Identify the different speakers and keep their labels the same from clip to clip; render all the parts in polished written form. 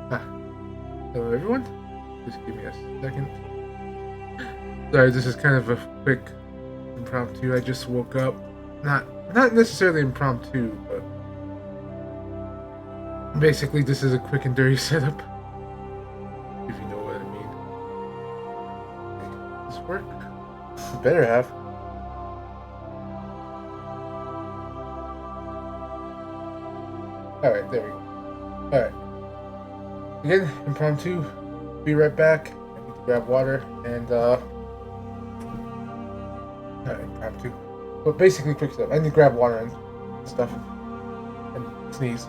Speaker 1: Ah, hello everyone. Just give me a second. Sorry, this is kind of a quick impromptu. I just woke up. Not necessarily impromptu, but basically this is a quick and dirty setup. If you know what I mean. Does this work? It better have. Alright, there we go. Alright. Again, impromptu. Be right back. I need to grab water and not impromptu. But basically quick stuff. I need to grab water and stuff. And sneeze.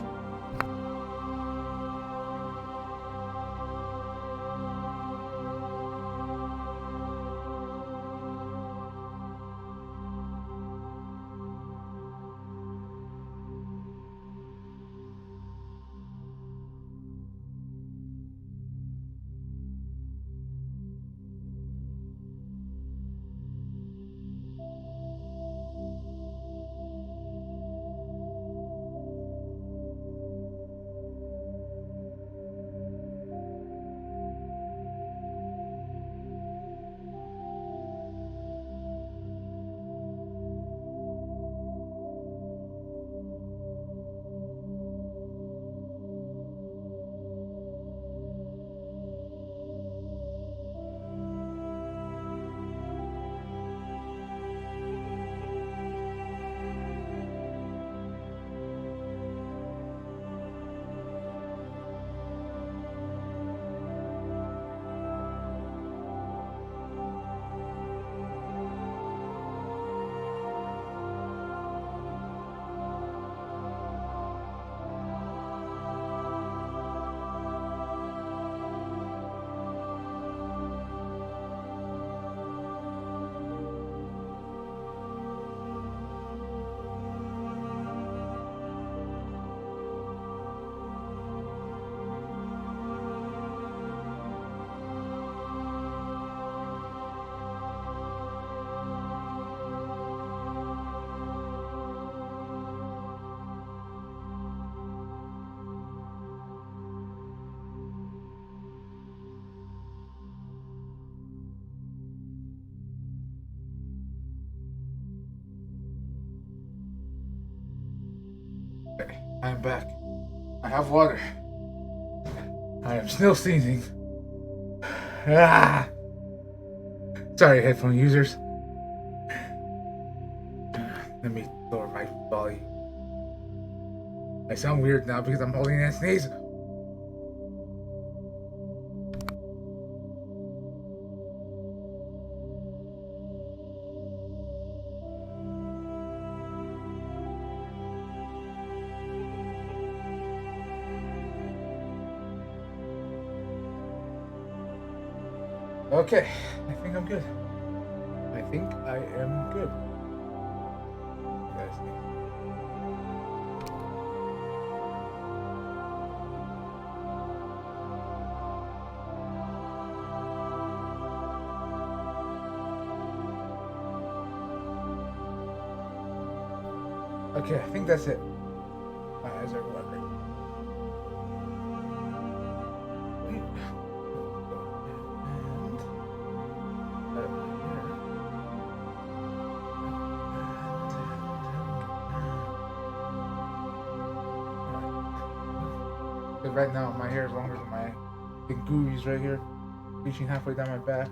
Speaker 1: Okay, I'm back. I have water. I am still sneezing. Ah! Sorry, headphone users. Let me lower my volume. I sound weird now because I'm holding that sneeze. Okay, I think I'm good. I think I am good. Guys, okay, I think that's it. My eyes are watering. Because right now my hair is longer than my gooey's right here, reaching halfway down my back.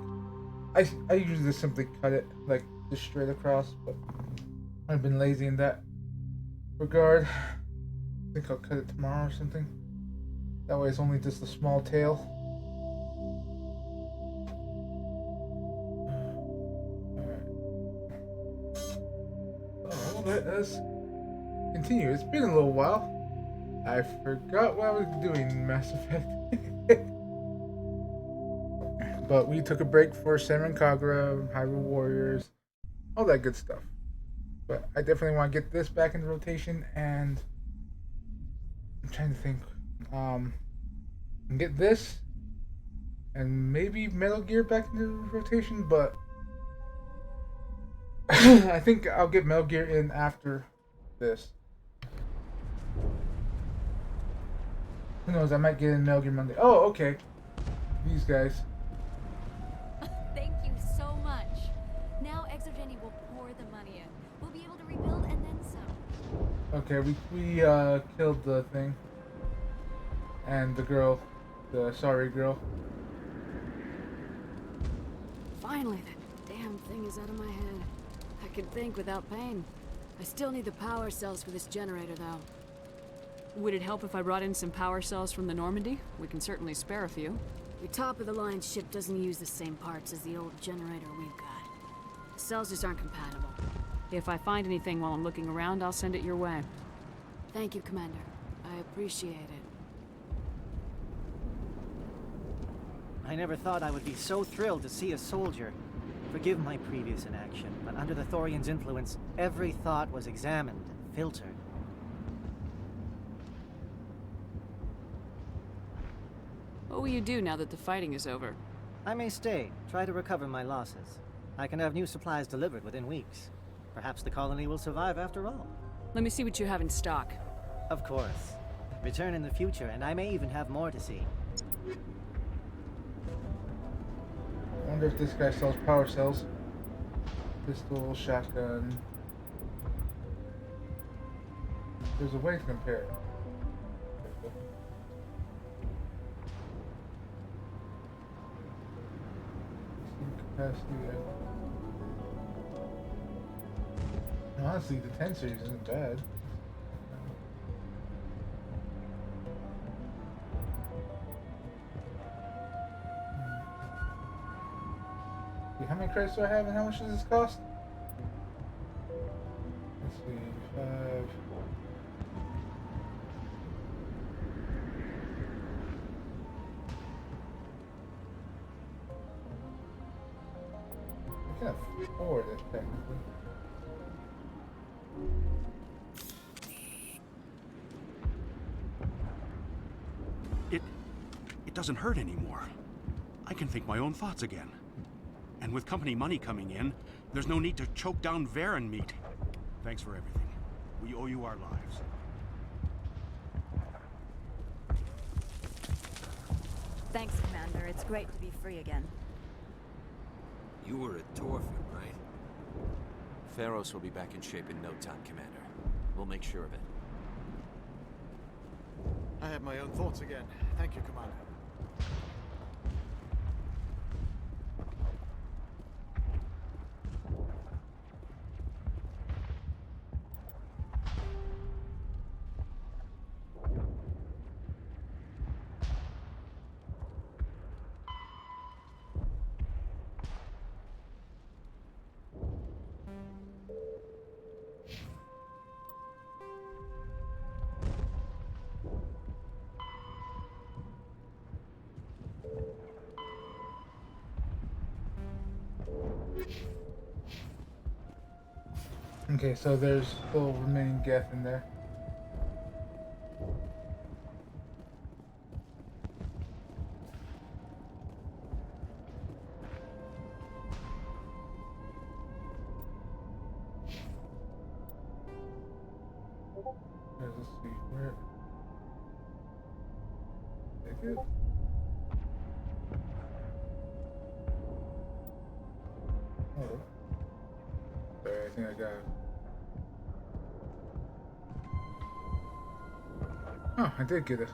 Speaker 1: I usually just simply cut it like just straight across, but I've been lazy in that regard. I think I'll cut it tomorrow or something. That way it's only just a small tail. So let us continue. It's been a little while. I forgot what I was doing in Mass Effect. But we took a break for Senran Kagura, Hyrule Warriors, all that good stuff. But I definitely want to get this back in rotation, and I'm trying to think. Get this, and maybe Metal Gear back into rotation, but I think I'll get Metal Gear in after this. Who knows? I might get in Metal Gear Monday. Oh, okay. These guys.
Speaker 2: Thank you so much. Now Exogeny will pour the money in. We'll be able to rebuild and then some.
Speaker 1: Okay, we killed the thing. And the girl. The sorry girl.
Speaker 3: Finally, that damn thing is out of my head. I can think without pain. I still need the power cells for this generator, though.
Speaker 4: Would it help if I brought in some power cells from the Normandy? We can certainly spare a few.
Speaker 3: Your top-of-the-line ship doesn't use the same parts as the old generator we've got. The cells just aren't compatible.
Speaker 4: If I find anything while I'm looking around, I'll send it your way.
Speaker 3: Thank you, Commander. I appreciate it.
Speaker 5: I never thought I would be so thrilled to see a soldier. Forgive my previous inaction, but under the Thorian's influence, every thought was examined and filtered.
Speaker 4: What will you do now that the fighting is over?
Speaker 5: I may stay, try to recover my losses. I can have new supplies delivered within weeks. Perhaps the colony will survive after all.
Speaker 4: Let me see what you have in stock.
Speaker 5: Of course. Return in the future, and I may even have more to see.
Speaker 1: I wonder if this guy sells power cells. Pistol, shotgun. There's a way to compare. Capacity. Honestly, the 10 series isn't bad. How many credits do I have and how much does this cost? Let's see, 5. I can afford it technically.
Speaker 6: It doesn't hurt anymore. I can think my own thoughts again. And with company money coming in, there's no need to choke down Varen meat. Thanks for everything. We owe you our lives.
Speaker 2: Thanks, Commander. It's great to be free again.
Speaker 7: You were at Torfin, right? Feros will be back in shape in no time, Commander. We'll make sure of it.
Speaker 8: I have my own thoughts again. Thank you, Commander.
Speaker 1: Okay, so there's still remaining Geth in there. Let's see, where... Take it? Oh. Sorry, I think I got it. Oh, I did get it.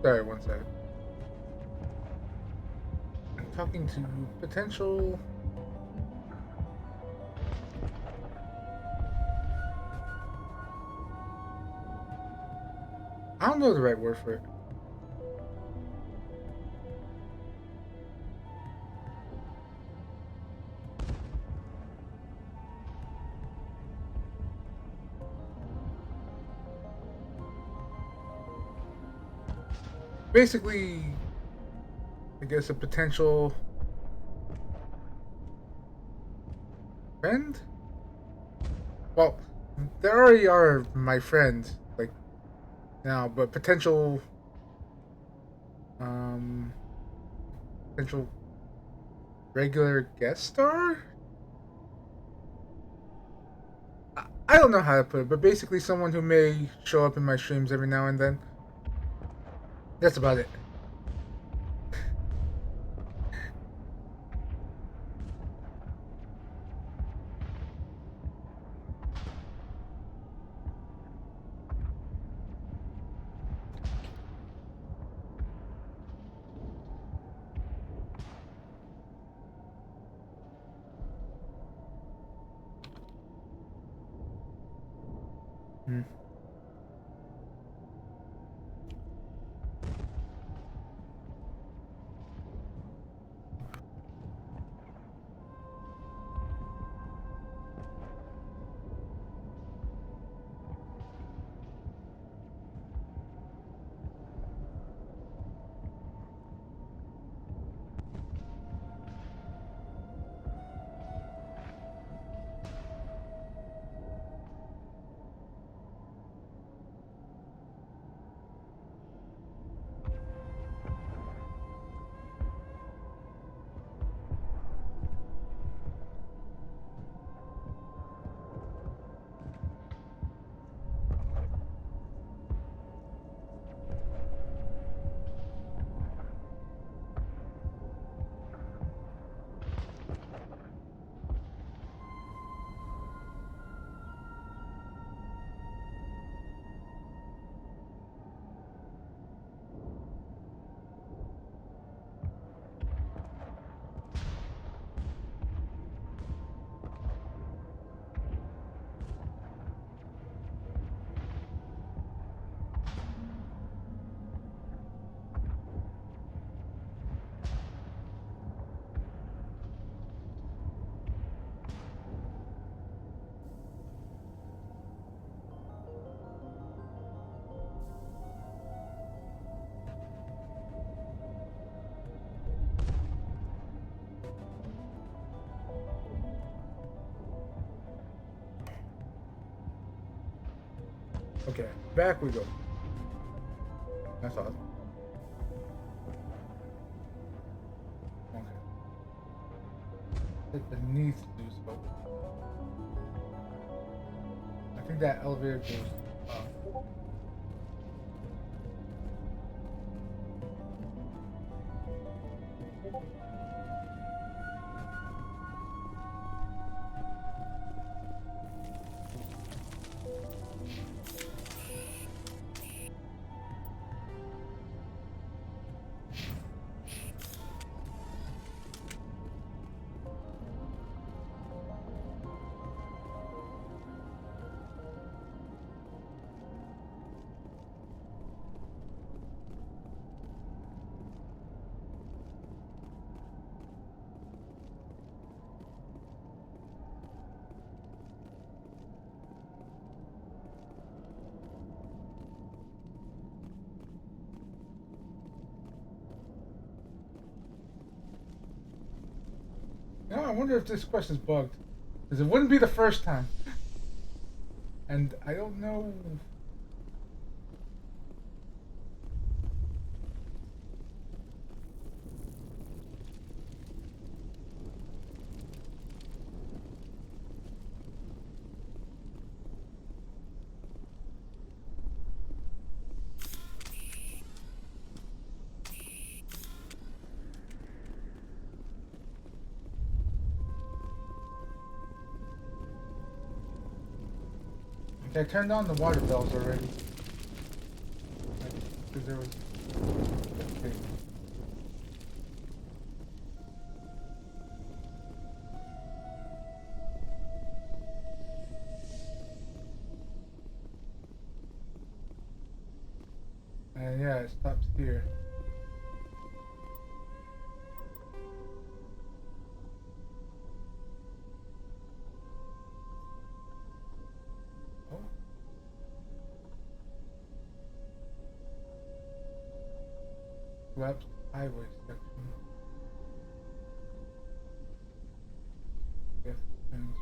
Speaker 1: Sorry, one second. I'm talking to potential. I don't know the right word for it. Basically, I guess a potential friend? Well, they already are my friends, like, now, but potential potential regular guest star? I don't know how to put it, but basically someone who may show up in my streams every now and then. That's about it. Hmm. Okay, back we go. That's all. Okay. Hit beneath to do so. I think that elevator goes up. You know, I wonder if this quest is bugged. Because it wouldn't be the first time. And I don't know. I turned on the water bells already. Because there was Okay. And yeah, it stops here. Oh. Collapsed highway section. Yes, transmit.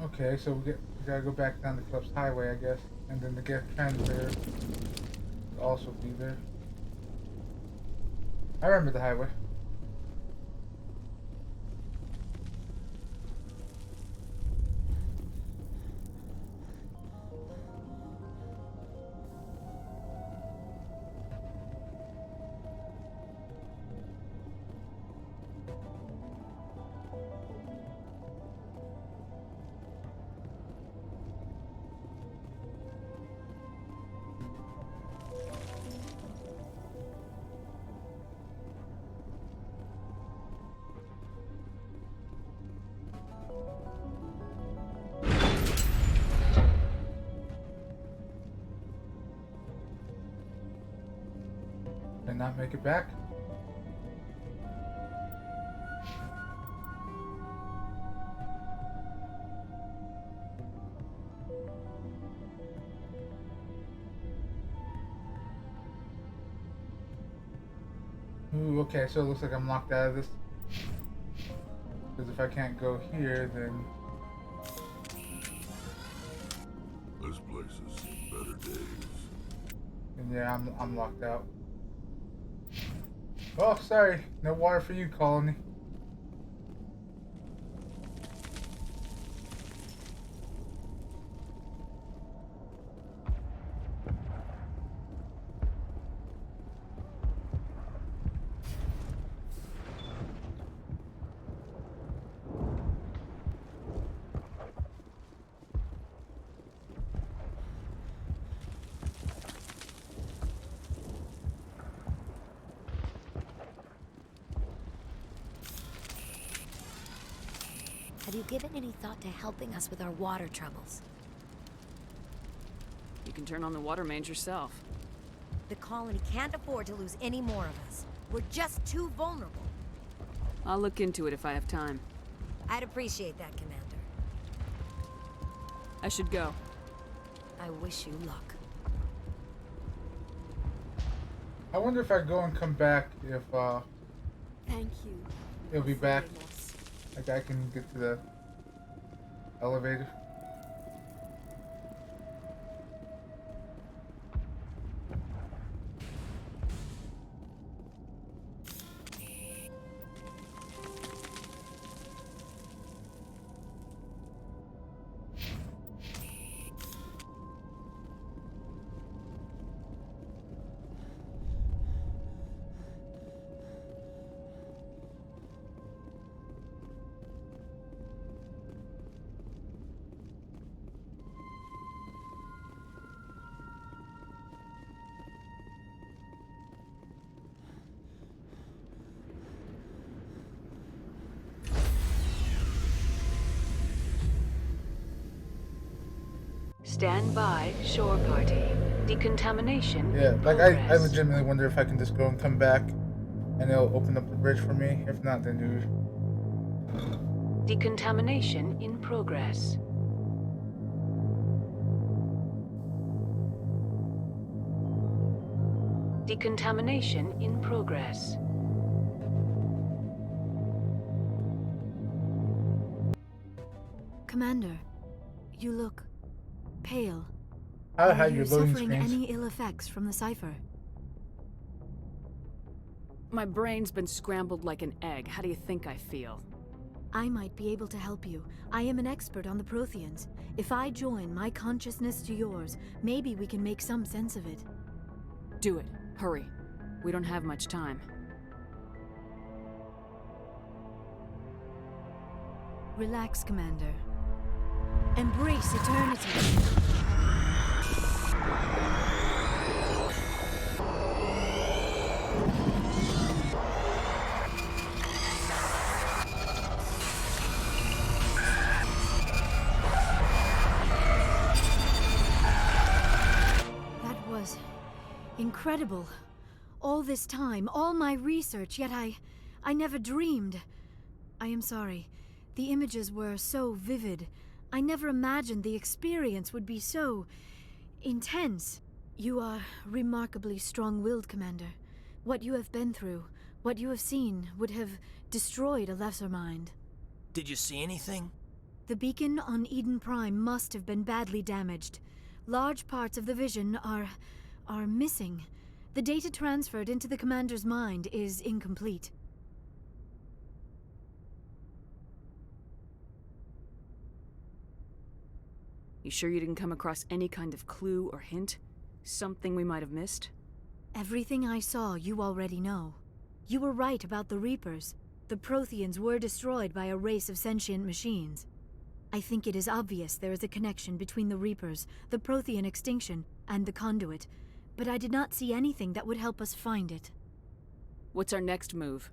Speaker 1: Okay, so we gotta go back down the Club's highway, I guess, and then the gas transmitter will also be there. I remember the highway. Did not make it back. Ooh, okay, so it looks like I'm locked out of this. Because if I can't go here, then...
Speaker 9: This place has seen better days.
Speaker 1: then yeah, I'm locked out. Oh, sorry. No water for you, Colony.
Speaker 10: Have you given any thought to helping us with our water troubles?
Speaker 4: You can turn on the water mains yourself.
Speaker 10: The colony can't afford to lose any more of us. We're just too vulnerable.
Speaker 4: I'll look into it if I have time.
Speaker 10: I'd appreciate that, Commander.
Speaker 4: I should go.
Speaker 10: I wish you luck.
Speaker 1: I wonder if I go and come back, if
Speaker 3: Thank you.
Speaker 1: it'll be back. Like I can get to the elevator.
Speaker 11: Stand by, shore party. Decontamination.
Speaker 1: Yeah,
Speaker 11: in
Speaker 1: like
Speaker 11: progress.
Speaker 1: I legitimately wonder if I can just go and come back and it'll open up the bridge for me. If not, then
Speaker 11: Decontamination in progress. Decontamination in progress.
Speaker 3: Commander, you look pale.
Speaker 1: I
Speaker 3: Are
Speaker 1: had
Speaker 3: you
Speaker 1: your loading
Speaker 3: suffering
Speaker 1: screens.
Speaker 3: any ill effects from the cipher?
Speaker 4: My brain's been scrambled like an egg. How do you think I feel?
Speaker 3: I might be able to help you. I am an expert on the Protheans. If I join my consciousness to yours, maybe we can make some sense of it.
Speaker 4: Do it. Hurry. We don't have much time.
Speaker 3: Relax, Commander. Embrace eternity. That was incredible. All this time, all my research, yet I never dreamed. I am sorry. The images were so vivid. I never imagined the experience would be so intense. You are remarkably strong-willed, Commander. What you have been through, what you have seen, would have destroyed a lesser mind.
Speaker 12: Did you see anything?
Speaker 3: The beacon on Eden Prime must have been badly damaged. Large parts of the vision are missing. The data transferred into the Commander's mind is incomplete.
Speaker 4: You sure you didn't come across any kind of clue or hint? Something we might have missed?
Speaker 3: Everything I saw you already know. You were right about the Reapers. The Protheans were destroyed by a race of sentient machines. I think it is obvious there is a connection between the Reapers, the Prothean extinction, and the Conduit, but I did not see anything that would help us find it.
Speaker 4: What's our next move?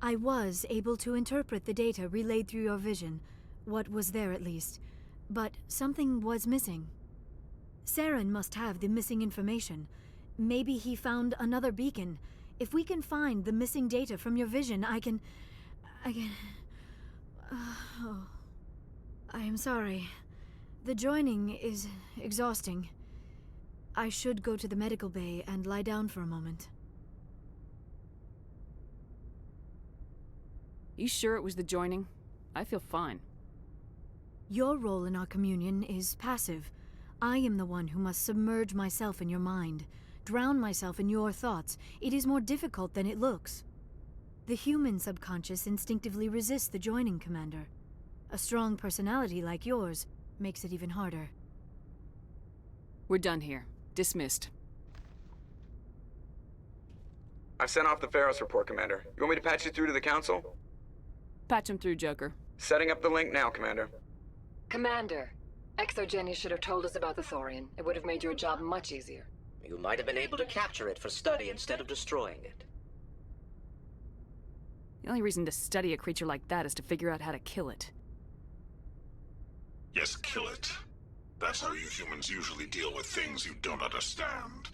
Speaker 3: I was able to interpret the data relayed through your vision, what was there at least, but something was missing. Saren must have the missing information. Maybe he found another beacon. If we can find the missing data from your vision, I can... Oh. I am sorry. The joining is exhausting. I should go to the medical bay and lie down for a moment.
Speaker 4: You sure it was the joining? I feel fine.
Speaker 3: Your role in our communion is passive. I am the one who must submerge myself in your mind, drown myself in your thoughts. It is more difficult than it looks. The human subconscious instinctively resists the joining, Commander. A strong personality like yours makes it even harder.
Speaker 4: We're done here. Dismissed.
Speaker 13: I've sent off the Pharos report, Commander. You want me to patch you through to the Council?
Speaker 4: Patch him through, Joker.
Speaker 13: Setting up the link now, Commander.
Speaker 14: Commander, Exogeny should have told us about the Thorian. It would have made your job much easier.
Speaker 15: You might have been able to capture it for study instead of destroying it.
Speaker 4: The only reason to study a creature like that is to figure out how to kill it.
Speaker 9: Yes, kill it. That's how you humans usually deal with things you don't understand.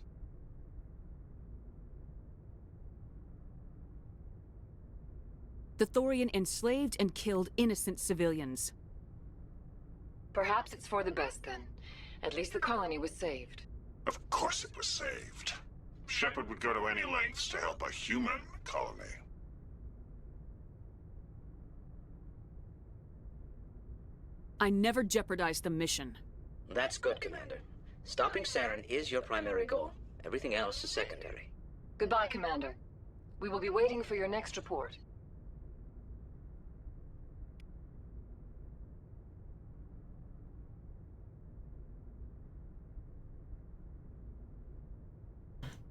Speaker 4: The Thorian enslaved and killed innocent civilians.
Speaker 14: Perhaps it's for the best then. At least the colony was saved.
Speaker 9: Of course it was saved. Shepard would go to any lengths to help a human colony.
Speaker 4: I never jeopardized the mission.
Speaker 15: That's good, Commander. Stopping Saren is your primary goal. Everything else is secondary.
Speaker 14: Goodbye, Commander. We will be waiting for your next report.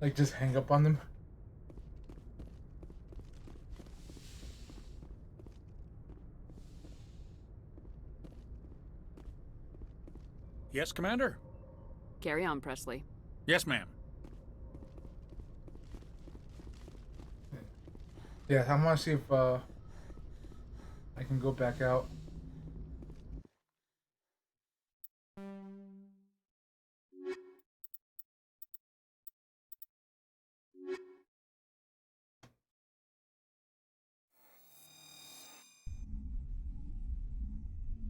Speaker 1: Like, just hang up on them.
Speaker 6: Yes, Commander?
Speaker 4: Carry on, Presley.
Speaker 6: Yes, ma'am.
Speaker 1: Yeah, I want to see if I can go back out.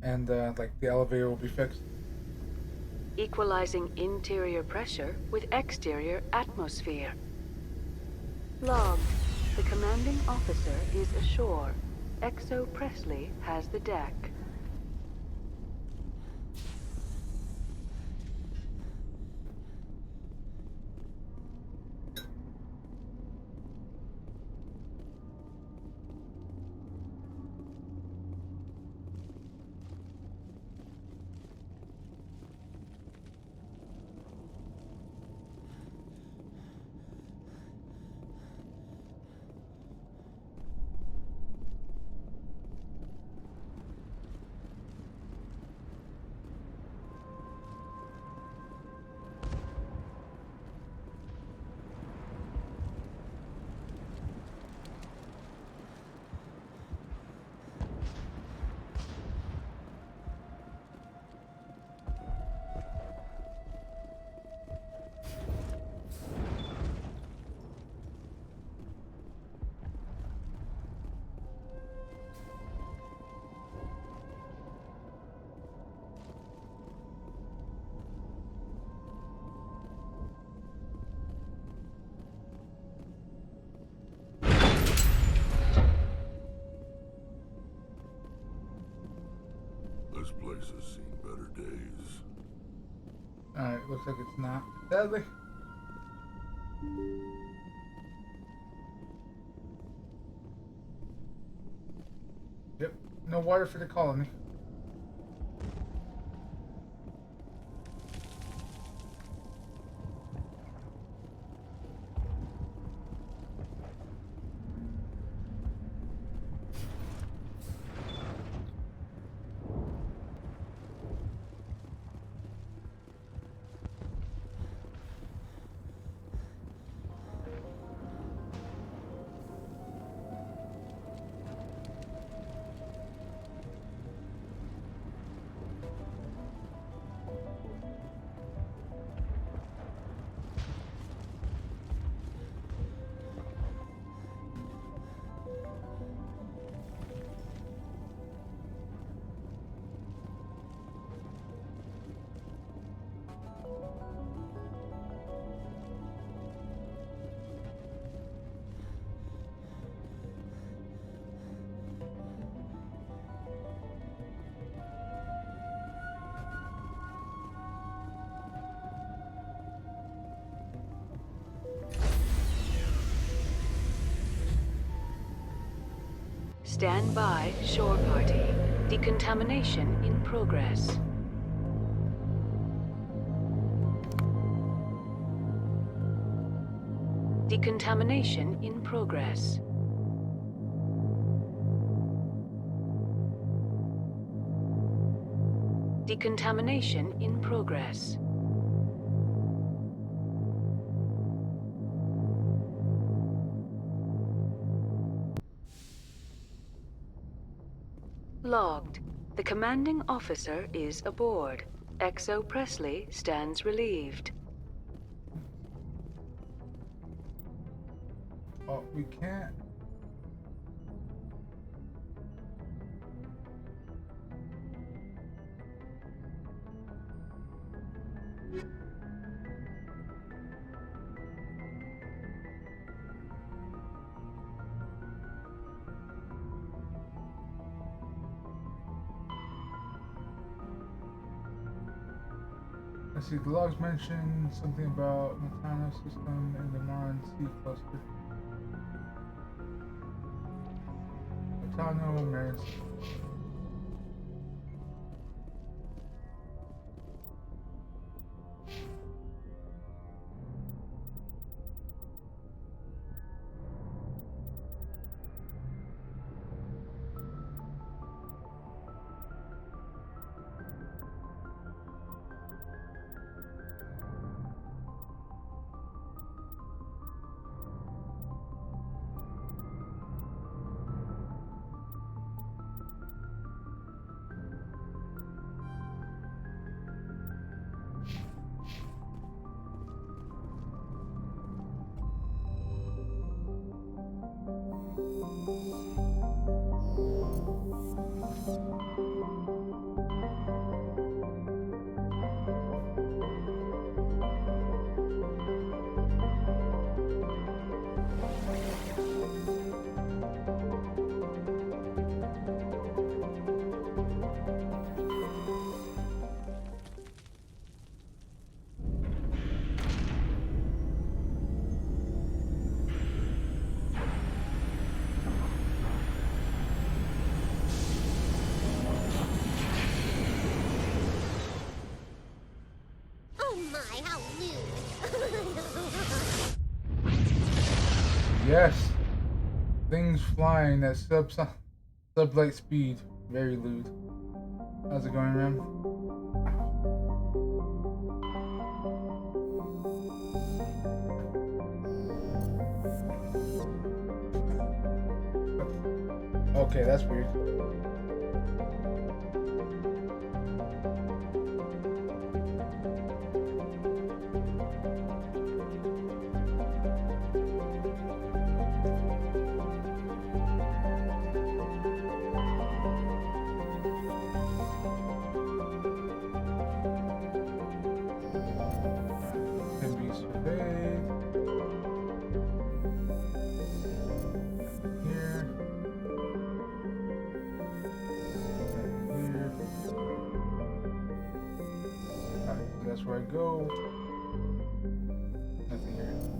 Speaker 1: And like the elevator will be fixed.
Speaker 11: Equalizing interior pressure with exterior atmosphere. Log. The commanding officer is ashore. Exo Presley has the deck.
Speaker 1: Alright, looks like it's not. Sadly. Yep, no water for the colony.
Speaker 11: Stand by, shore party. Decontamination in progress. Decontamination in progress. Decontamination in progress. Logged. The commanding officer is aboard. XO Presley stands relieved.
Speaker 1: Oh, we can't. Let's see, the logs mention something about Matano system and the Maran Sea cluster. Matano, Maran Sea. Yes, things flying at sublight speed. Very lewd. How's it going, Rem? Okay, that's weird. That's where I go. Nothing here.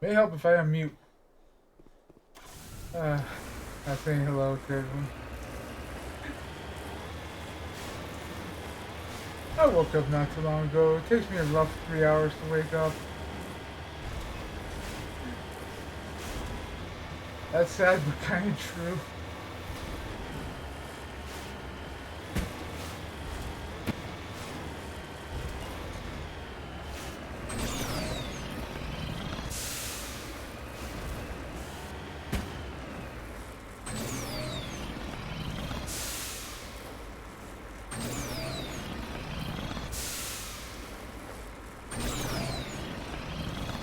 Speaker 1: May help if I unmute. I'm saying hello to everyone. I woke up not too long ago. It takes me a rough 3 hours to wake up. That's sad, but kind of true.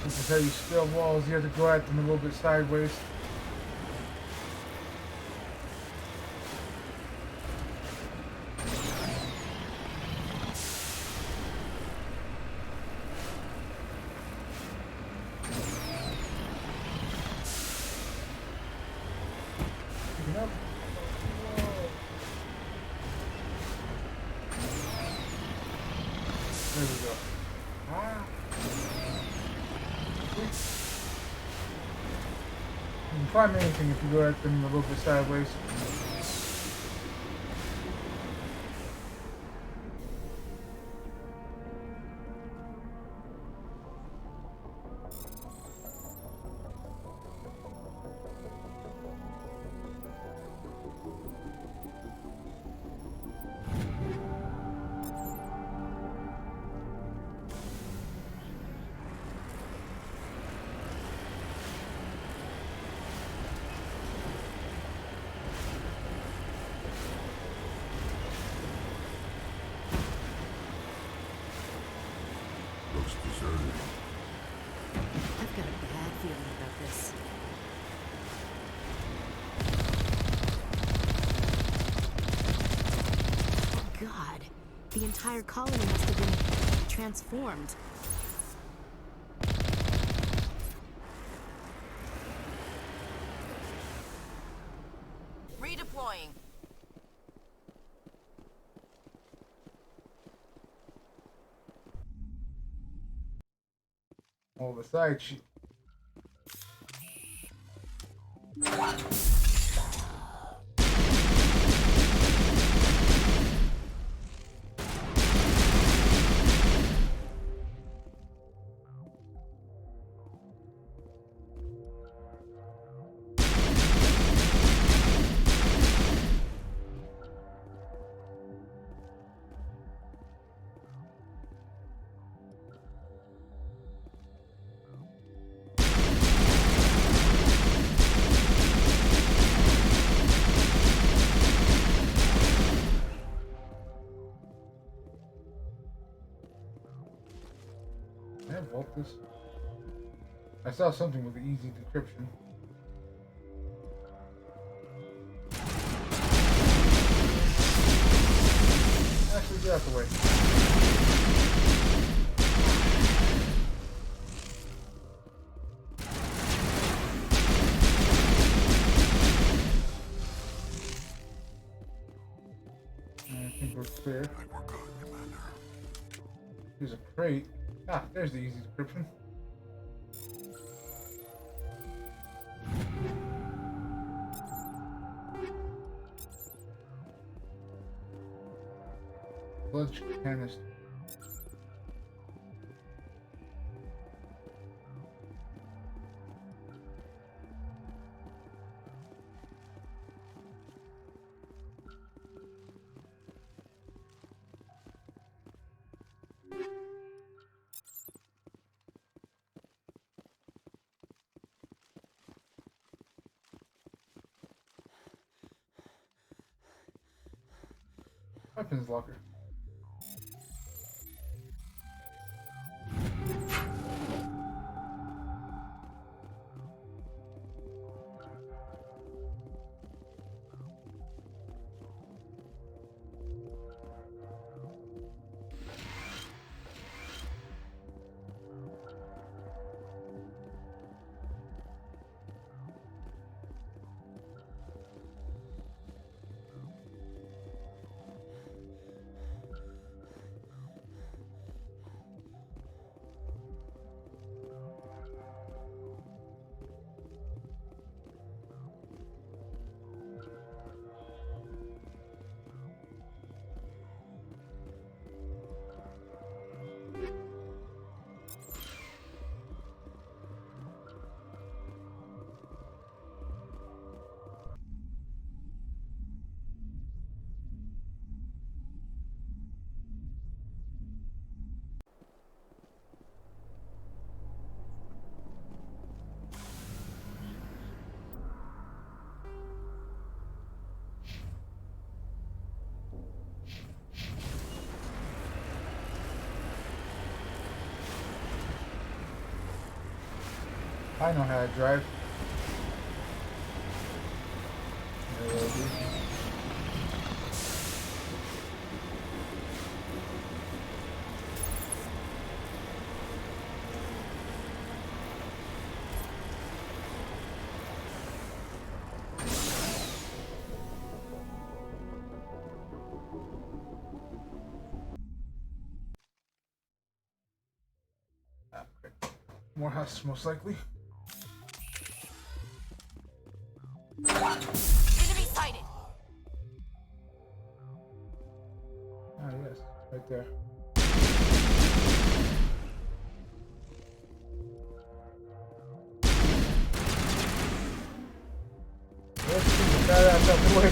Speaker 1: This is how you scale walls. You have to go at them a little bit sideways. Picking up. Whoa. There we go. Ah. You can climb anything if you go at them a little bit sideways.
Speaker 3: I've got a bad feeling about this. Oh God, the entire colony must have been transformed.
Speaker 10: Redeploying.
Speaker 1: All the side sheet. Can I vault this? I saw something with the easy decryption. Actually, get out the way. I think we're clear. Here's a crate. Ah, there's the easy description. Sludge canister. Weapons locker. I know how to drive. More houses, most likely.
Speaker 10: Enemy sighted.
Speaker 1: Ah, yes, right there. Let's get the badass out the way.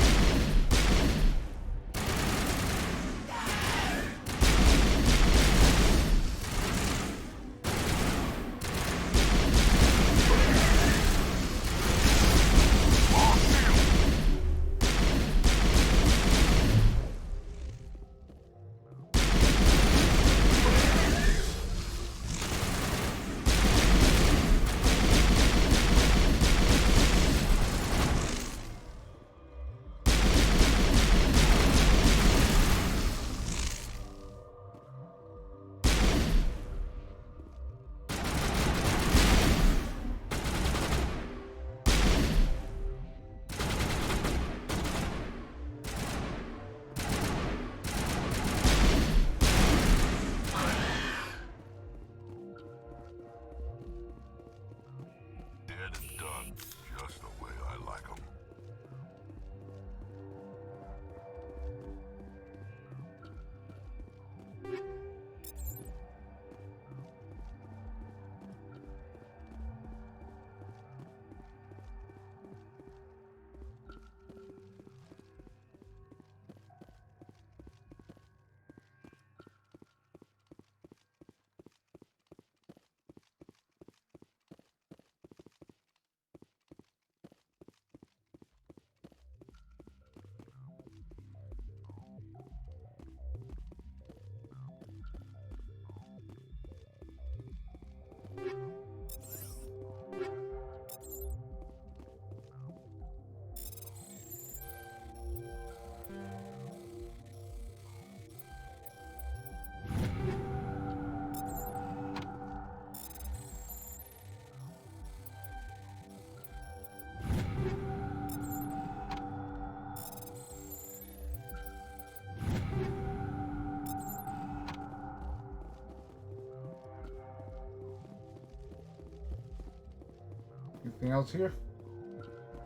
Speaker 1: Anything else here?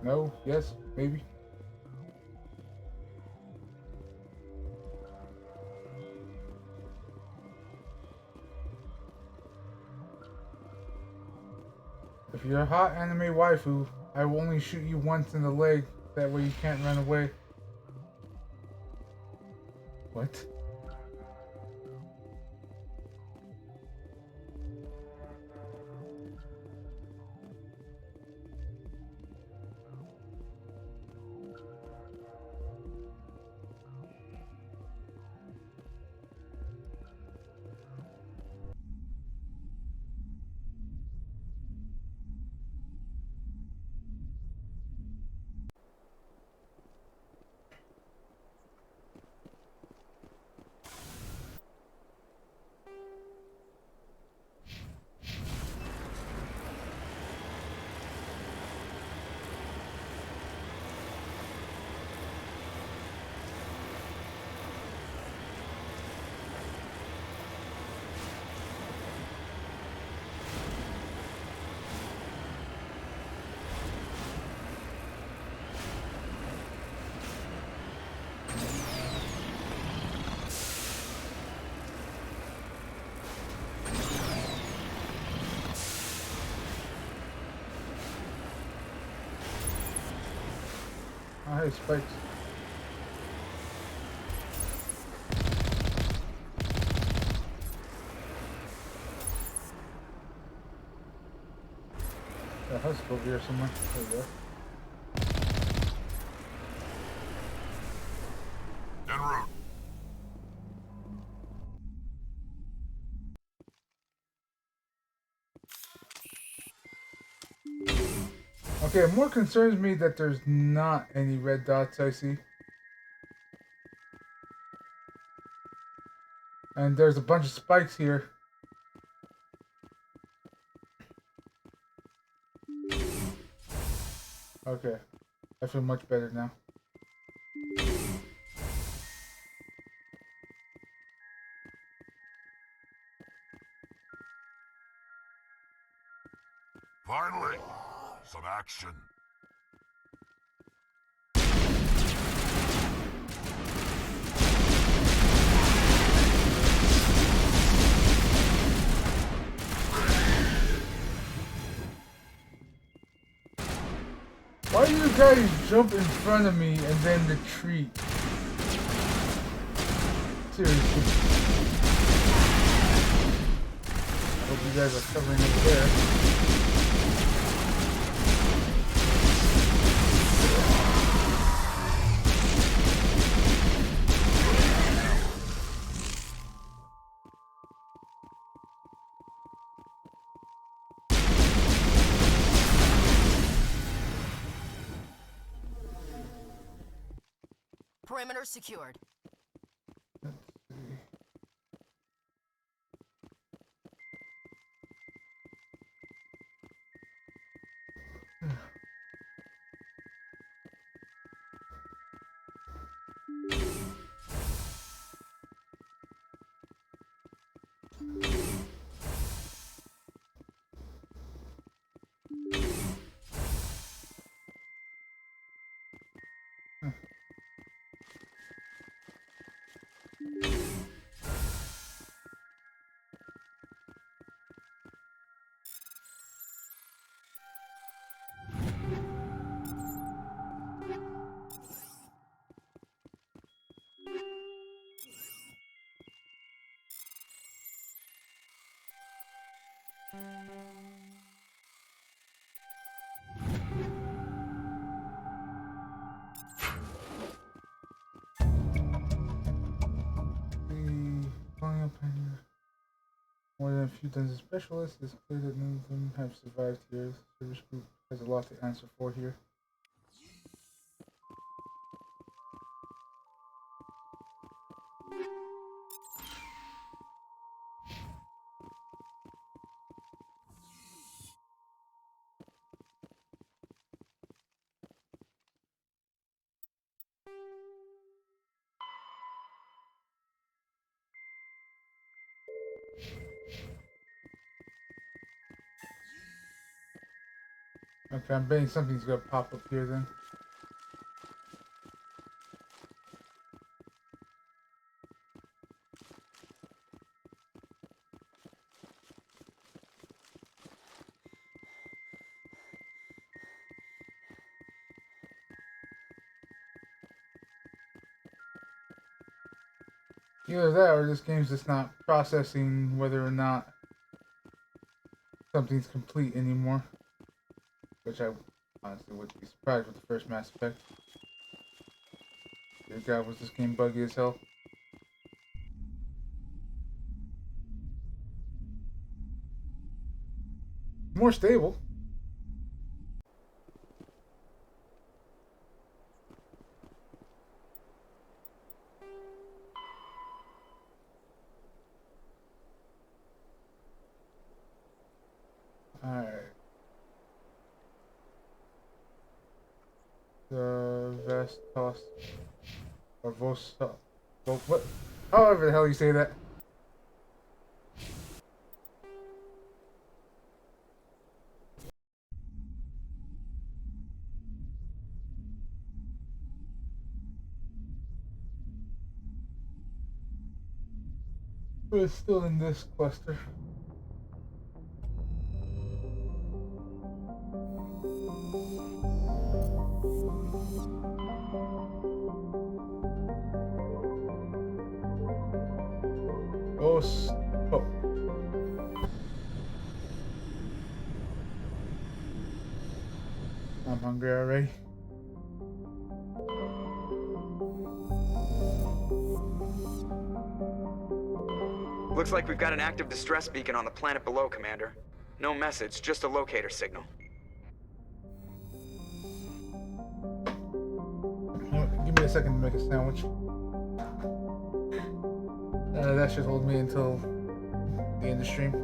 Speaker 1: No? Yes? Maybe? If you're a hot anime waifu, I will only shoot you once in the leg. That way you can't run away. What? Oh, hey, spikes. The husk over here somewhere. There we go.
Speaker 9: En route.
Speaker 1: Okay, it more concerns me that there's not any red dots I see. And there's a bunch of spikes here. Okay, I feel much better now.
Speaker 9: Finally, some action.
Speaker 1: Why do you guys jump in front of me and then retreat? Seriously. I hope you guys are covering over there.
Speaker 10: Perimeter secured.
Speaker 1: More than a few dozen specialists, it's clear that none of them have survived here. The service group has a lot to answer for here. Okay, I'm betting something's gonna pop up here then. Either that or this game's just not processing whether or not something's complete anymore. Which I honestly wouldn't be surprised with the first Mass Effect. Dear God, was this game buggy as hell. More stable. Alright. The Vestos or Vosta, what? However the hell you say that. But it's still in this cluster. Oh. I'm hungry already.
Speaker 13: Looks like we've got an active distress beacon on the planet below, Commander. No message, just a locator signal.
Speaker 1: second to make a sandwich. That should hold me until the end of the stream.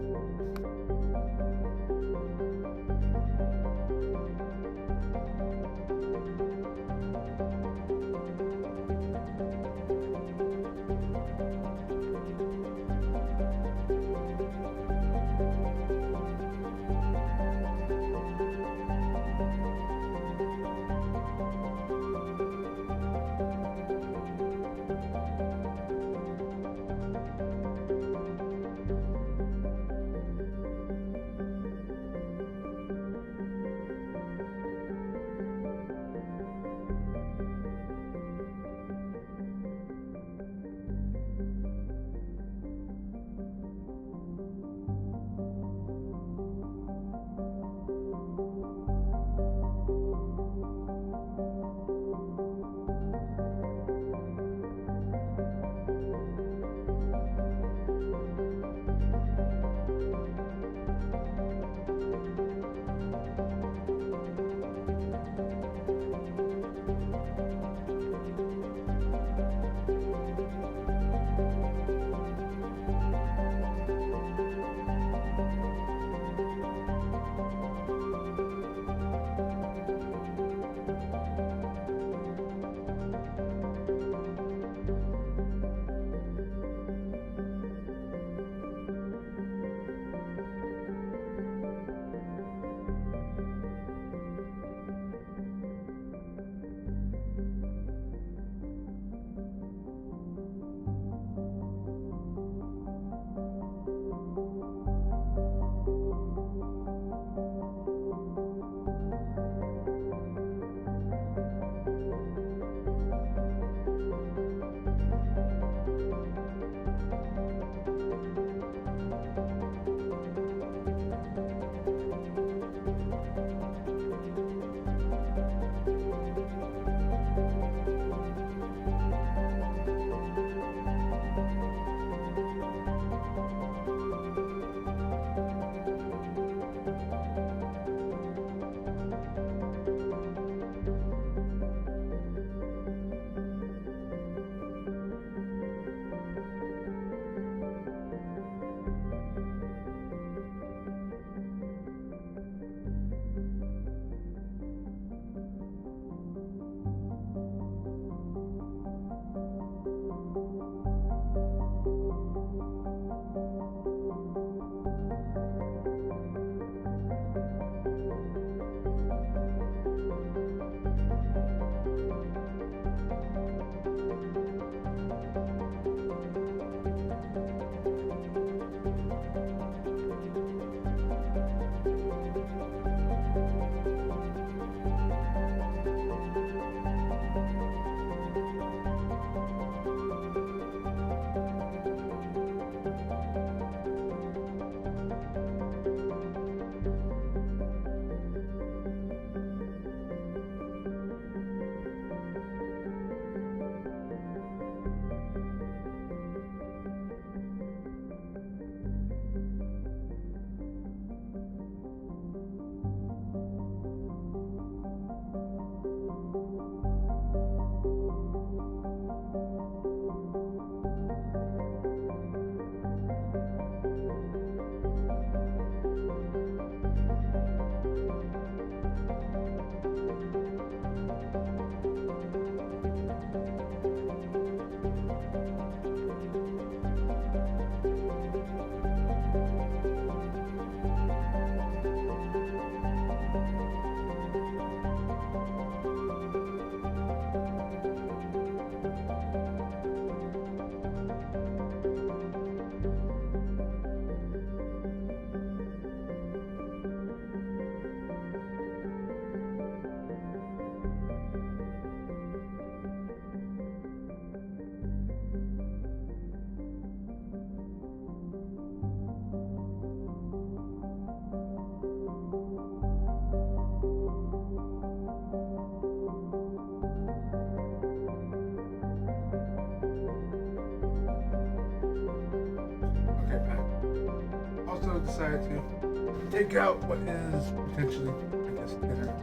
Speaker 1: Decided to take out what is potentially, I guess, dinner.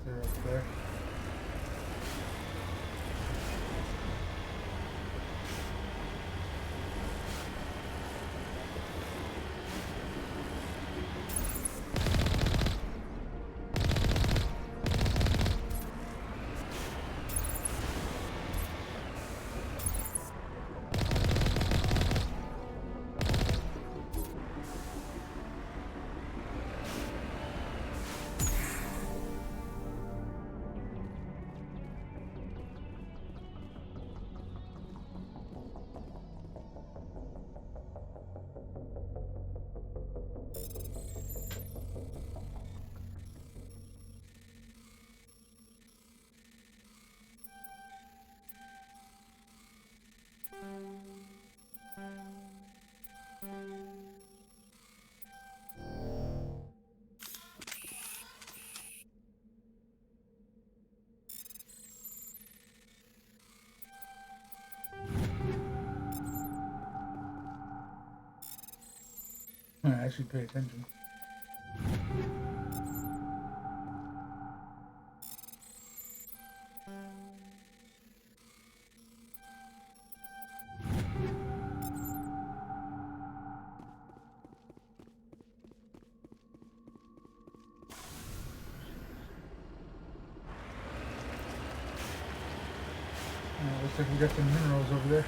Speaker 1: They're up there. I actually pay attention. Looks like we got some minerals over there.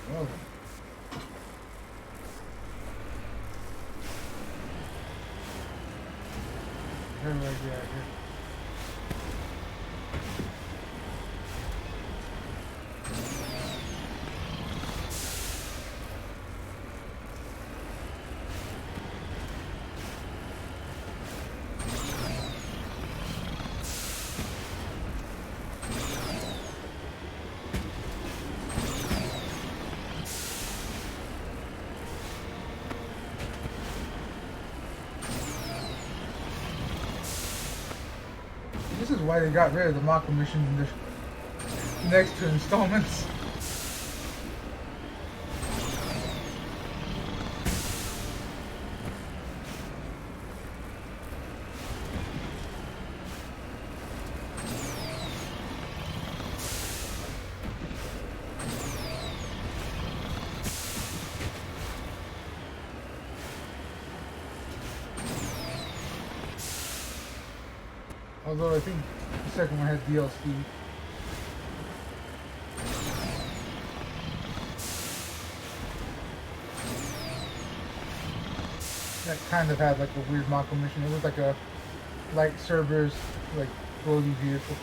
Speaker 1: Oh. How do I get out of here? This is why they got rid of the Mako missions in the next two installments. Although I think the second one had DLC. That kind of had like a weird Mako mission. It was like a light Cerberus, like floaty vehicle.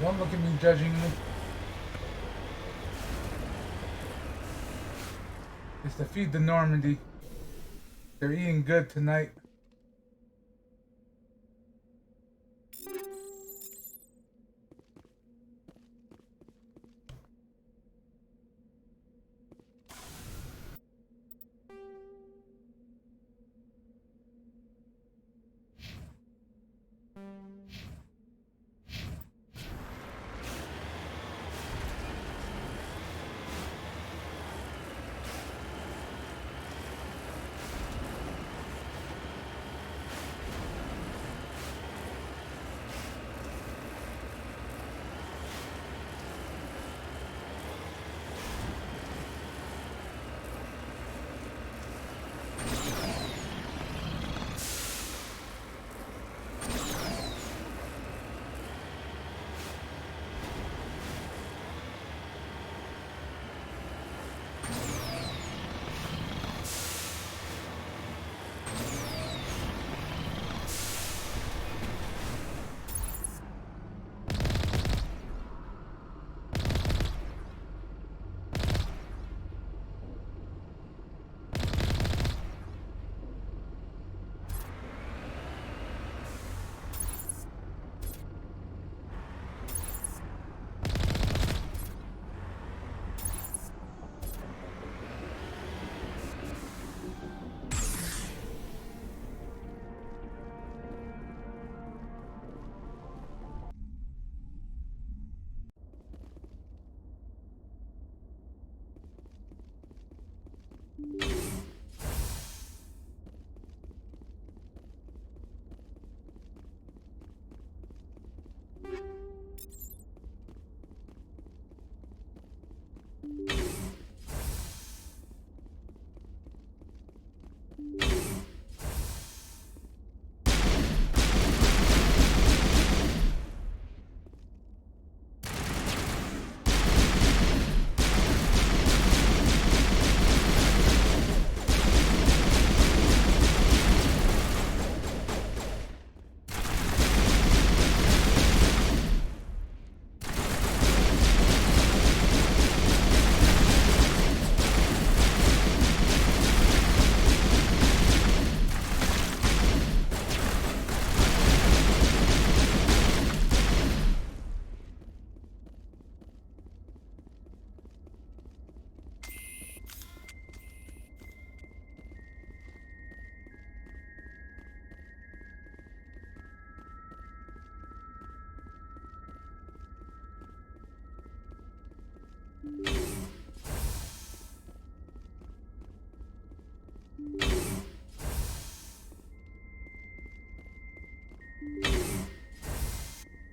Speaker 1: Don't look at me judging me. It's to feed the Normandy. They're eating good tonight.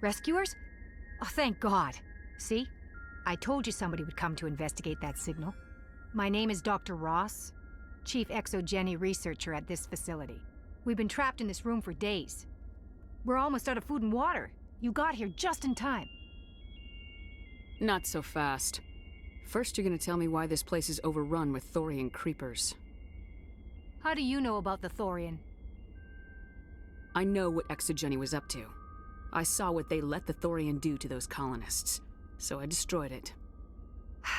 Speaker 16: Rescuers? Oh, thank God. See? I told you somebody would come to investigate that signal. My name is Dr. Ross, Chief Exogeny Researcher at this facility. We've been trapped in this room for days. We're almost out of food and water. You got here just in time.
Speaker 4: Not so fast. First, you're gonna tell me why this place is overrun with Thorian creepers.
Speaker 16: How do you know about the Thorian?
Speaker 4: I know what Exogeny was up to. I saw what they let the Thorian do to those colonists, so I destroyed it.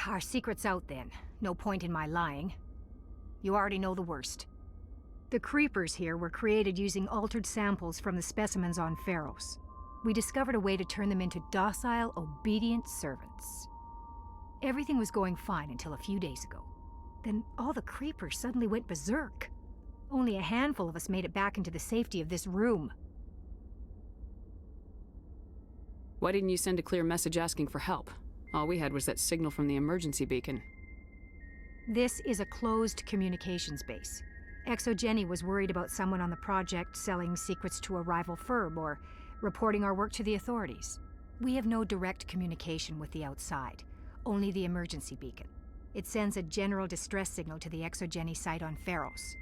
Speaker 16: Our secret's out then. No point in my lying. You already know the worst. The creepers here were created using altered samples from the specimens on Pharos. We discovered a way to turn them into docile, obedient servants. Everything was going fine until a few days ago. Then all the creepers suddenly went berserk. Only a handful of us made it back into the safety of this room.
Speaker 4: Why didn't you send a clear message asking for help? All we had was that signal from the emergency beacon.
Speaker 16: This is a closed communications base. Exogeny was worried about someone on the project selling secrets to a rival firm or reporting our work to the authorities. We have no direct communication with the outside, only the emergency beacon. It sends a general distress signal to the Exogeny site on Pharos.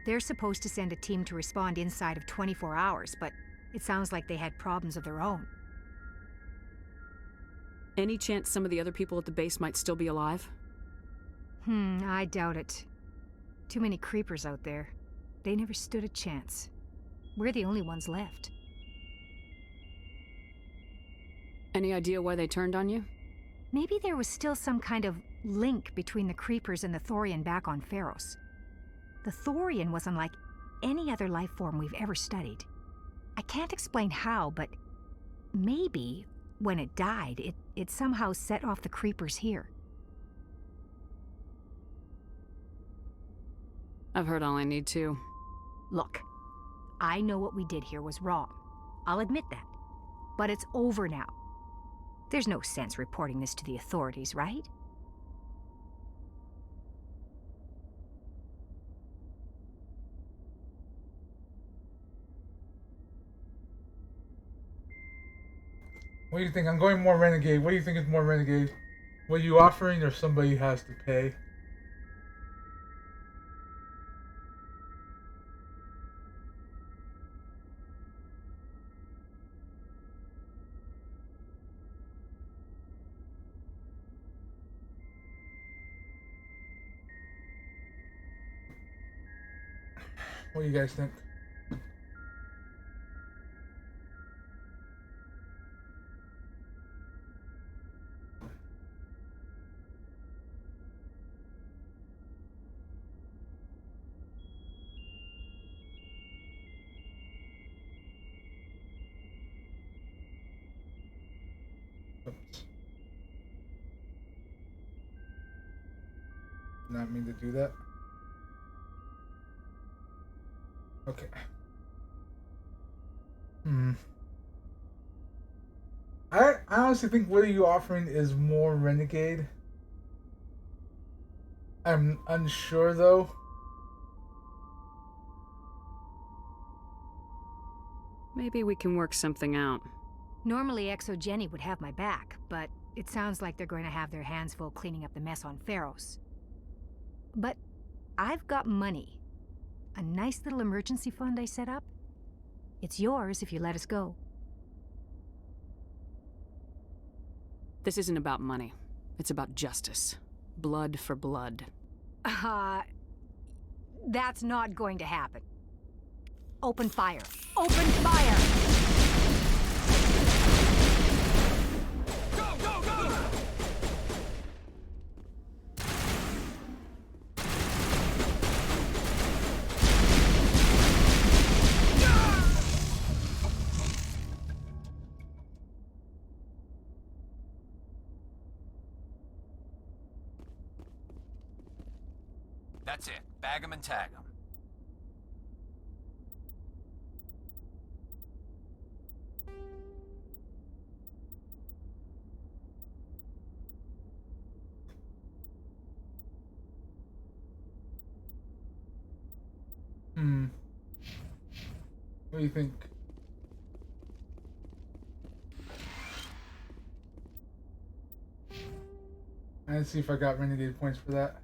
Speaker 16: They're supposed to send a team to respond inside of 24 hours, but it sounds like they had problems of their own.
Speaker 4: Any chance some of the other people at the base might still be alive?
Speaker 16: I doubt it. Too many creepers out there. They never stood a chance. We're the only ones left.
Speaker 4: Any idea why they turned on you?
Speaker 16: Maybe there was still some kind of link between the creepers and the Thorian back on Pharos. The Thorian was unlike any other life form we've ever studied. I can't explain how, but maybe when it died, it somehow set off the creepers here.
Speaker 4: I've heard all I need to.
Speaker 16: Look, I know what we did here was wrong. I'll admit that. But it's over now. There's no sense reporting this to the authorities, right?
Speaker 1: What do you think? I'm going more renegade. What do you think is more renegade? What are you offering or somebody has to pay? What do you guys think? Oops. Did not mean to do that. Okay. I honestly think what are you offering is more renegade. I'm unsure though.
Speaker 4: Maybe we can work something out.
Speaker 16: Normally Exogeny would have my back, but it sounds like they're going to have their hands full cleaning up the mess on Pharos. But I've got money. A nice little emergency fund I set up. It's yours if you let us go.
Speaker 4: This isn't about money. It's about justice. Blood for blood.
Speaker 16: That's not going to happen. Open fire. Open fire!
Speaker 12: Go, go, go!
Speaker 7: That's it. Bag 'em and tag 'em.
Speaker 1: What do you think? Let's see if I got renegade points for that.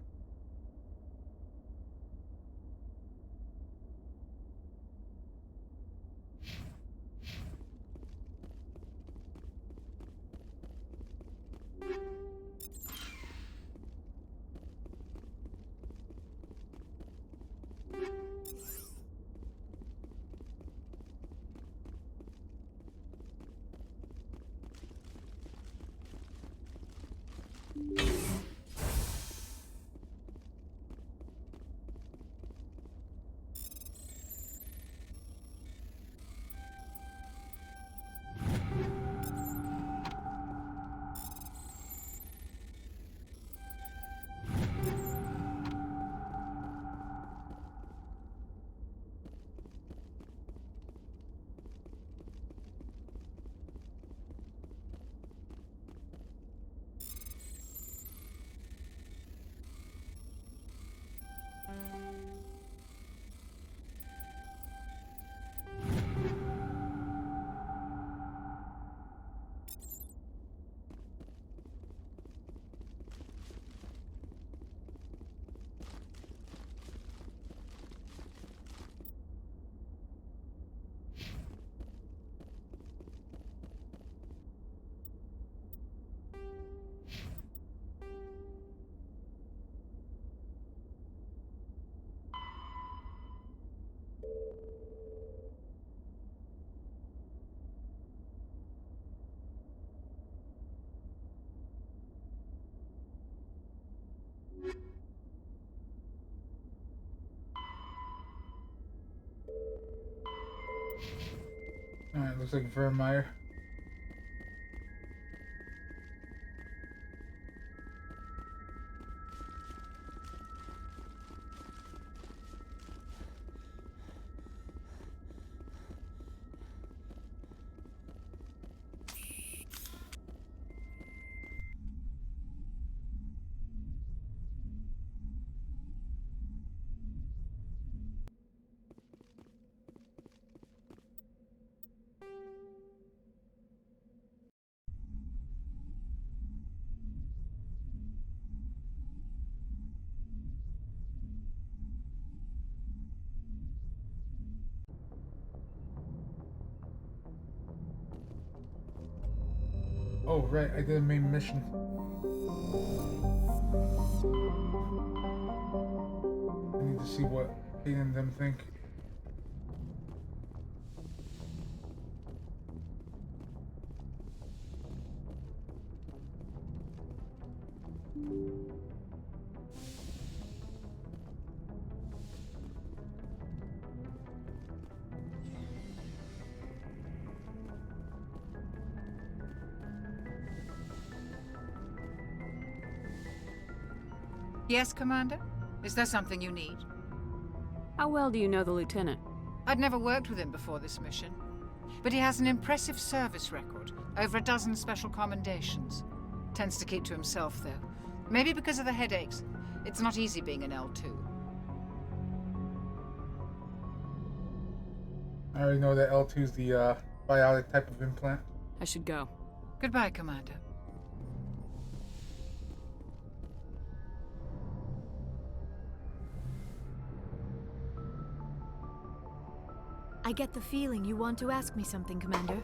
Speaker 1: Alright, looks like Vermeer. Oh, right, I did a main mission. I need to see what Kate and them think.
Speaker 17: Yes, Commander? Is there something you need?
Speaker 4: How well do you know the Lieutenant?
Speaker 17: I'd never worked with him before this mission, but he has an impressive service record, over a dozen special commendations. Tends to keep to himself, though. Maybe because of the headaches. It's not easy being an L2.
Speaker 1: I already know that L2 is the biotic type of implant.
Speaker 4: I should go.
Speaker 17: Goodbye, Commander.
Speaker 3: I get the feeling you want to ask me something, Commander.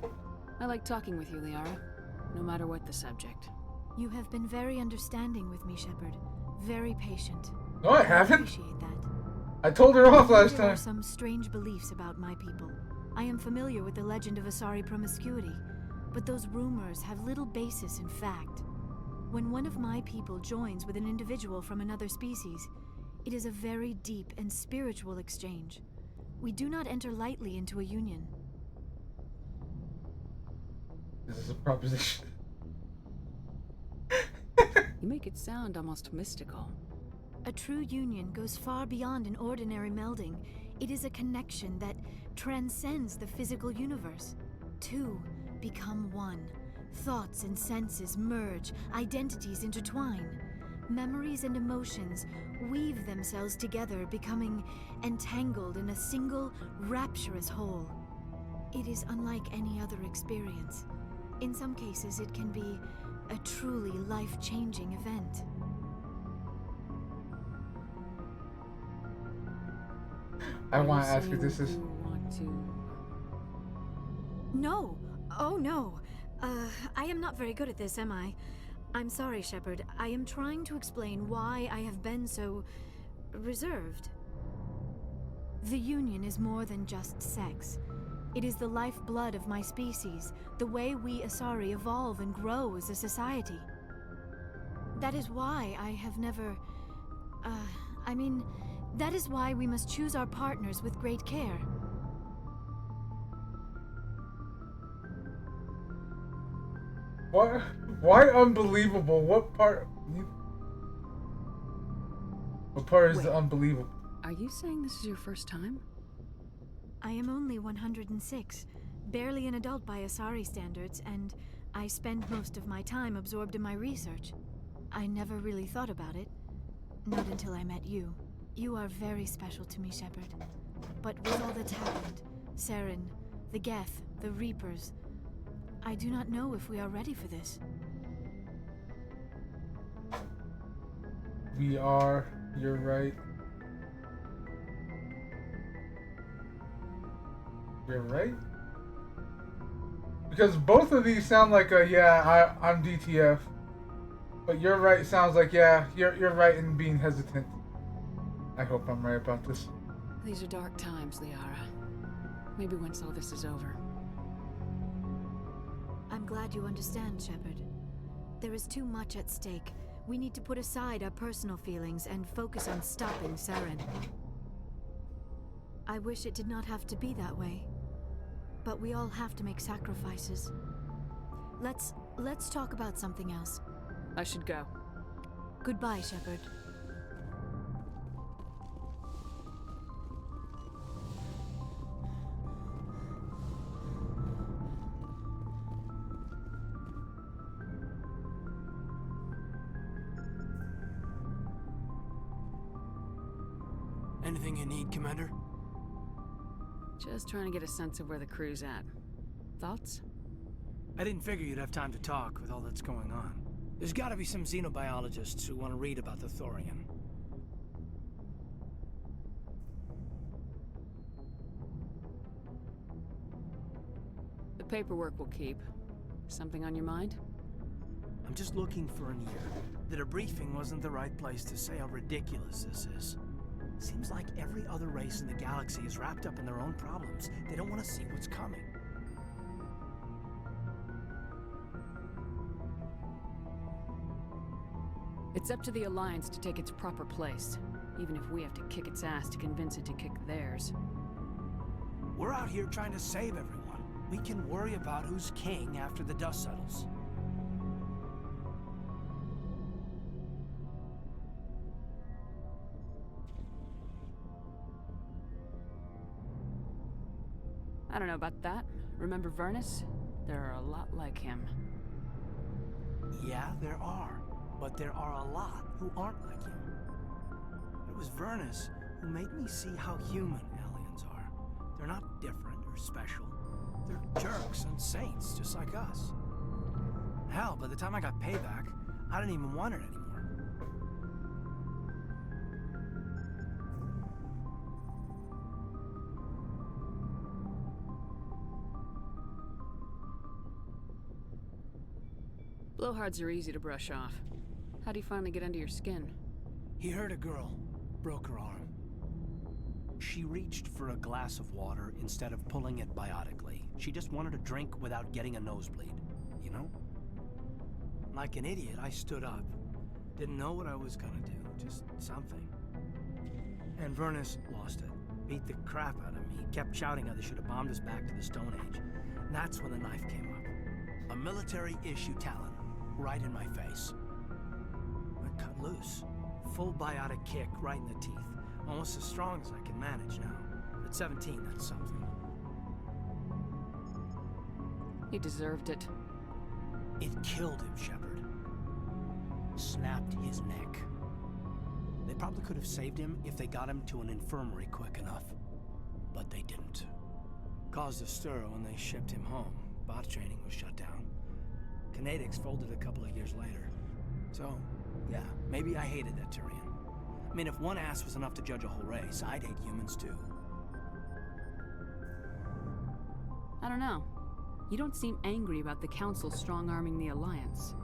Speaker 4: I like talking with you, Liara. No matter what the subject.
Speaker 3: You have been very understanding with me, Shepard. Very patient.
Speaker 1: No, I haven't.
Speaker 3: Appreciate that.
Speaker 1: I told her off last time.
Speaker 3: There are some strange beliefs about my people. I am familiar with the legend of Asari promiscuity, but those rumors have little basis in fact. When one of my people joins with an individual from another species, it is a very deep and spiritual exchange. We do not enter lightly into a union.
Speaker 1: This is a proposition.
Speaker 4: You make it sound almost mystical.
Speaker 3: A true union goes far beyond an ordinary melding. It is a connection that transcends the physical universe. Two become one. Thoughts and senses merge, identities intertwine. Memories and emotions weave themselves together, becoming entangled in a single, rapturous whole. It is unlike any other experience. In some cases, it can be a truly life-changing event.
Speaker 1: I want to ask if this is...
Speaker 3: No! Oh no! I am not very good at this, am I? I'm sorry, Shepard. I am trying to explain why I have been so... reserved. The Union is more than just sex. It is the lifeblood of my species, the way we Asari evolve and grow as a society. That is why I have never... that is why we must choose our partners with great care.
Speaker 1: What? Why unbelievable? What part? What part is unbelievable?
Speaker 4: Are you saying this is your first time?
Speaker 3: I am only 106, barely an adult by Asari standards, and I spend most of my time absorbed in my research. I never really thought about it, not until I met you. You are very special to me, Shepard. But with all that's happened, Saren, the Geth, the Reapers, I do not know if we are ready for this.
Speaker 1: We are. You're right. You're right? Because both of these sound like a, yeah, I'm DTF. But you're right sounds like, yeah, you're right in being hesitant. I hope I'm right about this.
Speaker 4: These are dark times, Liara. Maybe once all this is over.
Speaker 3: I'm glad you understand, Shepard. There is too much at stake. We need to put aside our personal feelings and focus on stopping Saren. I wish it did not have to be that way. But we all have to make sacrifices. Let's talk about something else.
Speaker 4: I should go.
Speaker 3: Goodbye, Shepard.
Speaker 12: Anything you need, Commander?
Speaker 4: Just trying to get a sense of where the crew's at. Thoughts?
Speaker 12: I didn't figure you'd have time to talk with all that's going on. There's gotta be some xenobiologists who want to read about the Thorian.
Speaker 4: The paperwork will keep. Something on your mind?
Speaker 12: I'm just looking for an ear. The debriefing wasn't the right place to say how ridiculous this is. Seems like every other race in the galaxy is wrapped up in their own problems. They don't want to see what's coming.
Speaker 4: It's up to the Alliance to take its proper place, even if we have to kick its ass to convince it to kick theirs.
Speaker 12: We're out here trying to save everyone. We can worry about who's king after the dust settles.
Speaker 4: I don't know about that. Remember Vernus? There are a lot like him.
Speaker 12: Yeah, there are. But there are a lot who aren't like him. It was Vernus who made me see how human aliens are. They're not different or special. They're jerks and saints, just like us. Hell, by the time I got payback, I didn't even want it anymore.
Speaker 4: Blowhards are easy to brush off. How'd he finally get under your skin?
Speaker 12: He hurt a girl, broke her arm. She reached for a glass of water instead of pulling it biotically. She just wanted a drink without getting a nosebleed, you know? Like an idiot, I stood up. Didn't know what I was gonna do, just something. And Vernus lost it. Beat the crap out of me. Kept shouting how they should have bombed us back to the Stone Age. And that's when the knife came up. A military-issue talon, right in my face. I cut loose. Full biotic kick right in the teeth. Almost as strong as I can manage now. At 17, that's something.
Speaker 4: He deserved it.
Speaker 12: It killed him, Shepard. Snapped his neck. They probably could have saved him if they got him to an infirmary quick enough. But they didn't. Caused a stir when they shipped him home. Bot training was shut down. Canadix folded a couple of years later. So, yeah, maybe I hated that Turian. I mean, if one ass was enough to judge a whole race, I'd hate humans too.
Speaker 4: I don't know. You don't seem angry about the Council strong-arming the Alliance.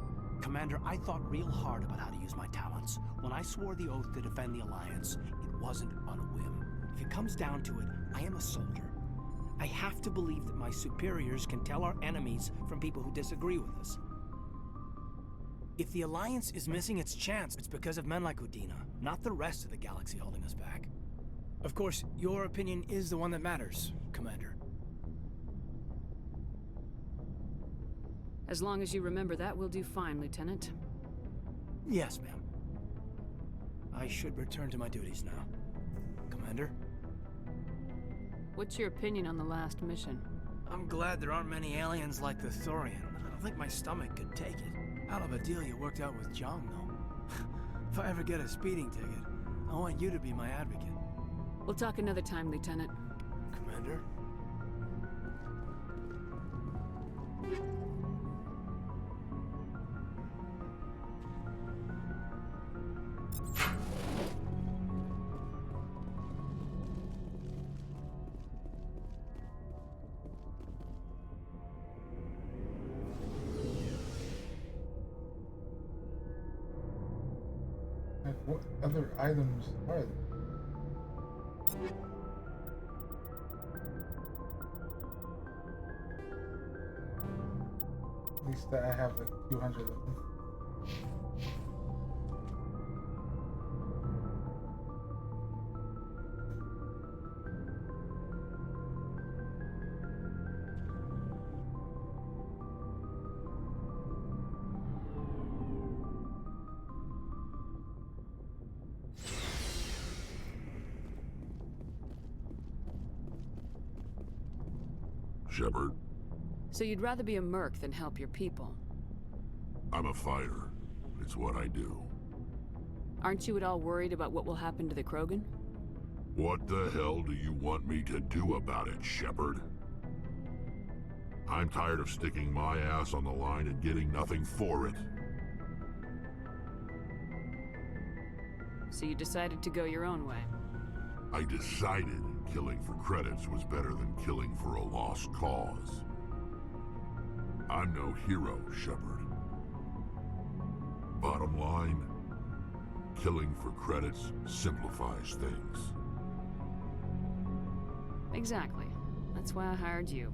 Speaker 12: Commander, I thought real hard about how to use my talents. When I swore the oath to defend the Alliance, it wasn't on a whim. If it comes down to it, I am a soldier. I have to believe that my superiors can tell our enemies from people who disagree with us. If the Alliance is missing its chance, it's because of men like Udina, not the rest of the galaxy holding us back. Of course, your opinion is the one that matters, Commander.
Speaker 4: As long as you remember that, we'll do fine, Lieutenant.
Speaker 12: Yes, ma'am. I should return to my duties now. Commander?
Speaker 4: What's your opinion on the last mission?
Speaker 12: I'm glad there aren't many aliens like the Thorian. I don't think my stomach could take it. Hell of a deal you worked out with Jong, though. If I ever get a speeding ticket, I want you to be my advocate.
Speaker 4: We'll talk another time, Lieutenant.
Speaker 12: Commander?
Speaker 1: Like, what other items are there? At least I have like 200 of them.
Speaker 9: Shepard,
Speaker 4: So you'd rather be a merc than help your people?
Speaker 9: I'm a fighter. It's what I do.
Speaker 4: Aren't you at all worried about what will happen to the Krogan?
Speaker 9: What the hell do you want me to do about it, Shepard? I'm tired of sticking my ass on the line and getting nothing for it.
Speaker 4: So you decided to go your own way?
Speaker 9: I decided killing for credits was better than killing for a lost cause. I'm no hero, Shepard. Bottom line, killing for credits simplifies things.
Speaker 4: Exactly. That's why I hired you.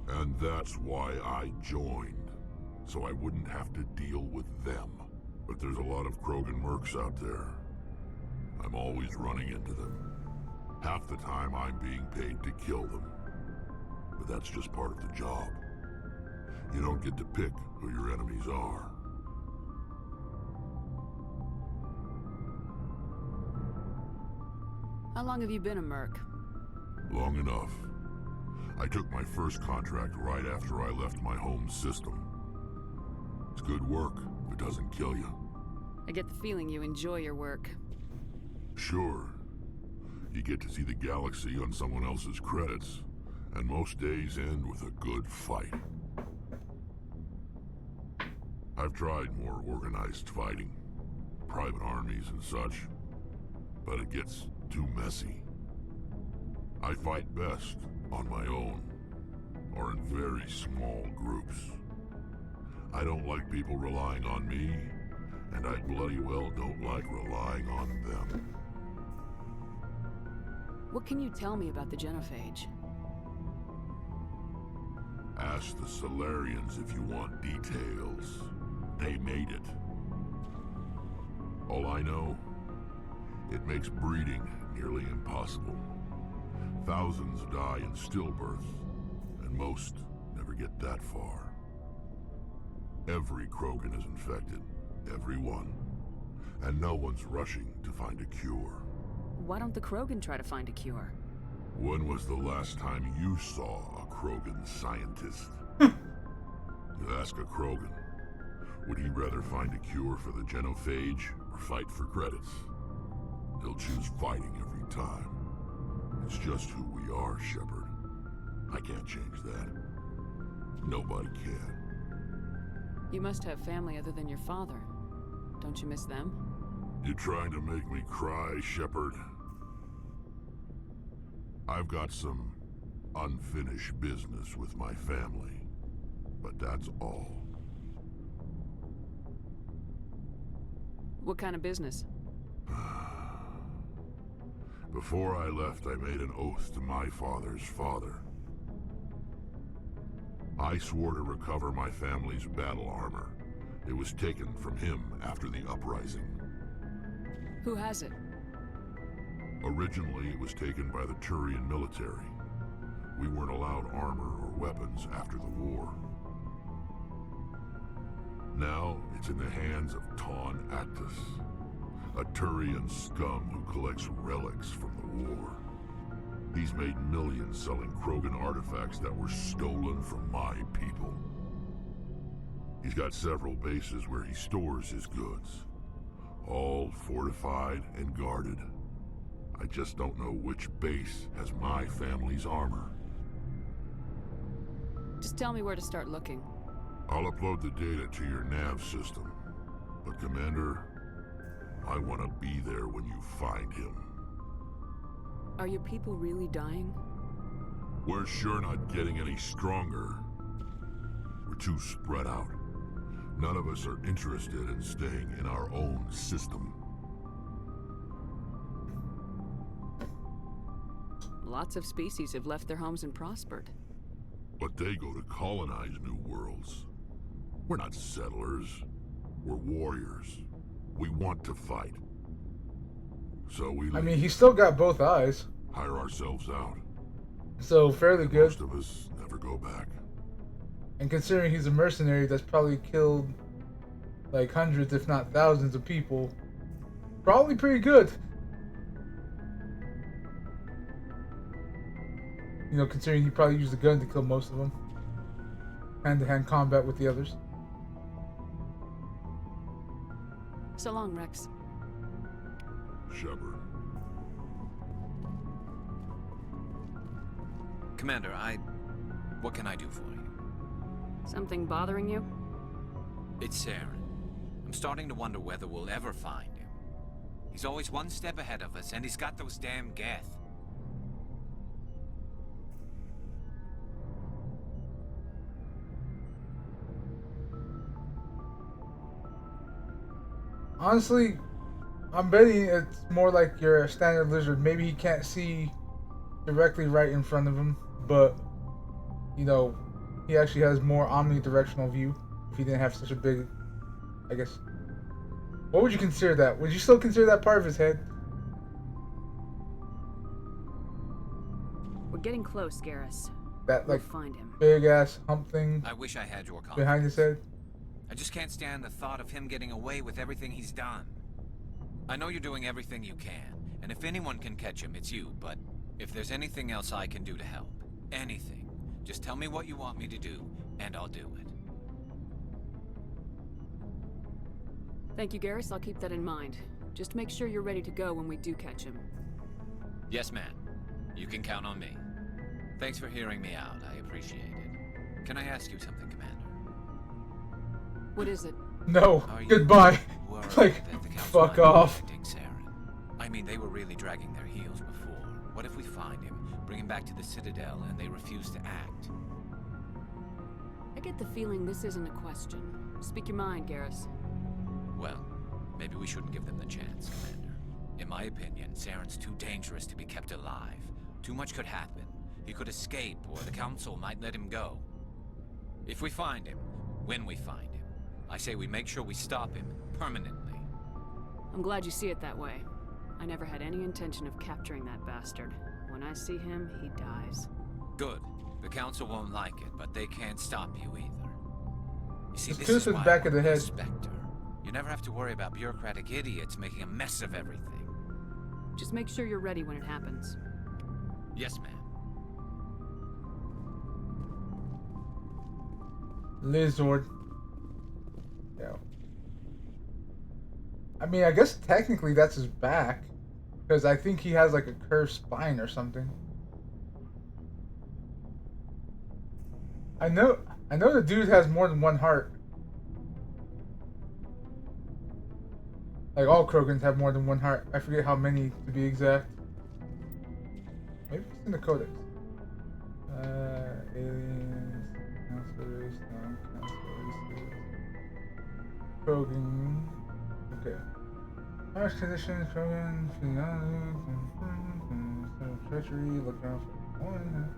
Speaker 9: And that's why I joined, so I wouldn't have to deal with them. But there's a lot of Krogan mercs out there. I'm always running into them. Half the time I'm being paid to kill them. But that's just part of the job. You don't get to pick who your enemies are.
Speaker 4: How long have you been a merc?
Speaker 9: Long enough. I took my first contract right after I left my home system. It's good work if it doesn't kill you.
Speaker 4: I get the feeling you enjoy your work.
Speaker 9: Sure. You get to see the galaxy on someone else's credits, and most days end with a good fight. I've tried more organized fighting, private armies and such, but it gets too messy. I fight best on my own, or in very small groups. I don't like people relying on me, and I bloody well don't like relying on them.
Speaker 4: What can you tell me about the Genophage?
Speaker 9: Ask the Solarians if you want details. They made it. All I know, it makes breeding nearly impossible. Thousands die in stillbirth, and most never get that far. Every Krogan is infected, every one, and no one's rushing to find a cure.
Speaker 4: Why don't the Krogan try to find a cure?
Speaker 9: When was the last time you saw a Krogan scientist? You ask a Krogan, would he rather find a cure for the Genophage or fight for credits? He'll choose fighting every time. It's just who we are, Shepard. I can't change that. Nobody can.
Speaker 4: You must have family other than your father. Don't you miss them?
Speaker 9: You trying to make me cry, Shepard? I've got some unfinished business with my family, but that's all.
Speaker 4: What kind of business?
Speaker 9: Before I left, I made an oath to my father's father. I swore to recover my family's battle armor. It was taken from him after the uprising.
Speaker 4: Who has it?
Speaker 9: Originally, it was taken by the Turian military. We weren't allowed armor or weapons after the war. Now, it's in the hands of Ton Actus, a Turian scum who collects relics from the war. He's made millions selling Krogan artifacts that were stolen from my people. He's got several bases where he stores his goods, all fortified and guarded. I just don't know which base has my family's armor.
Speaker 4: Just tell me where to start looking.
Speaker 9: I'll upload the data to your nav system. But Commander, I want to be there when you find him.
Speaker 4: Are your people really dying?
Speaker 9: We're sure not getting any stronger. We're too spread out. None of us are interested in staying in our own system.
Speaker 4: Lots of species have left their homes and prospered.
Speaker 9: But they go to colonize new worlds. We're not settlers. We're warriors. We want to fight. So we
Speaker 1: I mean, he's still got both eyes.
Speaker 9: hire ourselves out.
Speaker 1: So, fairly good.
Speaker 9: Most of us never go back.
Speaker 1: And considering he's a mercenary that's probably killed like hundreds, if not thousands of people, probably pretty good. You know, considering he probably used a gun to kill most of them. Hand-to-hand combat with the others.
Speaker 4: So long, Rex.
Speaker 9: Shepard.
Speaker 7: Commander, what can I do for you?
Speaker 4: Something bothering you?
Speaker 7: It's Saren. I'm starting to wonder whether we'll ever find him. He's always one step ahead of us, and he's got those damn Geth.
Speaker 1: Honestly, I'm betting it's more like your standard lizard. Maybe he can't see directly right in front of him, but, you know, he actually has more omnidirectional view if he didn't have such a big, I guess. What would you consider that? Would you still consider that part of his head?
Speaker 4: We're getting close, Garrus.
Speaker 1: That, like,
Speaker 4: we'll find him.
Speaker 1: Big ass hump thing
Speaker 7: I wish I had your confidence.
Speaker 1: behind his head?
Speaker 7: I just can't stand the thought of him getting away with everything he's done. I know you're doing everything you can, and if anyone can catch him, it's you, but if there's anything else I can do to help, anything, just tell me what you want me to do, and I'll do it.
Speaker 4: Thank you, Garrus. I'll keep that in mind. Just make sure you're ready to go when we do catch him.
Speaker 7: Yes, ma'am. You can count on me. Thanks for hearing me out. I appreciate it. Can I ask you something, Commander?
Speaker 4: What is it?
Speaker 1: No. Goodbye. Like, fuck off.
Speaker 7: Saren? I mean, they were really dragging their heels before. What if we find him, bring him back to the Citadel, and they refuse to act?
Speaker 4: I get the feeling this isn't a question. Speak your mind, Garrus.
Speaker 7: Well, maybe we shouldn't give them the chance, Commander. In my opinion, Saren's too dangerous to be kept alive. Too much could happen. He could escape, or the Council might let him go. If we find him, when we find him, I say we make sure we stop him permanently.
Speaker 4: I'm glad you see it that way. I never had any intention of capturing that bastard. When I see him, he dies.
Speaker 7: Good. The Council won't like it, but they can't stop you either. You see,
Speaker 1: Just
Speaker 7: this
Speaker 1: kiss
Speaker 7: is
Speaker 1: to the
Speaker 7: why
Speaker 1: back
Speaker 7: I
Speaker 1: of the
Speaker 7: want to be a
Speaker 1: head.
Speaker 7: Spectre. You never have to worry about bureaucratic idiots making a mess of everything.
Speaker 4: Just make sure you're ready when it happens.
Speaker 7: Yes, ma'am.
Speaker 1: Lizard. Yeah. I mean, I guess technically that's his back. Because I think he has like a curved spine or something. I know I know the dude has more than one heart. Like all Krogans have more than one heart. I forget how many to be exact. Maybe it's in the codex. Aliens, council race, non-council races. Krogan. Okay. Harsh conditions, Krogan, treachery, look out for one.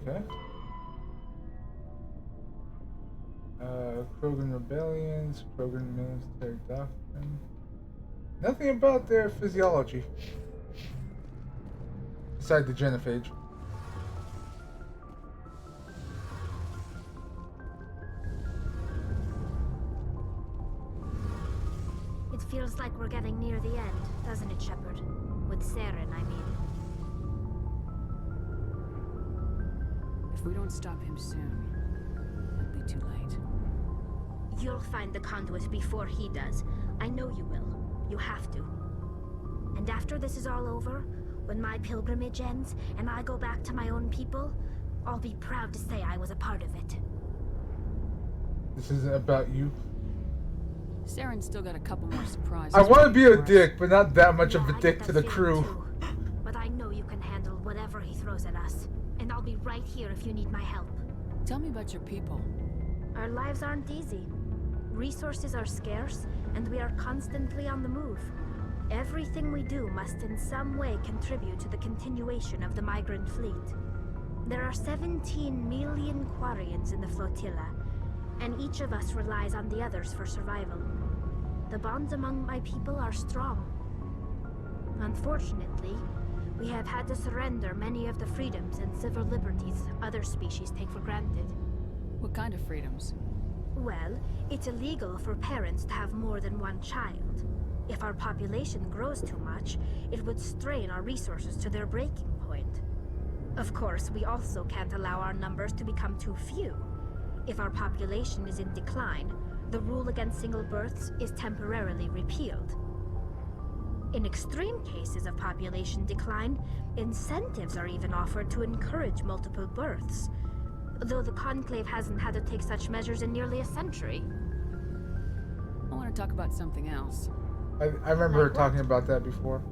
Speaker 1: Okay. Krogan rebellions, Krogan military doctrine. Nothing about their physiology. Besides the genophage.
Speaker 18: It feels like we're getting near the end, doesn't it, Shepard? With Saren, I mean.
Speaker 4: If we don't stop him soon, it'll be too late.
Speaker 18: You'll find the conduit before he does. I know you will. You have to. And after this is all over, when my pilgrimage ends and I go back to my own people, I'll be proud to say I was a part of it.
Speaker 1: This isn't about you.
Speaker 4: Saren's still got a couple more surprises.
Speaker 1: I want to be a dick, but not that much of a dick to the crew.
Speaker 18: But I know you can handle whatever he throws at us. And I'll be right here if you need my help.
Speaker 4: Tell me about your people.
Speaker 18: Our lives aren't easy. Resources are scarce, and we are constantly on the move. Everything we do must in some way contribute to the continuation of the migrant fleet. There are 17 million Quarians in the flotilla, and each of us relies on the others for survival. The bonds among my people are strong. Unfortunately, we have had to surrender many of the freedoms and civil liberties other species take for granted.
Speaker 4: What kind of freedoms?
Speaker 18: Well, it's illegal for parents to have more than one child. If our population grows too much, it would strain our resources to their breaking point. Of course, we also can't allow our numbers to become too few. If our population is in decline, the rule against single births is temporarily repealed. In extreme cases of population decline, incentives are even offered to encourage multiple births, though the Conclave hasn't had to take such measures in nearly a century.
Speaker 4: I want to talk about something else.
Speaker 1: I remember her talking about that before.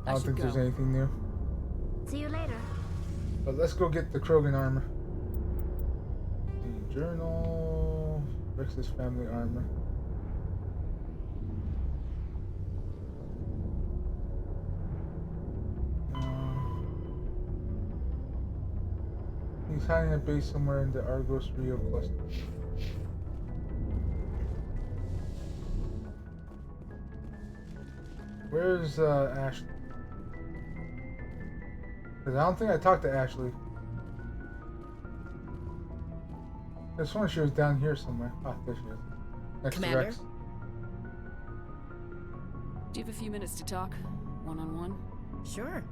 Speaker 1: I don't think there's anything new.
Speaker 18: See you later.
Speaker 1: But let's go get the Krogan armor. The journal. Rex's family armor. He's hiding a base somewhere in the Argos Rio cluster. Where's Ashley? Because I don't think I talked to Ashley. I sworn she was down here somewhere. Ah, there she is. Next to Rex.
Speaker 4: Do you have a few minutes to talk? One-on-one?
Speaker 19: Sure.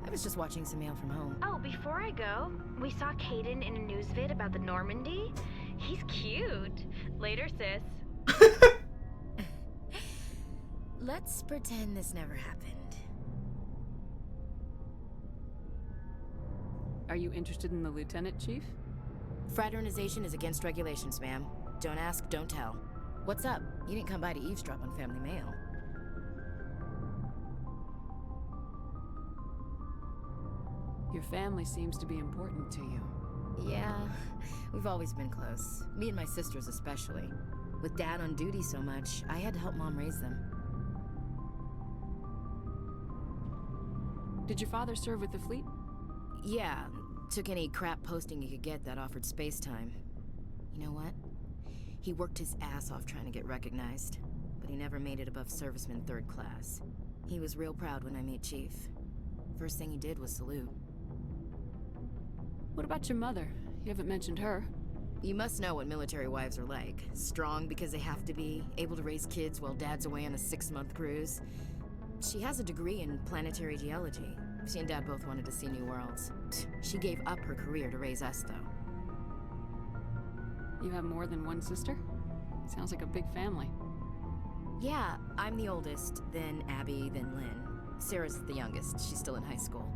Speaker 19: I was just watching some mail from home.
Speaker 18: Oh, before I go, we saw Caden in a news vid about the Normandy. He's cute. Later, sis.
Speaker 19: Let's pretend this never happened.
Speaker 4: Are you interested in the Lieutenant, Chief?
Speaker 19: Fraternization is against regulations, ma'am. Don't ask, don't tell. What's up? You didn't come by to eavesdrop on family mail.
Speaker 4: Your family seems to be important to you.
Speaker 19: Yeah, we've always been close. Me and my sisters especially. With Dad on duty so much, I had to help Mom raise them.
Speaker 4: Did your father serve with the fleet?
Speaker 19: Yeah, took any crap posting he could get that offered space time. You know what? He worked his ass off trying to get recognized, but he never made it above serviceman 3rd class. He was real proud when I met Chief. First thing he did was salute.
Speaker 4: What about your mother? You haven't mentioned her.
Speaker 19: You must know what military wives are like. Strong because they have to be, able to raise kids while Dad's away on a 6-month cruise. She has a degree in planetary geology. She and Dad both wanted to see new worlds. She gave up her career to raise us, though.
Speaker 4: You have more than one sister? Sounds like a big family.
Speaker 19: Yeah, I'm the oldest, then Abby, then Lynn. Sarah's the youngest. She's still in high school.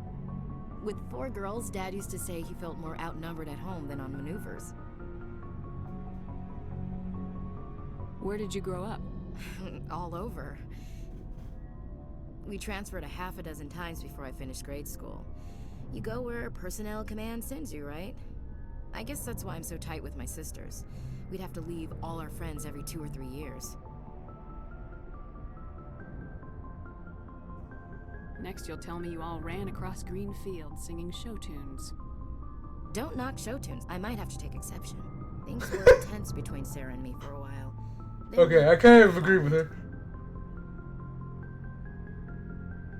Speaker 19: With 4 girls, Dad used to say he felt more outnumbered at home than on maneuvers.
Speaker 4: Where did you grow up?
Speaker 19: All over. We transferred a half a dozen times before I finished grade school. You go where personnel command sends you, right? I guess that's why I'm so tight with my sisters. We'd have to leave all our friends every 2 or 3 years.
Speaker 4: Next you'll tell me you all ran across green fields singing show tunes.
Speaker 19: Don't knock show tunes. I might have to take exception. Things were tense between Sarah and me for a while.
Speaker 1: Okay, I kind of agree with her.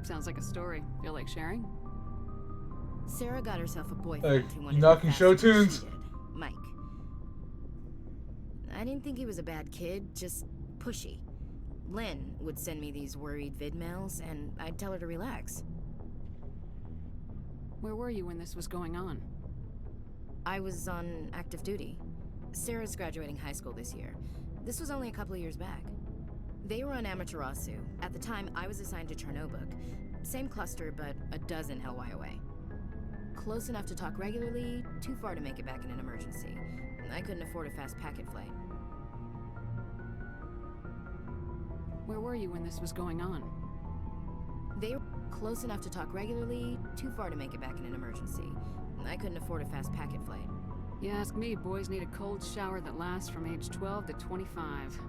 Speaker 4: Sounds like a story. Feel like sharing?
Speaker 19: Sarah got herself a boyfriend
Speaker 1: Hey,
Speaker 19: who
Speaker 1: you
Speaker 19: wanted
Speaker 1: knocking
Speaker 19: to
Speaker 1: show
Speaker 19: faster than she
Speaker 1: tunes?
Speaker 19: did, Mike. I didn't think he was a bad kid, just pushy. Lynn would send me these worried vid mails, and I'd tell her to relax.
Speaker 4: Where were you when this was going on?
Speaker 19: I was on active duty. Sarah's graduating high school this year. This was only a couple of years back. They were on Amaterasu. At the time, I was assigned to Chernobog. Same cluster, but a dozen LY away. Close enough to talk regularly, too far to make it back in an emergency. I couldn't afford a fast packet flight.
Speaker 4: Where were you when this was going on?
Speaker 19: They were close enough to talk regularly, too far to make it back in an emergency. I couldn't afford a fast packet flight.
Speaker 4: You ask me, boys need a cold shower that lasts from age 12 to 25.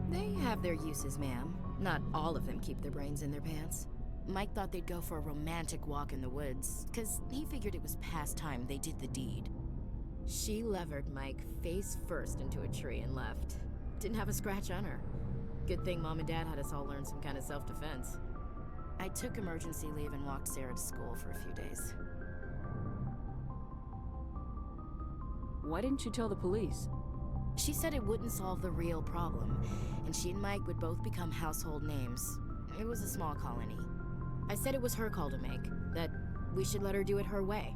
Speaker 19: They have their uses, ma'am. Not all of them keep their brains in their pants. Mike thought they'd go for a romantic walk in the woods, 'cause he figured it was past time they did the deed. She levered Mike face first into a tree and left. Didn't have a scratch on her. Good thing Mom and Dad had us all learn some kind of self-defense. I took emergency leave and walked Sarah to school for a few days.
Speaker 4: Why didn't you tell the police?
Speaker 19: She said it wouldn't solve the real problem, and she and Mike would both become household names. It was a small colony. I said it was her call to make, that we should let her do it her way.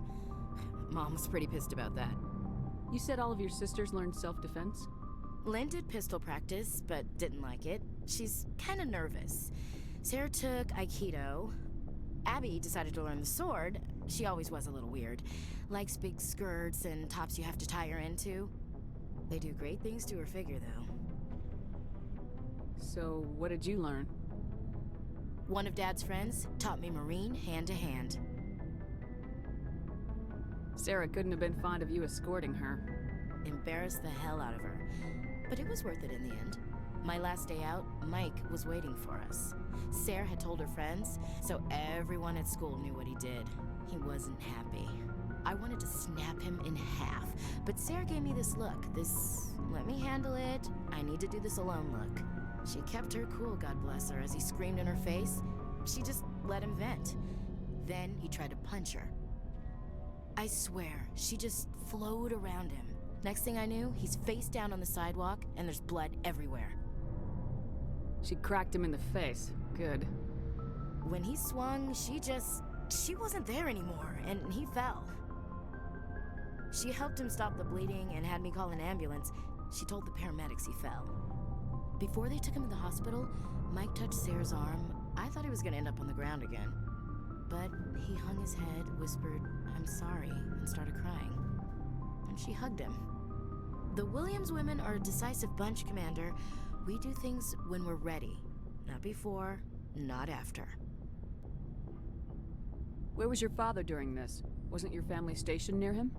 Speaker 19: Mom was pretty pissed about that.
Speaker 4: You said all of your sisters learned self-defense?
Speaker 19: Lynn did pistol practice, but didn't like it. She's kind of nervous. Sarah took Aikido. Abby decided to learn the sword. She always was a little weird. Likes big skirts and tops you have to tie her into. They do great things to her figure, though.
Speaker 4: So, what did you learn?
Speaker 19: One of Dad's friends taught me Marine hand-to-hand.
Speaker 4: Sarah couldn't have been fond of you escorting her.
Speaker 19: Embarrassed the hell out of her. But it was worth it in the end. My last day out, Mike was waiting for us. Sarah had told her friends, so everyone at school knew what he did. He wasn't happy. I wanted to snap him in half, but Sarah gave me this look, this let me handle it, I need to do this alone look. She kept her cool, God bless her, as he screamed in her face. She just let him vent. Then he tried to punch her. I swear, she just flowed around him. Next thing I knew, he's face down on the sidewalk, and there's blood everywhere.
Speaker 4: She cracked him in the face. Good.
Speaker 19: When he swung, she wasn't there anymore, and he fell. She helped him stop the bleeding and had me call an ambulance. She told the paramedics he fell. Before they took him to the hospital, Mike touched Sarah's arm. I thought he was gonna end up on the ground again. But he hung his head, whispered, "I'm sorry," and started crying. And she hugged him. The Williams women are a decisive bunch, Commander. We do things when we're ready. Not before, not after.
Speaker 4: Where was your father during this? Wasn't your family stationed near him?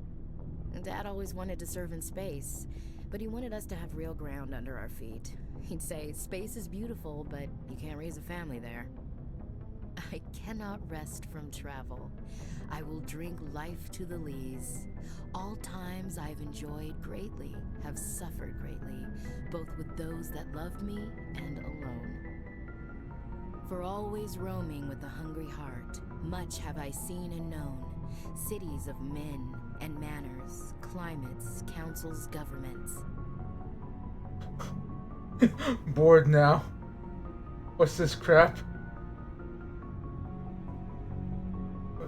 Speaker 19: Dad always wanted to serve in space, but he wanted us to have real ground under our feet. He'd say, space is beautiful, but you can't raise a family there. I cannot rest from travel. I will drink life to the lees. All times I've enjoyed greatly, have suffered greatly, both with those that loved me and alone. For always roaming with a hungry heart, much have I seen and known. Cities of men and manners, climates, councils, governments.
Speaker 1: Bored now. What's this crap?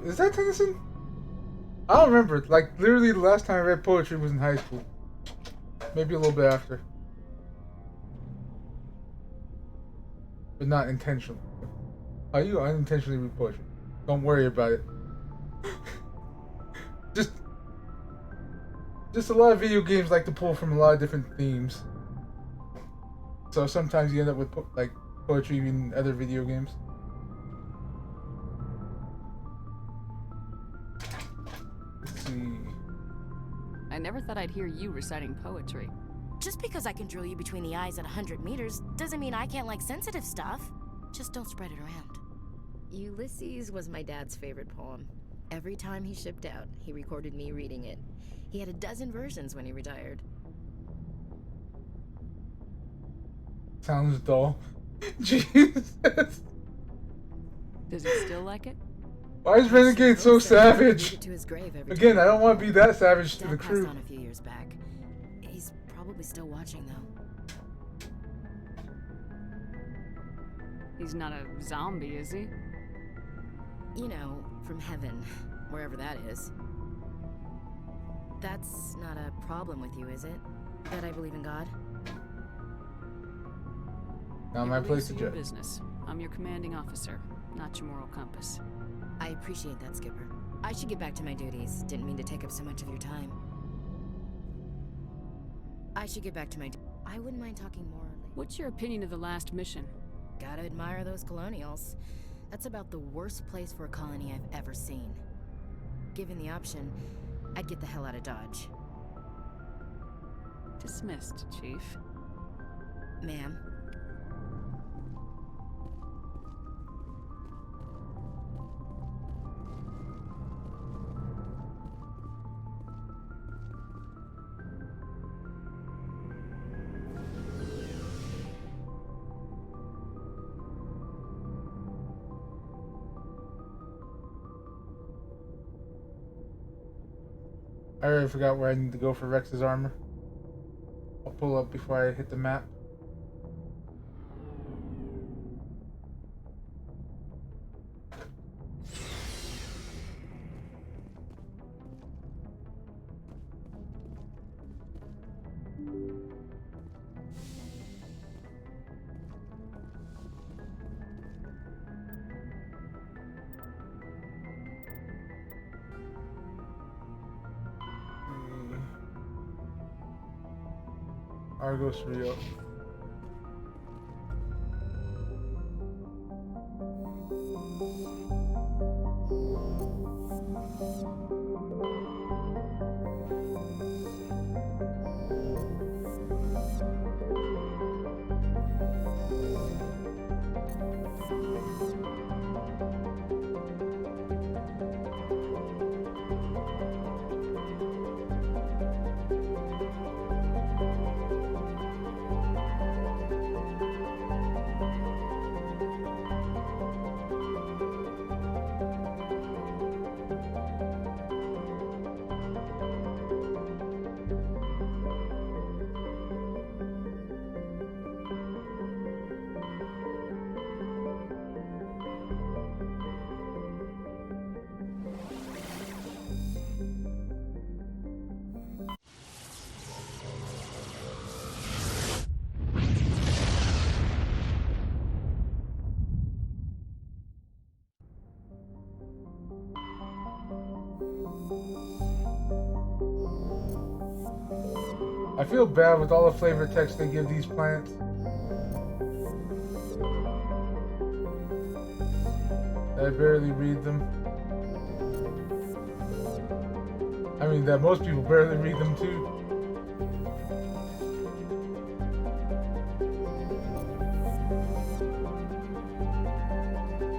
Speaker 1: Is that Tennyson? I don't remember. Like, literally the last time I read poetry was in high school. Maybe a little bit after. but not intentionally. You unintentionally read poetry. Don't worry about it. Just a lot of video games like to pull from a lot of different themes. So sometimes you end up with like poetry in other video games. Let's see.
Speaker 4: I never thought I'd hear you reciting poetry.
Speaker 19: Just because I can drill you between the eyes at 100 meters doesn't mean I can't like sensitive stuff. Just don't spread it around. Ulysses was my dad's favorite poem. Every time he shipped out, he recorded me reading it. He had a dozen versions when he retired.
Speaker 1: Sounds dull. Jesus.
Speaker 4: Does he still like it?
Speaker 1: Why is Renegade so savage?
Speaker 19: To his grave every
Speaker 1: Again,
Speaker 19: time.
Speaker 1: I don't want to be that savage to
Speaker 19: Dad
Speaker 1: the
Speaker 19: passed
Speaker 1: crew.
Speaker 19: on a few years back. He's probably still watching though.
Speaker 4: He's not a zombie, is he?
Speaker 19: You know, from heaven, wherever that is. That's not a problem with you, is it? That I believe in God?
Speaker 1: Not my place to
Speaker 4: your
Speaker 1: judge.
Speaker 4: business. I'm your commanding officer, not your moral compass.
Speaker 19: I appreciate that, Skipper. I should get back to my duties. Didn't mean to take up so much of your time. I should get back to my I wouldn't mind talking more.
Speaker 4: What's your opinion of the last mission?
Speaker 19: Gotta admire those colonials. That's about the worst place for a colony I've ever seen. Given the option, I'd get the hell out of Dodge.
Speaker 4: Dismissed, Chief.
Speaker 19: Ma'am.
Speaker 1: I already forgot where I need to go for Rex's armor. I'll pull up before I hit the map. Argos Rio. I feel bad with all the flavor text they give these planets. I barely read them. I mean, that most people barely read them too.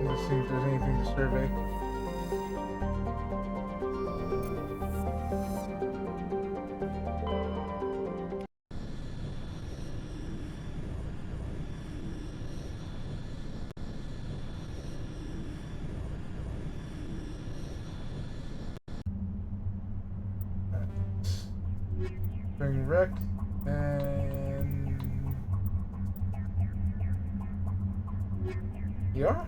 Speaker 1: Let's see if there's anything to survey. Bring Rex and yeah.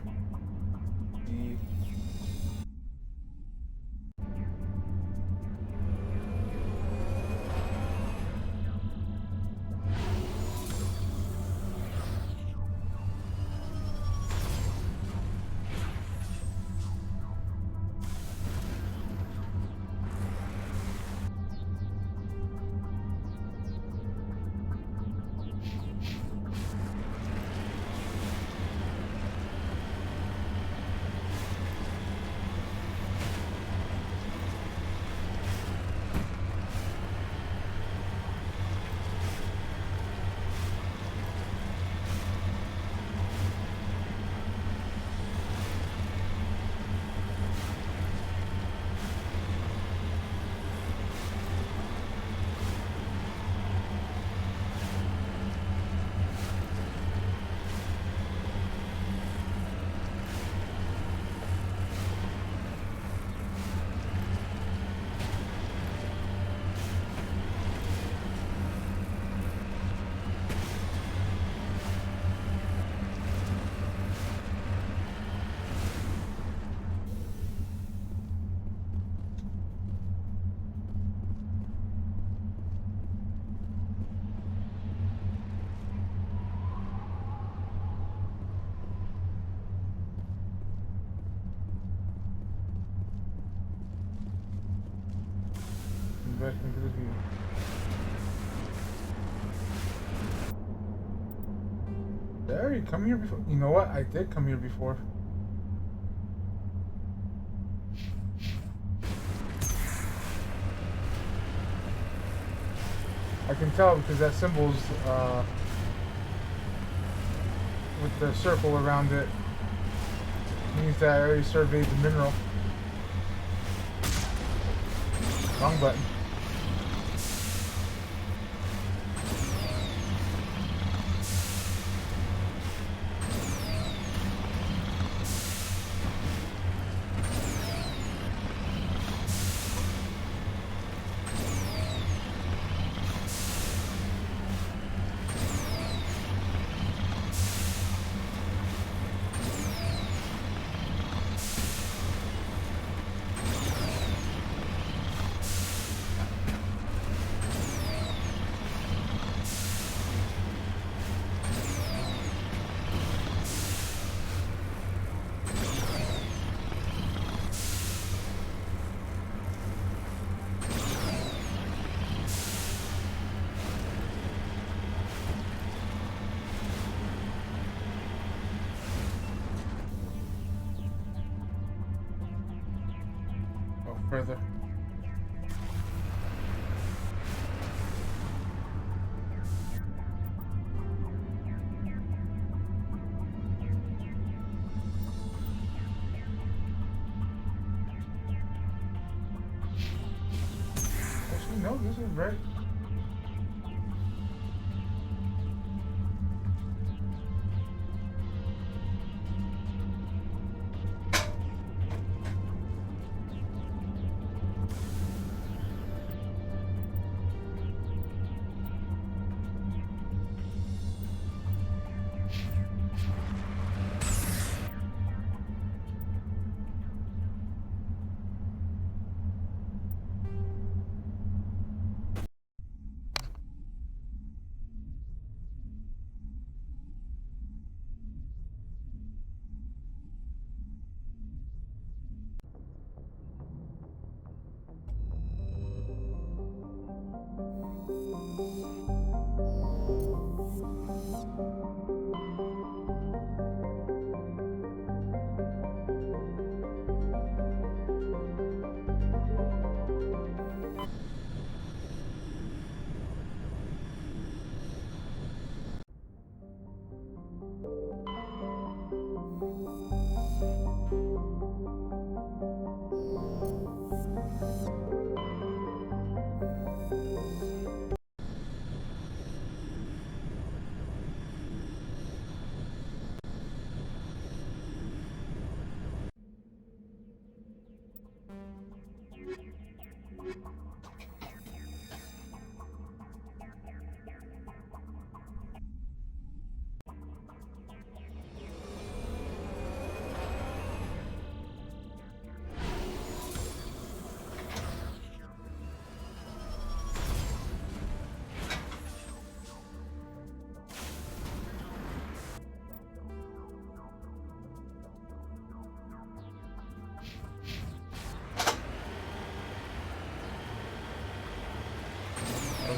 Speaker 1: back into the view. Did I already come here before? You know what? I did come here before. I can tell because that symbol's with the circle around it means that I already surveyed the mineral. Wrong button. Further. Actually, no, this is right.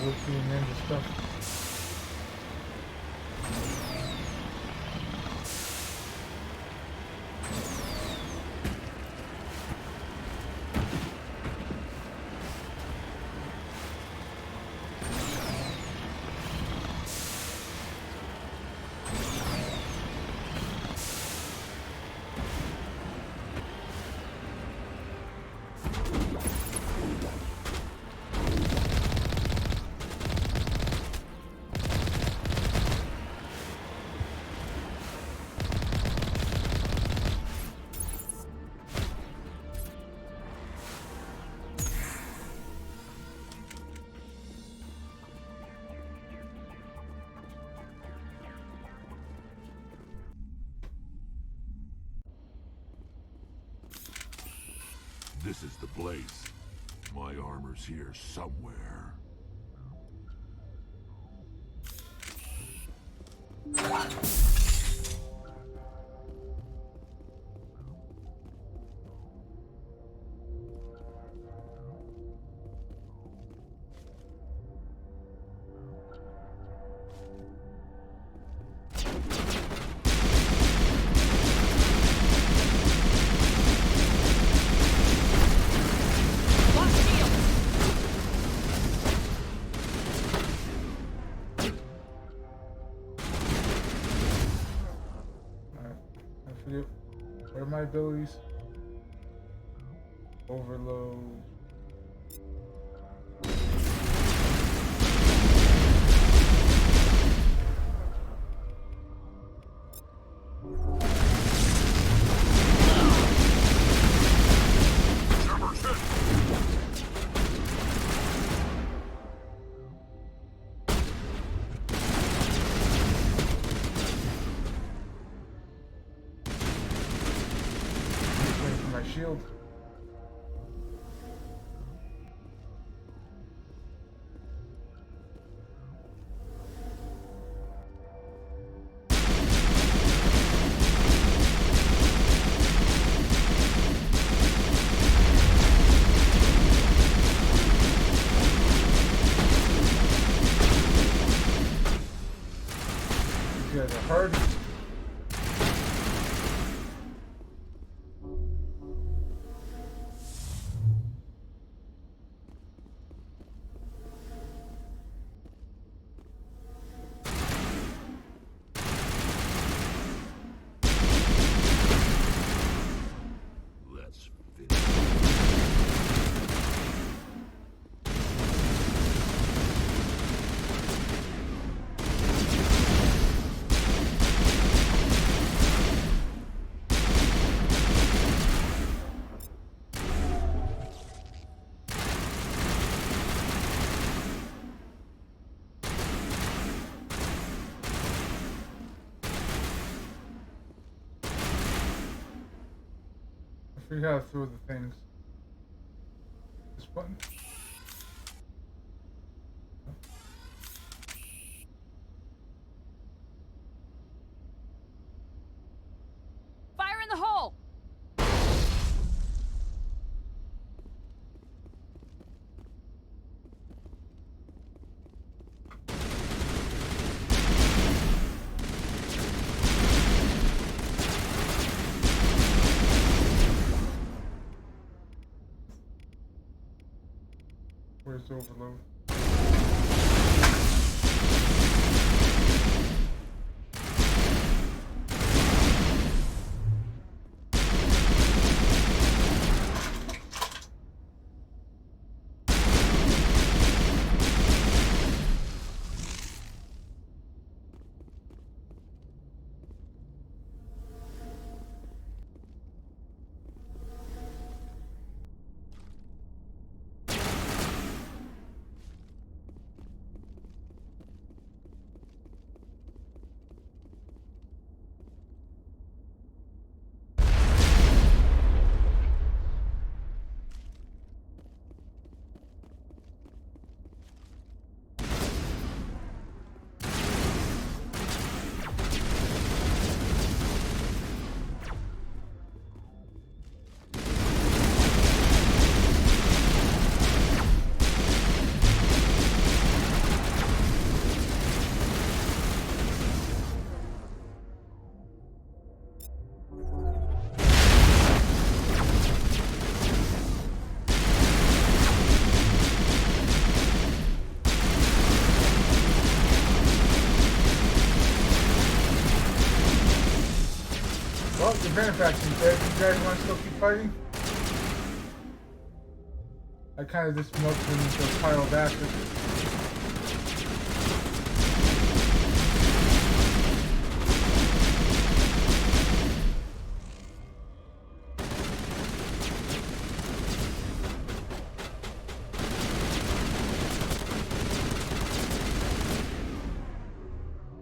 Speaker 1: Look through ninja stuff.
Speaker 9: This is the place. My armor's here somewhere.
Speaker 1: What are my abilities? Overload. Shield. These guys are hard. I forget how to throw the things. This button?
Speaker 2: Fire in the hole!
Speaker 1: Where's the overload? Well, the benefaction's dead. You guys want to still keep fighting? I kind of just melted him into a pile of acid.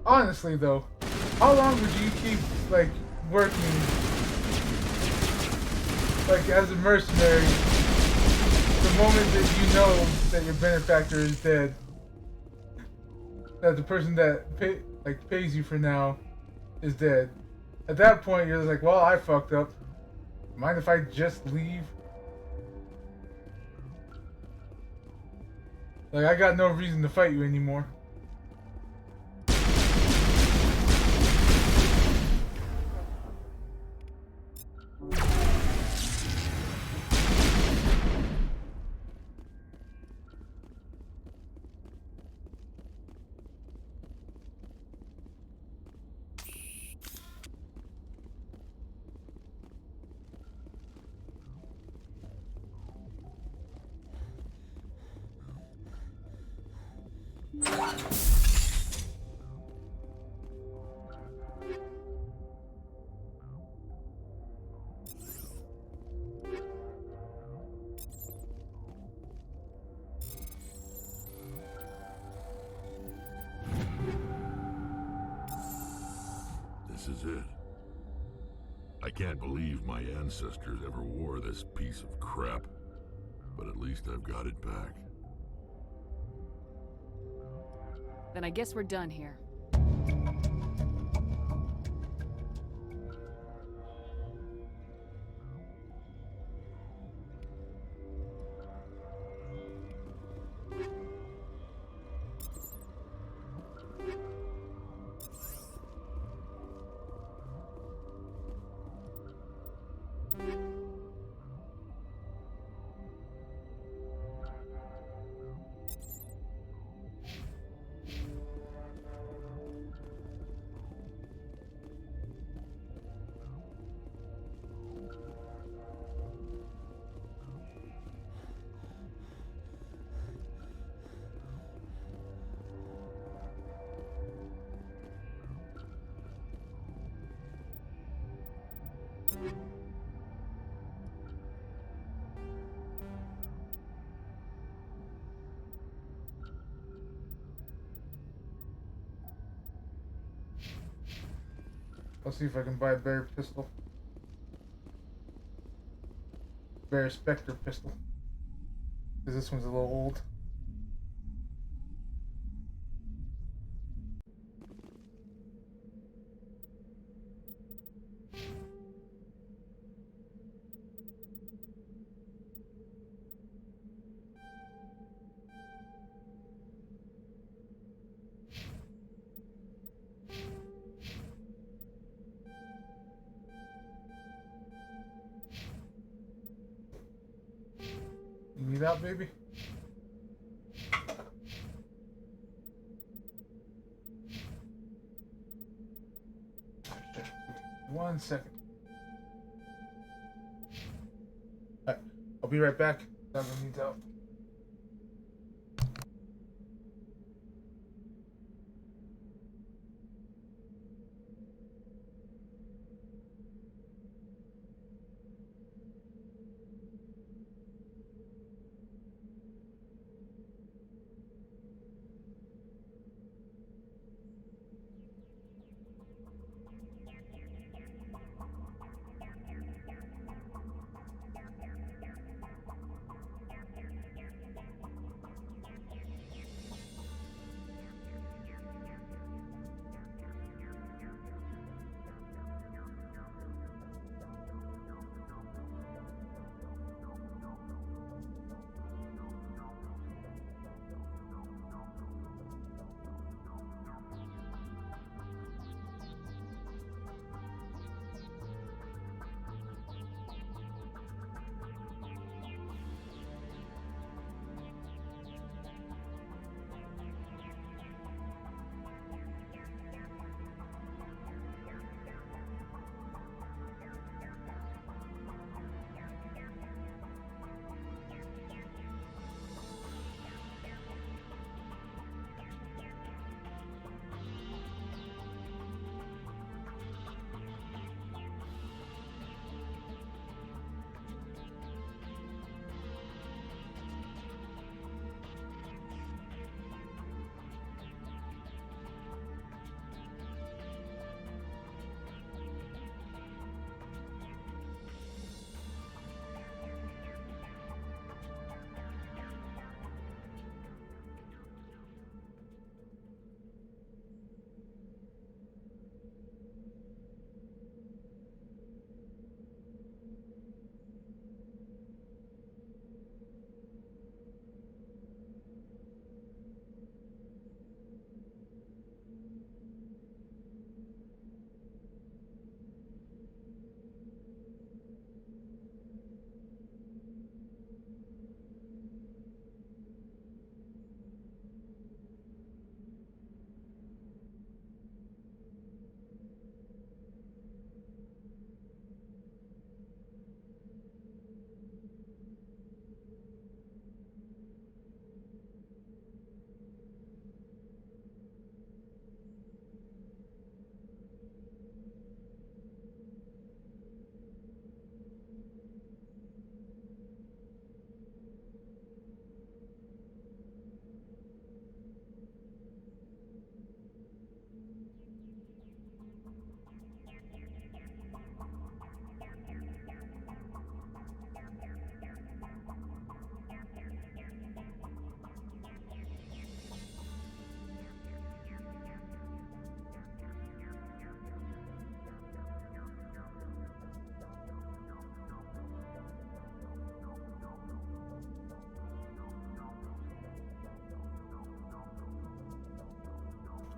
Speaker 1: Honestly, though, how long would you keep, like, working, like, as a mercenary, the moment that you know that your benefactor is dead? That the person that pays you for now is dead. At that point, you're just like, well, I fucked up. Mind if I just leave? Like, I got no reason to fight you anymore.
Speaker 9: this is it. I can't believe my ancestors ever wore this piece of crap, but at least I've got it back.
Speaker 4: Then I guess we're done here.
Speaker 1: I'll see if I can buy a Bear pistol. Bear Spectre pistol. Because this one's a little old. You need that, baby? One second. Alright, I'll be right back. Doesn't need help.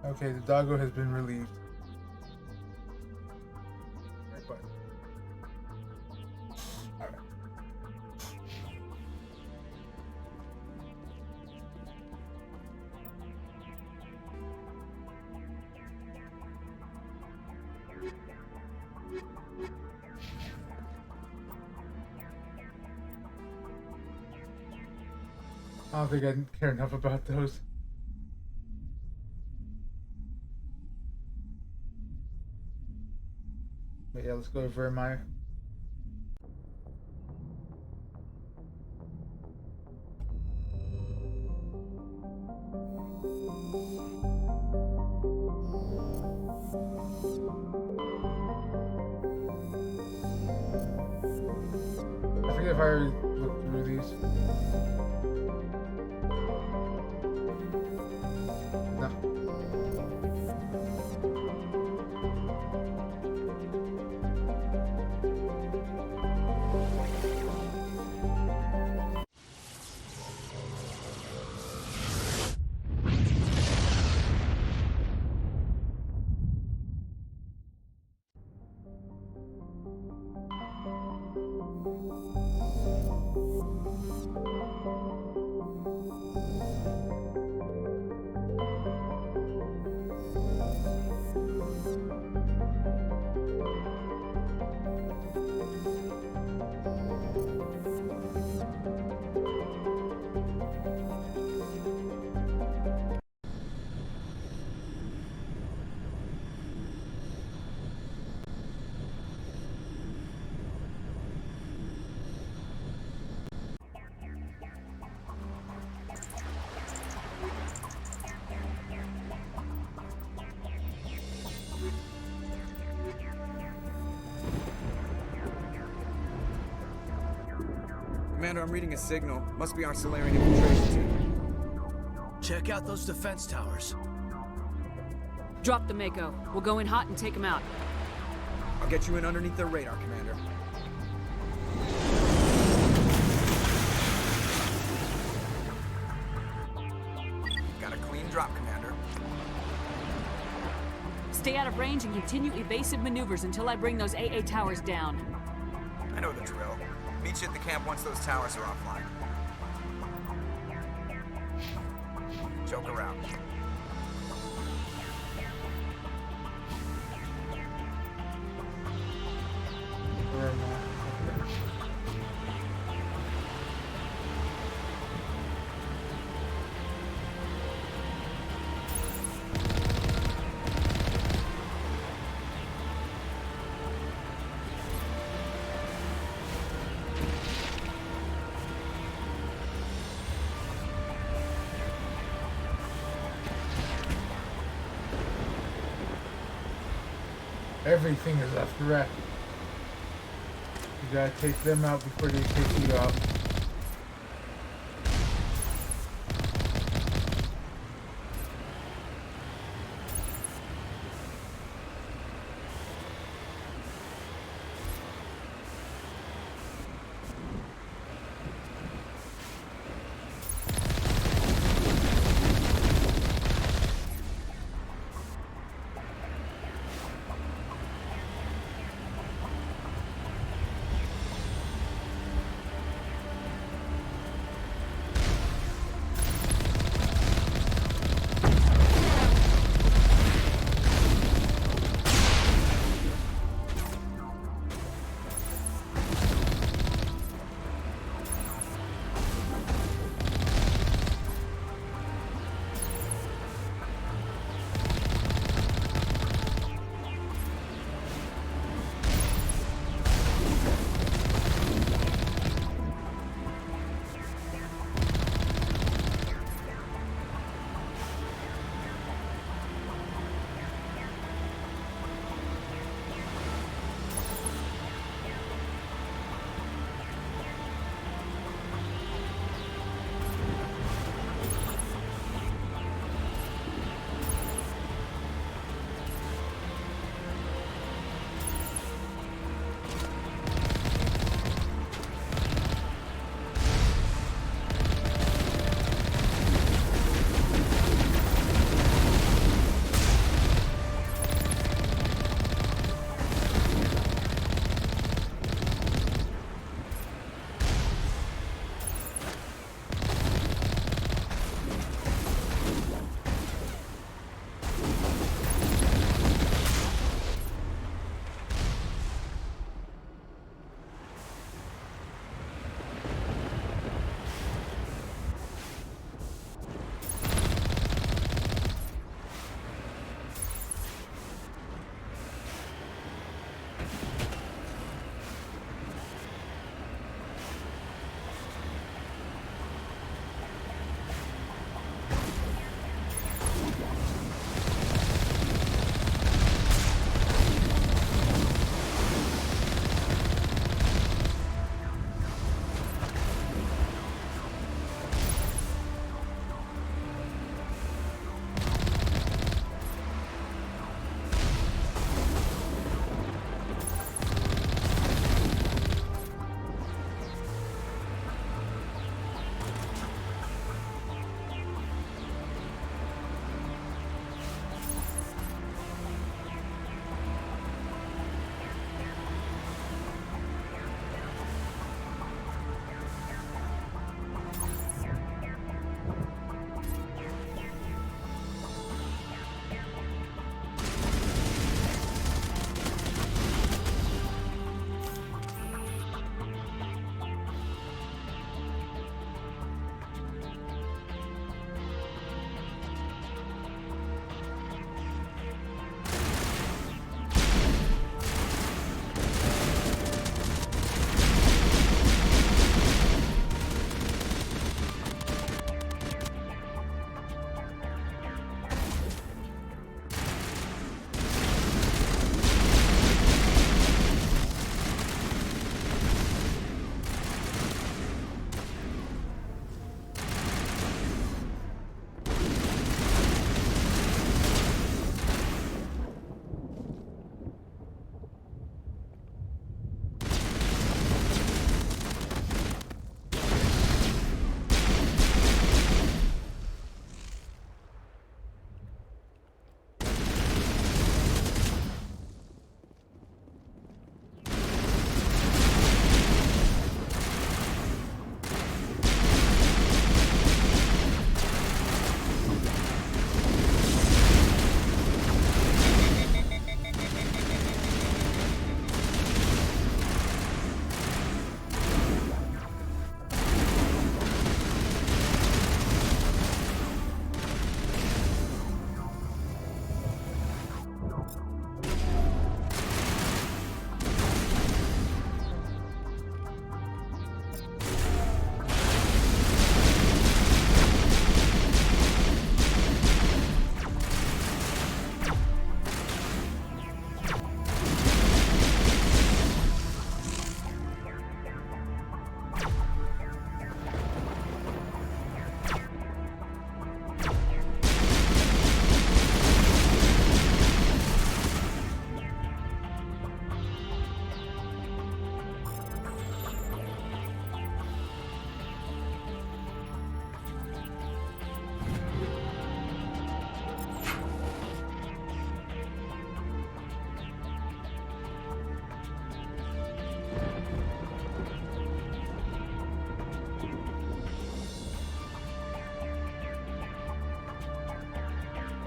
Speaker 1: Okay, the doggo has been relieved. Right button. Alright. I don't think I care enough about those. But yeah, let's go to Vermeer. I forget if I already looked through these. No.
Speaker 13: Commander, I'm reading a signal. Must be our Solarian infiltration team.
Speaker 12: Check out those defense towers.
Speaker 4: Drop the Mako. We'll go in hot and take them out.
Speaker 13: I'll get you in underneath their radar, Commander. Got a clean drop, Commander.
Speaker 4: Stay out of range and continue evasive maneuvers until I bring those AA towers down.
Speaker 13: I know the drill. Meet you at the camp once those towers are offline. Joke around.
Speaker 1: Everything is a threat. You gotta take them out before they take you out.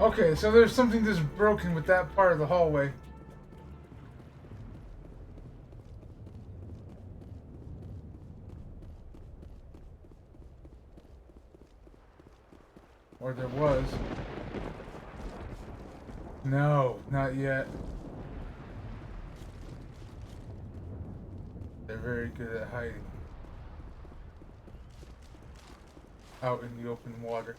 Speaker 1: Okay, so there's something just broken with that part of the hallway. Or there was. No, not yet. They're very good at hiding. Out in the open water.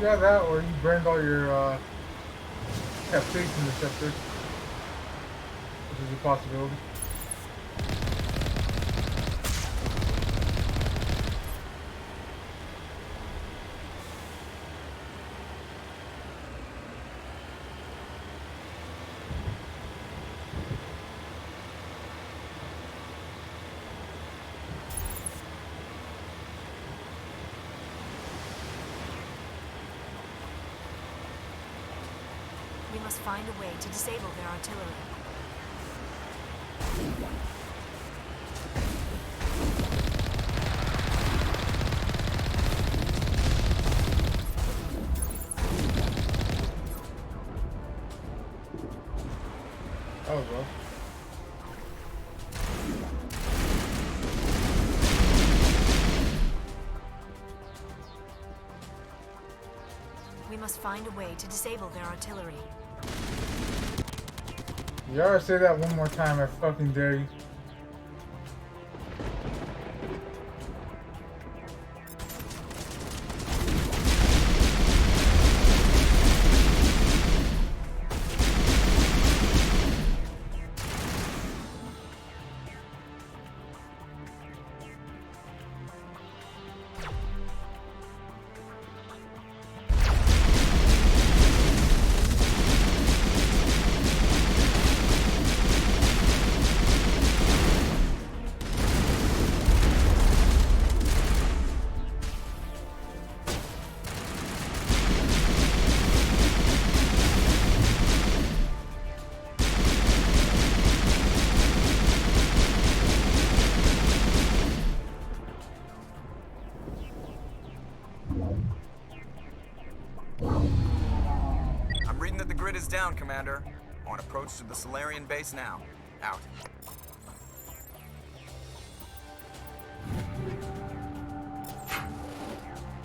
Speaker 1: Yeah, that, or you burned all your capsaicin receptors, which is a possibility.
Speaker 3: We must find a way to disable their artillery.
Speaker 1: Oh, well.
Speaker 3: We must find a way to disable their artillery.
Speaker 1: You ever say that one more time, I fucking dare you.
Speaker 13: down, Commander. On approach to the Solarian base now. Out.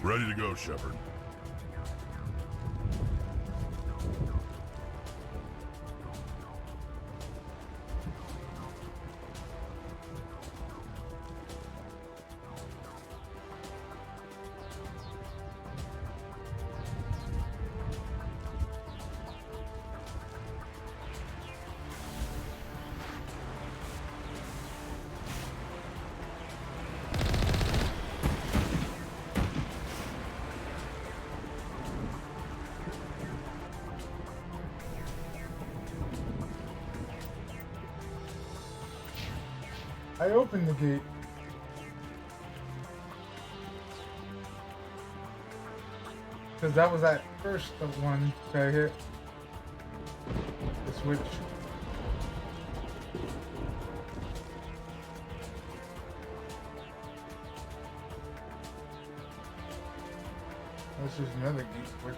Speaker 9: Ready to go, Shepard.
Speaker 1: I opened the gate. Because that was that first one that I hit. The switch. This is another gate switch.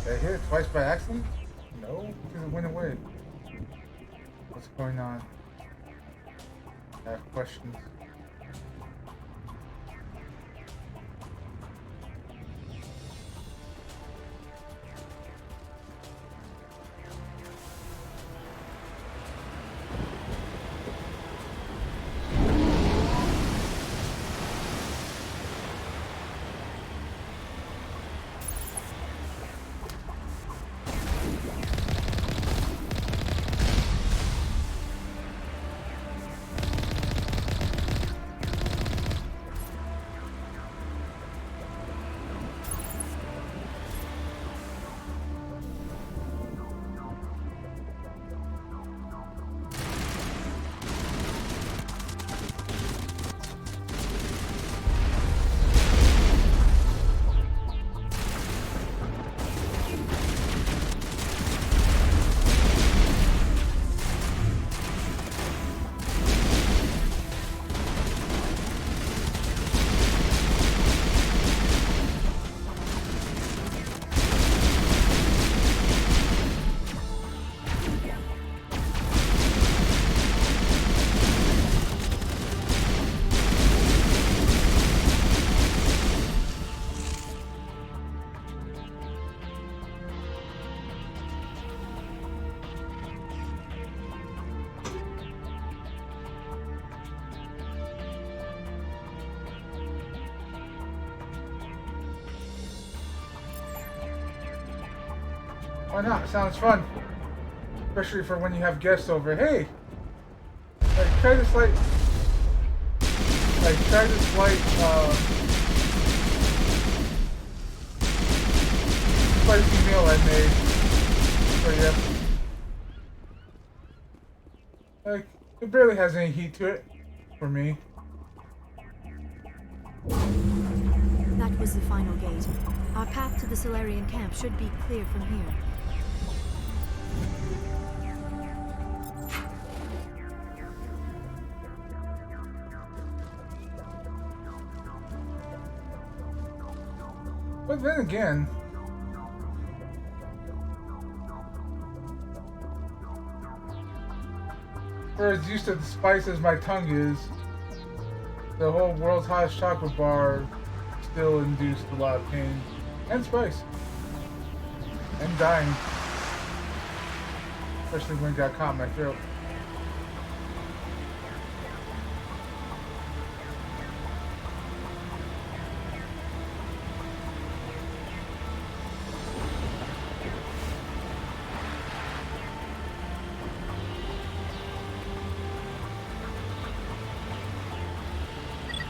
Speaker 1: Did I hit it twice by accident? No, because it went away. What's going on? I have questions. Why not? Sounds fun. Especially for when you have guests over. Hey! Like, try this light. Spicy meal I made for you. Like, it barely has any heat to it. For me.
Speaker 3: That was the final gate. Our path to the Solarian camp should be clear from here.
Speaker 1: But then again, for as used to the spice as my tongue is, the whole world's hottest chocolate bar still induced a lot of pain and spice and dying, especially when it got caught in my throat.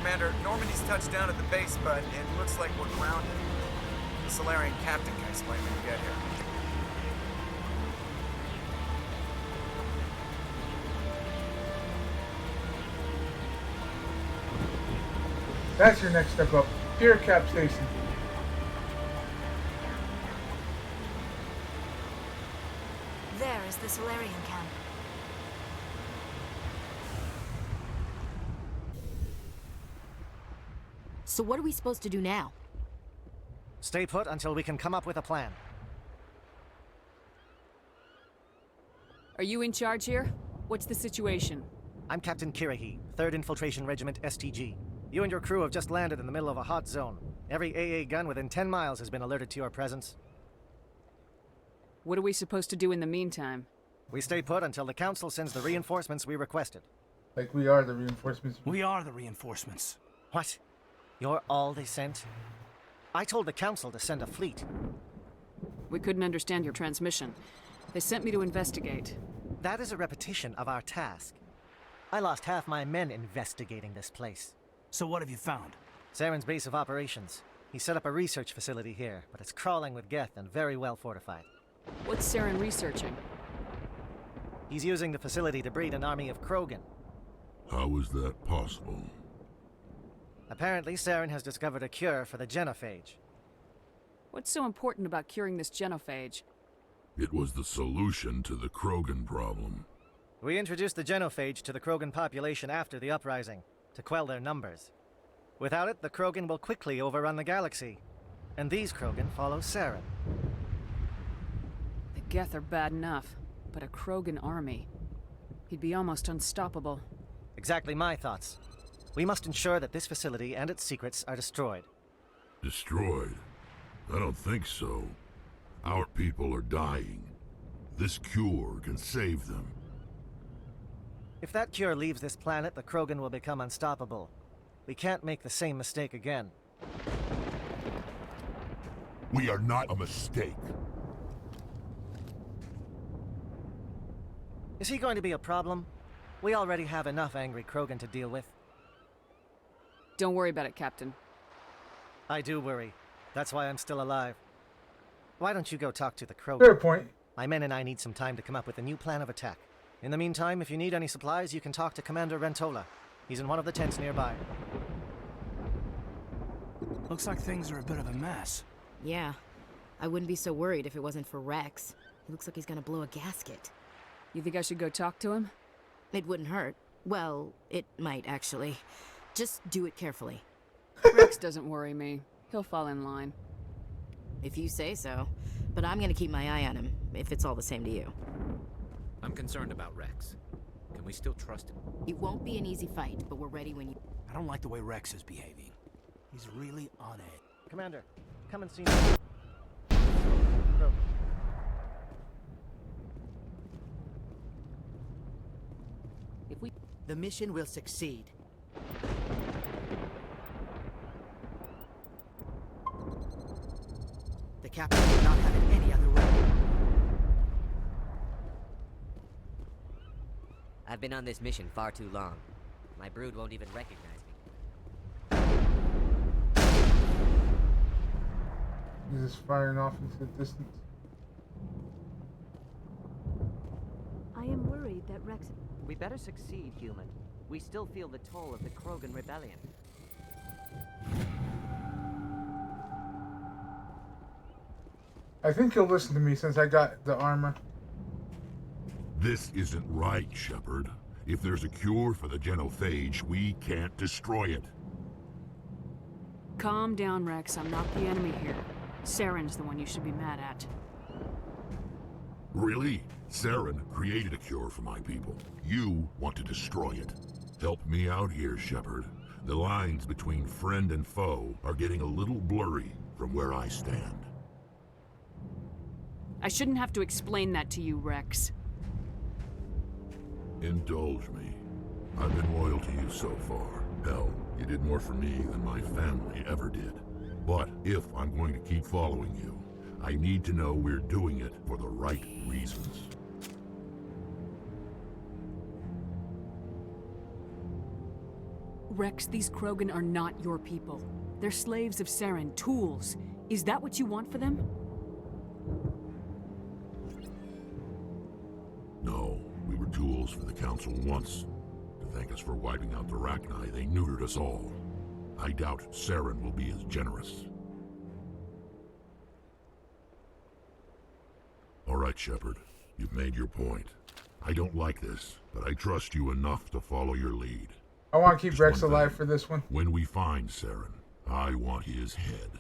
Speaker 13: Commander, Normandy's touched down at the base, but it looks like we're grounded. The Solarian captain can explain when we get here.
Speaker 1: That's your next step up. Pure Cap Station.
Speaker 3: There is the Solarian camp.
Speaker 19: So what are we supposed to do now?
Speaker 5: Stay put until we can come up with a plan.
Speaker 4: Are you in charge here? What's the situation?
Speaker 5: I'm Captain Kirahi, 3rd Infiltration Regiment STG. You and your crew have just landed in the middle of a hot zone. Every AA gun within 10 miles has been alerted to your presence.
Speaker 4: What are we supposed to do in the meantime?
Speaker 5: We stay put until the Council sends the reinforcements we requested.
Speaker 1: Like we are the reinforcements.
Speaker 12: We are the reinforcements.
Speaker 5: What? You're all they sent? I told the Council to send a fleet.
Speaker 4: We couldn't understand your transmission. They sent me to investigate.
Speaker 5: That is a repetition of our task. I lost half my men investigating this place.
Speaker 12: So what have you found?
Speaker 5: Saren's base of operations. He set up a research facility here, but it's crawling with Geth and very well fortified.
Speaker 4: What's Saren researching?
Speaker 5: He's using the facility to breed an army of Krogan.
Speaker 9: How is that possible?
Speaker 5: Apparently, Saren has discovered a cure for the genophage.
Speaker 4: What's so important about curing this genophage?
Speaker 9: It was the solution to the Krogan problem.
Speaker 5: We introduced the genophage to the Krogan population after the uprising, to quell their numbers. Without it, the Krogan will quickly overrun the galaxy. And these Krogan follow Saren.
Speaker 4: The Geth are bad enough, but a Krogan army. He'd be almost unstoppable.
Speaker 5: Exactly my thoughts. We must ensure that this facility and its secrets are destroyed.
Speaker 9: Destroyed? I don't think so. Our people are dying. This cure can save them.
Speaker 5: If that cure leaves this planet, the Krogan will become unstoppable. We can't make the same mistake again.
Speaker 9: We are not a mistake.
Speaker 5: Is he going to be a problem? We already have enough angry Krogan to deal with.
Speaker 4: Don't worry about it, Captain.
Speaker 5: I do worry. That's why I'm still alive. Why don't you go talk to the Krogan?
Speaker 1: Fair point.
Speaker 5: My men and I need some time to come up with a new plan of attack. In the meantime, if you need any supplies, you can talk to Commander Rentola. He's in one of the tents nearby.
Speaker 12: Looks like things are a bit of a mess.
Speaker 19: Yeah. I wouldn't be so worried if it wasn't for Rex. He looks like he's gonna blow a gasket.
Speaker 4: You think I should go talk to him?
Speaker 19: It wouldn't hurt. Well, it might, actually. Just do it carefully.
Speaker 4: Rex doesn't worry me. He'll fall in line.
Speaker 19: If you say so. But I'm gonna keep my eye on him, if it's all the same to you.
Speaker 7: I'm concerned about Rex. Can we still trust him?
Speaker 19: It won't be an easy fight, but we're ready when you...
Speaker 12: I don't like the way Rex is behaving. He's really on edge.
Speaker 5: Commander, come and see me.
Speaker 4: If we...
Speaker 20: The mission will succeed. The captain will not have it any other way.
Speaker 21: I've been on this mission far too long. My brood won't even recognize me.
Speaker 1: He's just firing off into the distance.
Speaker 3: I am worried that Rex...
Speaker 21: We better succeed, human. We still feel the toll of the Krogan rebellion.
Speaker 1: I think he'll listen to me since I got the armor.
Speaker 9: This isn't right, Shepard. If there's a cure for the genophage, we can't destroy it.
Speaker 4: Calm down, Rex. I'm not the enemy here. Saren's the one you should be mad at.
Speaker 9: Really? Saren created a cure for my people. You want to destroy it. Help me out here, Shepard. The lines between friend and foe are getting a little blurry from where I stand.
Speaker 4: I shouldn't have to explain that to you, Rex.
Speaker 9: Indulge me. I've been loyal to you so far. Hell, you did more for me than my family ever did. But if I'm going to keep following you, I need to know we're doing it for the right reasons.
Speaker 4: Rex, these Krogan are not your people. They're slaves of Saren, tools. Is that what you want for them?
Speaker 9: No, we were tools for the Council once. To thank us for wiping out the Rachni, they neutered us all. I doubt Saren will be as generous. All right, Shepard. You've made your point. I don't like this, but I trust you enough to follow your lead.
Speaker 1: I want to keep
Speaker 9: Just
Speaker 1: Rex
Speaker 9: one
Speaker 1: alive
Speaker 9: thing.
Speaker 1: for this one.
Speaker 9: When we find Saren, I want his head.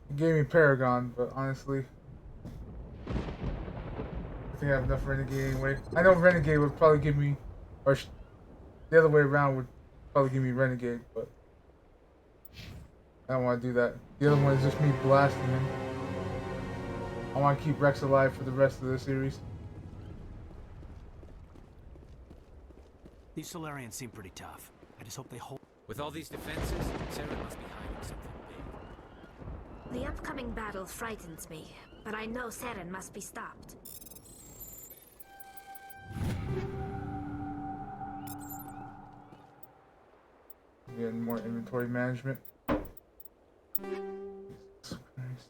Speaker 1: He gave me Paragon, but honestly, I think I have enough Renegade anyway. I know Renegade would probably give me, or the other way around would probably give me Renegade, but I don't want to do that. The other one is just me blasting him. I want to keep Rex alive for the rest of the series.
Speaker 12: These Solarians seem pretty tough. I just hope they hold.
Speaker 7: With all these defenses, Saren must be hiding something big.
Speaker 18: The upcoming battle frightens me, but I know Saren must be stopped.
Speaker 1: Getting more inventory management. Jesus Christ.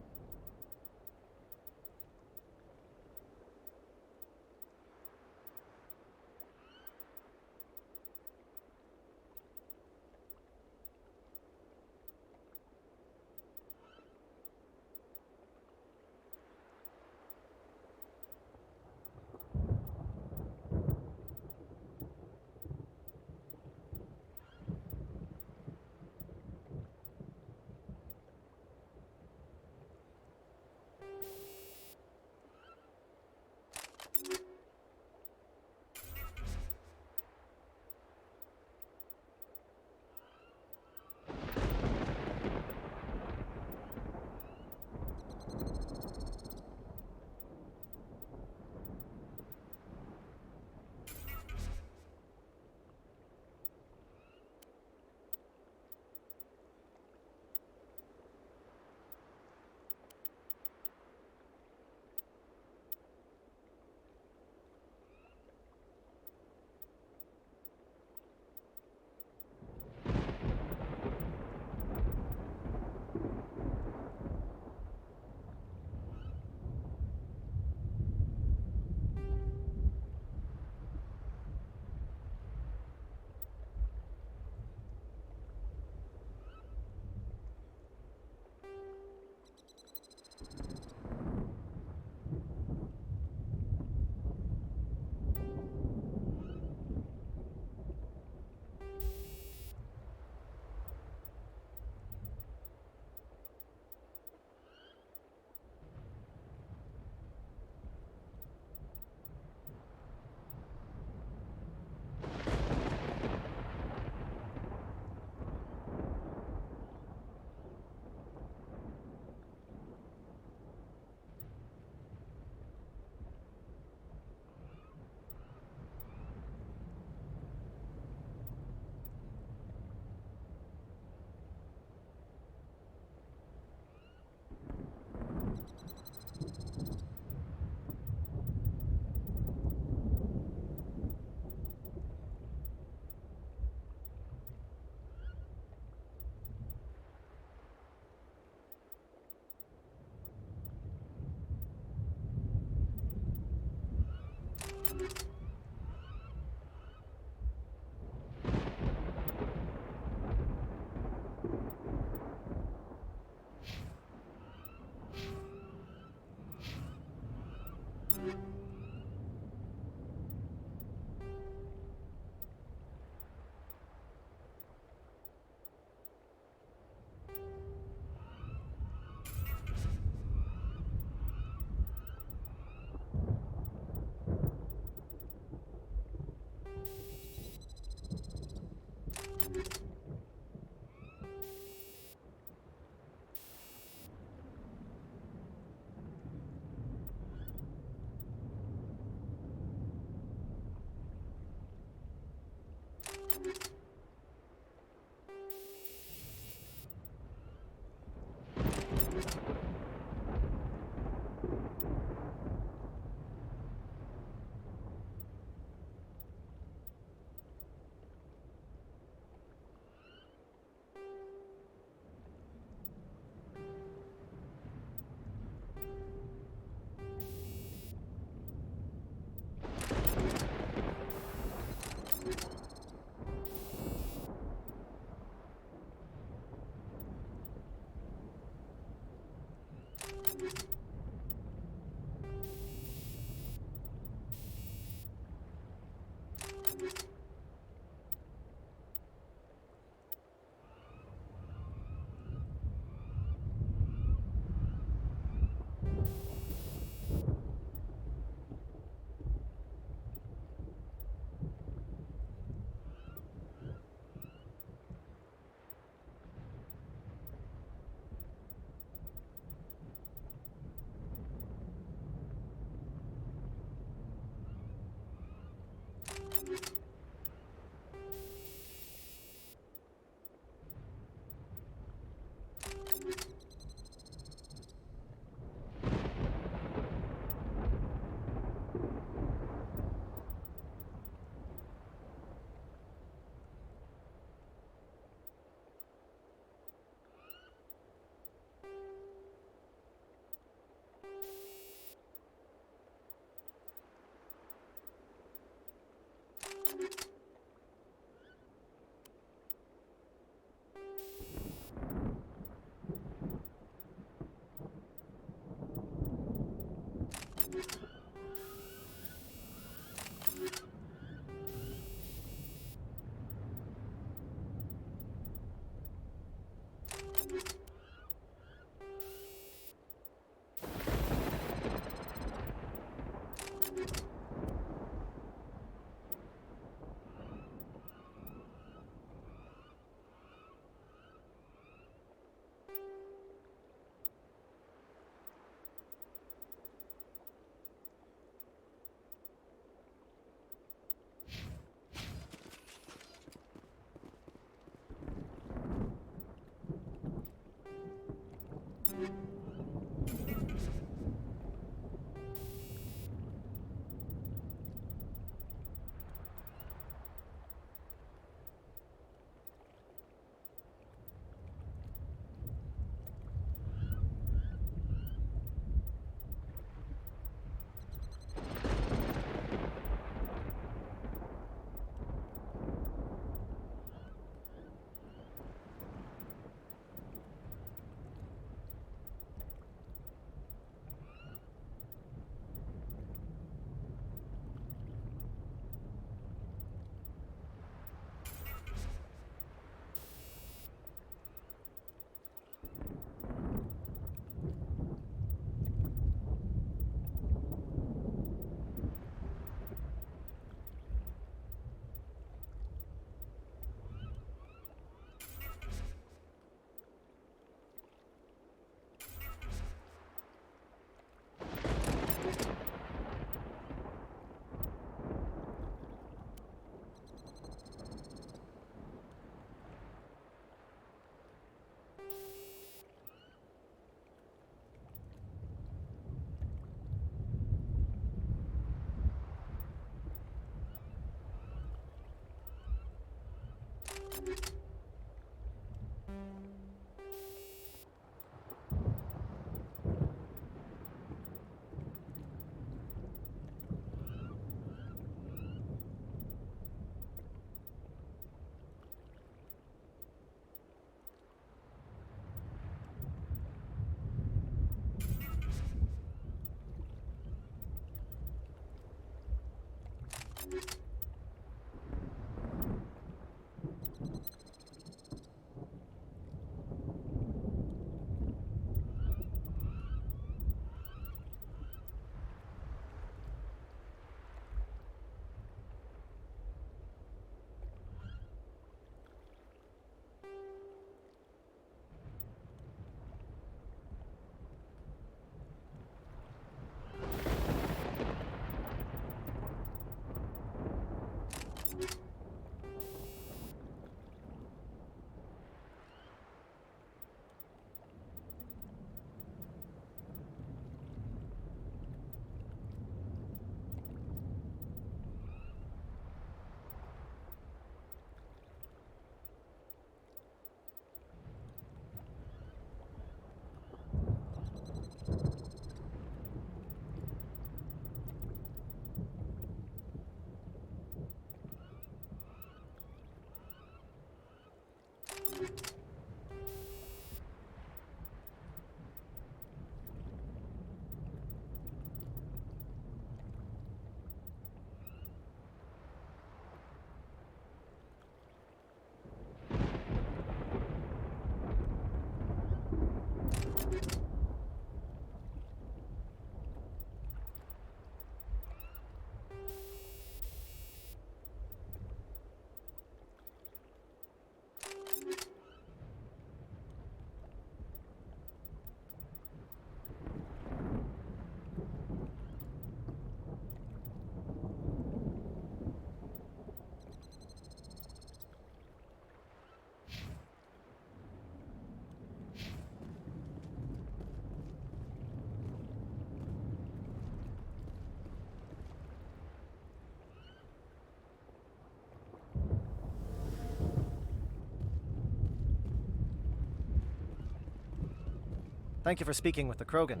Speaker 5: Thank you for speaking with the Krogan.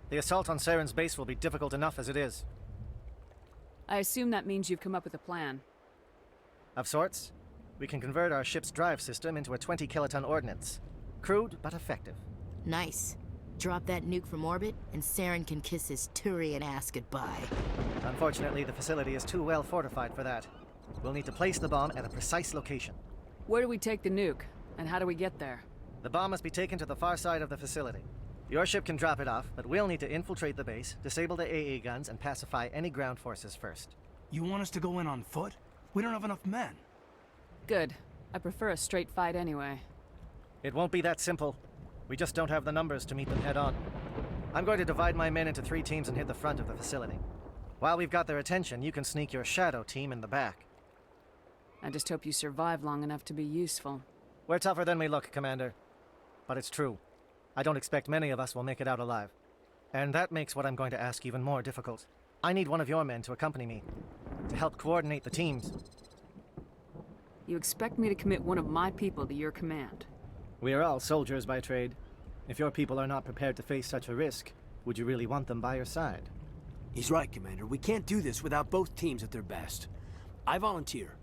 Speaker 5: The assault on Saren's base will be difficult enough as it is.
Speaker 4: I assume that means you've come up with a plan.
Speaker 5: Of sorts. We can convert our ship's drive system into a 20-kiloton ordnance. Crude, but effective.
Speaker 19: Nice. Drop that nuke from orbit, and Saren can kiss his Turian ass goodbye.
Speaker 5: Unfortunately, the facility is too well fortified for that. We'll need to place the bomb at a precise location.
Speaker 4: Where do we take the nuke? And how do we get there?
Speaker 5: The bomb must be taken to the far side of the facility. Your ship can drop it off, but we'll need to infiltrate the base, disable the AA guns, and pacify any ground forces first.
Speaker 12: You want us to go in on foot? We don't have enough men.
Speaker 4: Good. I prefer a straight fight anyway.
Speaker 5: It won't be that simple. We just don't have the numbers to meet them head-on. I'm going to divide my men into 3 teams and hit the front of the facility. While we've got their attention, you can sneak your shadow team in the back.
Speaker 4: I just hope you survive long enough to be useful.
Speaker 5: We're tougher than we look, Commander. But it's true. I don't expect many of us will make it out alive. And that makes what I'm going to ask even more difficult. I need one of your men to accompany me, to help coordinate the teams.
Speaker 4: You expect me to commit one of my people to your command?
Speaker 5: We are all soldiers by trade. If your people are not prepared to face such a risk, would you really want them by your side?
Speaker 12: He's right, Commander. We can't do this without both teams at their best. I volunteer.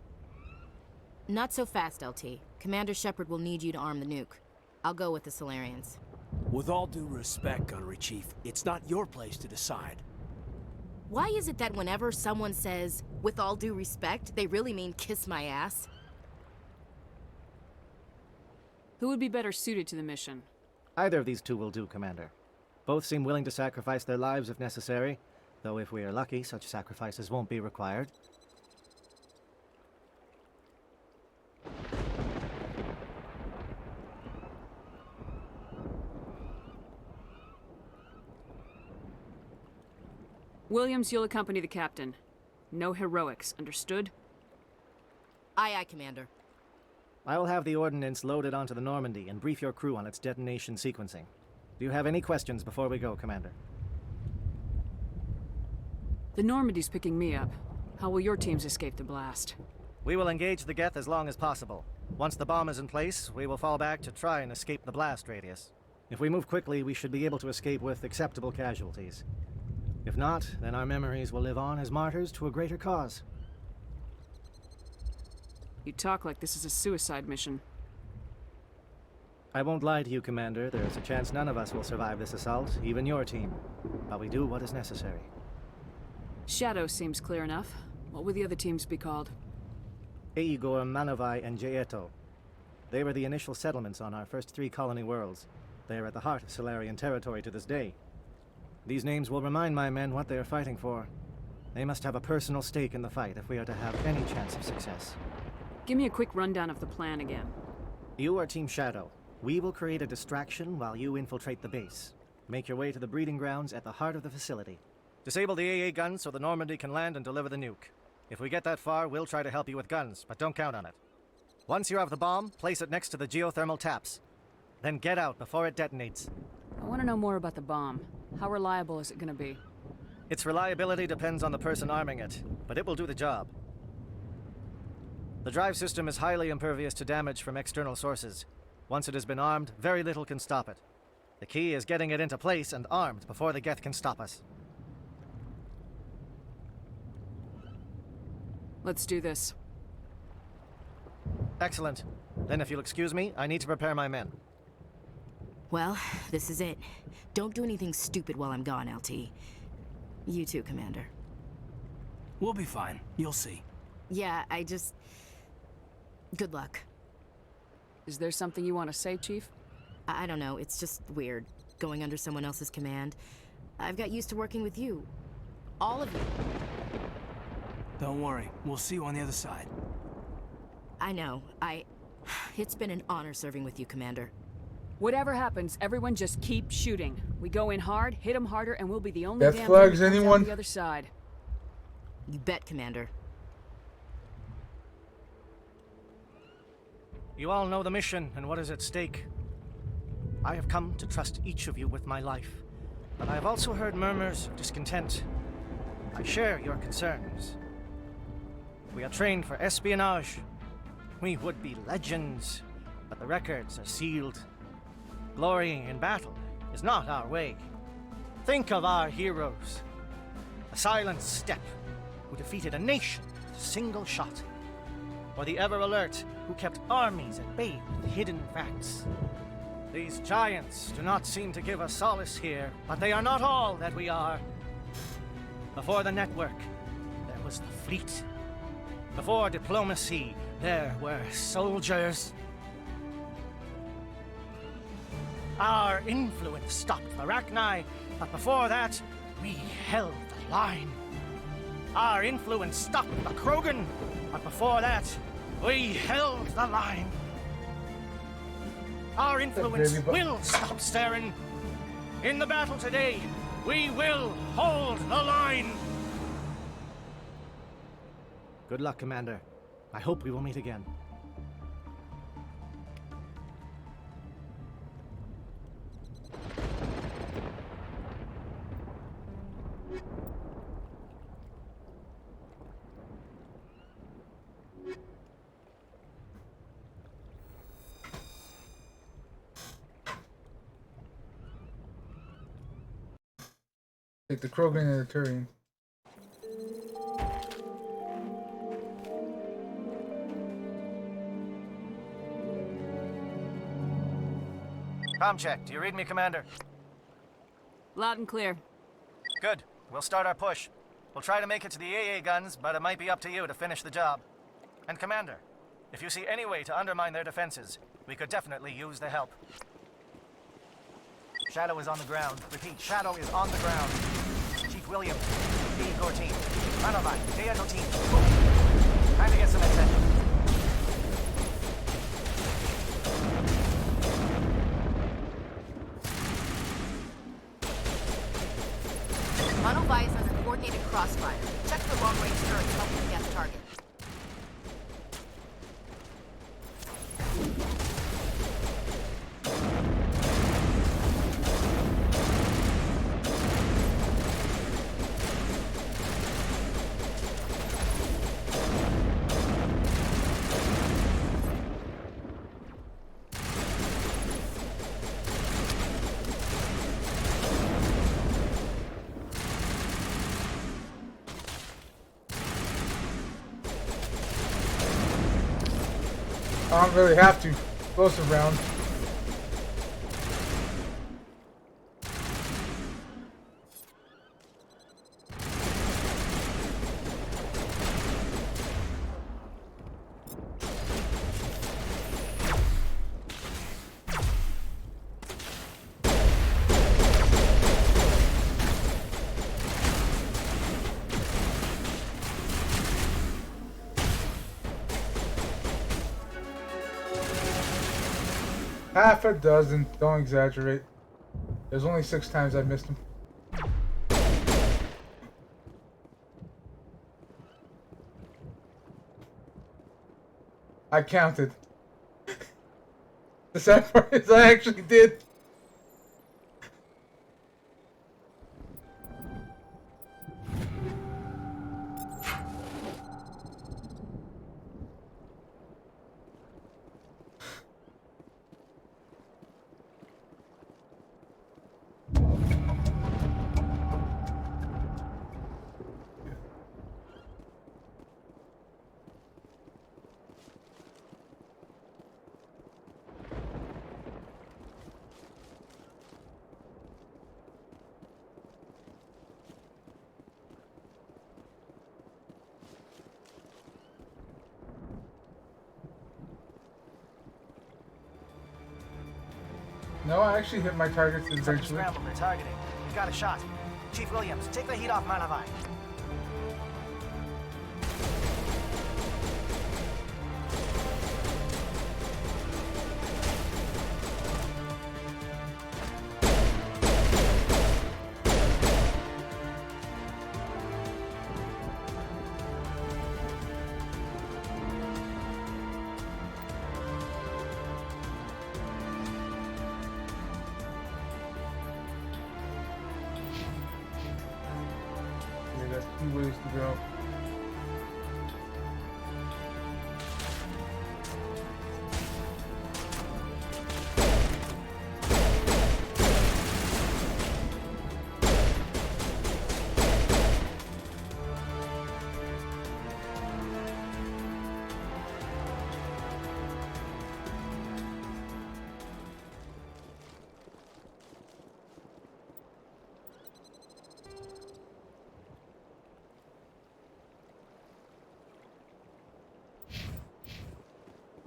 Speaker 19: Not so fast, LT. Commander Shepard will need you to arm the nuke. I'll go with the Solarians.
Speaker 12: With all due respect, Gunnery Chief, it's not your place to decide.
Speaker 19: Why is it that whenever someone says, with all due respect, they really mean kiss my ass?
Speaker 4: Who would be better suited to the mission?
Speaker 5: Either of these two will do, Commander. Both seem willing to sacrifice their lives if necessary, though if we are lucky, such sacrifices won't be required.
Speaker 4: Williams, you'll accompany the captain. No heroics, understood?
Speaker 19: Aye, aye, Commander.
Speaker 5: I will have the ordnance loaded onto the Normandy and brief your crew on its detonation sequencing. Do you have any questions before we go, Commander?
Speaker 4: The Normandy's picking me up. How will your teams escape the blast?
Speaker 5: We will engage the Geth as long as possible. Once the bomb is in place, we will fall back to try and escape the blast radius. If we move quickly, we should be able to escape with acceptable casualties. If not, then our memories will live on as martyrs to a greater cause.
Speaker 4: You talk like this is a suicide mission.
Speaker 5: I won't lie to you, Commander. There is a chance none of us will survive this assault, even your team. But we do what is necessary.
Speaker 4: Shadow seems clear enough. What would the other teams be called?
Speaker 5: Aegor, Manavai, and Jaeto. They were the initial settlements on our first 3 colony worlds. They are at the heart of Solarian territory to this day. These names will remind my men what they are fighting for. They must have a personal stake in the fight if we are to have any chance of success.
Speaker 4: Give me a quick rundown of the plan again.
Speaker 5: You are Team Shadow. We will create a distraction while you infiltrate the base. Make your way to the breeding grounds at the heart of the facility. Disable the AA guns so the Normandy can land and deliver the nuke. If we get that far, we'll try to help you with guns, but don't count on it. Once you have the bomb, place it next to the geothermal taps. Then get out before it detonates.
Speaker 4: I want to know more about the bomb. How reliable is it going to be?
Speaker 5: Its reliability depends on the person arming it, but it will do the job. The drive system is highly impervious to damage from external sources. Once it has been armed, very little can stop it. The key is getting it into place and armed before the Geth can stop us.
Speaker 4: Let's do this.
Speaker 5: Excellent. Then if you'll excuse me, I need to prepare my men.
Speaker 19: Well, this is it. Don't do anything stupid while I'm gone, LT. You too, Commander.
Speaker 12: We'll be fine. You'll see.
Speaker 19: Yeah, Good luck.
Speaker 4: Is there something you want to say, Chief?
Speaker 19: I don't know. It's just weird, going under someone else's command. I've got used to working with you. All of you.
Speaker 12: Don't worry. We'll see you on the other side.
Speaker 19: I know. It's been an honor serving with you, Commander.
Speaker 4: Whatever happens, everyone just keep shooting. We go in hard, hit them harder, and we'll be the only
Speaker 1: Death
Speaker 4: damn
Speaker 1: flags,
Speaker 4: thing that comes
Speaker 1: anyone?
Speaker 4: out the other side.
Speaker 19: You bet, Commander.
Speaker 5: You all know the mission and what is at stake. I have come to trust each of you with my life, but I have also heard murmurs of discontent. I share your concerns. We are trained for espionage. We would be legends, but the records are sealed. Glorying in battle is not our way. Think of our heroes. A silent step who defeated a nation with a single shot. Or the ever-alert who kept armies at bay with hidden facts. These giants do not seem to give us solace here, but they are not all that we are. Before the network, there was the fleet. Before diplomacy, there were soldiers. Our influence stopped the Rachni, but before that, we held the line. Our influence stopped the Krogan, but before that, we held the line. Our influence will stop Saren. In the battle today, we will hold the line. Good luck, Commander. I hope we will meet again.
Speaker 1: Take the Krogan and the Turian.
Speaker 5: Com check. Do you read me, Commander?
Speaker 4: Loud and clear.
Speaker 5: Good. We'll start our push. We'll try to make it to the AA guns, but it might be up to you to finish the job. And Commander, if you see any way to undermine their defenses, we could definitely use the help. Shadow is on the ground. Repeat, Shadow is on the ground. Chief Williams, B-14. Manovan, Deato team. Time to get some attention.
Speaker 19: Monovai is under coordinated crossfire. Check the long-range turrets helping against target.
Speaker 1: I don't really have to. Explosive round. Half a dozen, don't exaggerate. There's only 6 times I missed him. I counted. The sad part is I actually did. No, I actually hit my targets eventually.
Speaker 5: Scramble, they're targeting. We've got a shot. Chief Williams, take the heat off Manavai.
Speaker 1: That's 2 ways to go.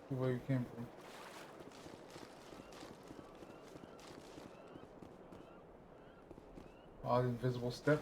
Speaker 1: Where you came from. Odd invisible step.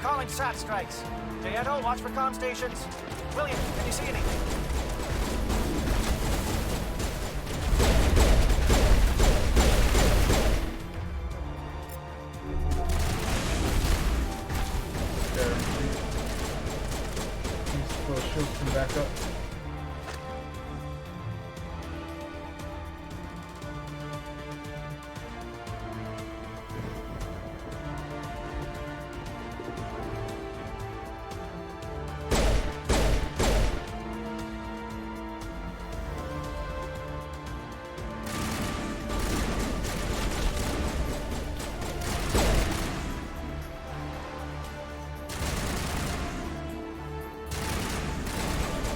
Speaker 5: Calling SAT strikes. Dieto, watch for comm stations. William, can you see anything?
Speaker 1: These little shields come back up.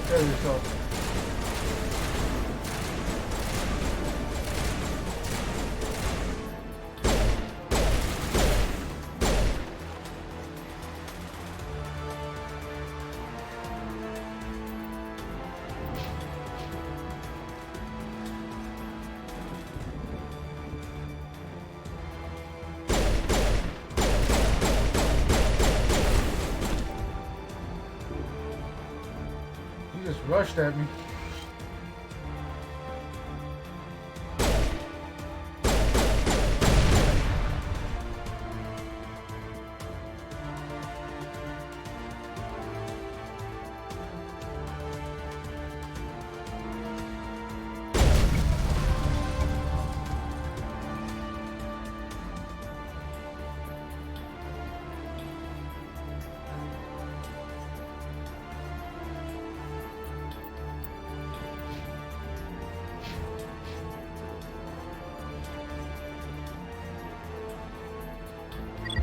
Speaker 1: There we go. Just rushed at me.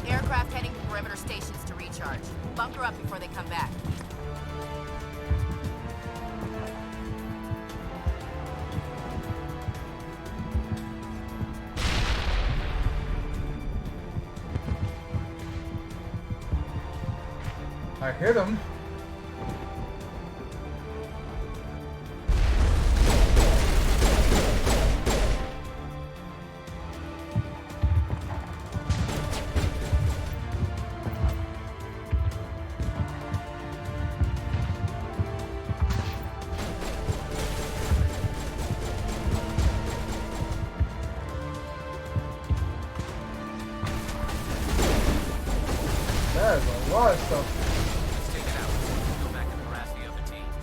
Speaker 19: Aircraft heading to perimeter stations to recharge. Bunker up before they come back.
Speaker 1: I hit him. That's a lot of stuff.
Speaker 7: Let's take it out. Go back and harass the other teams.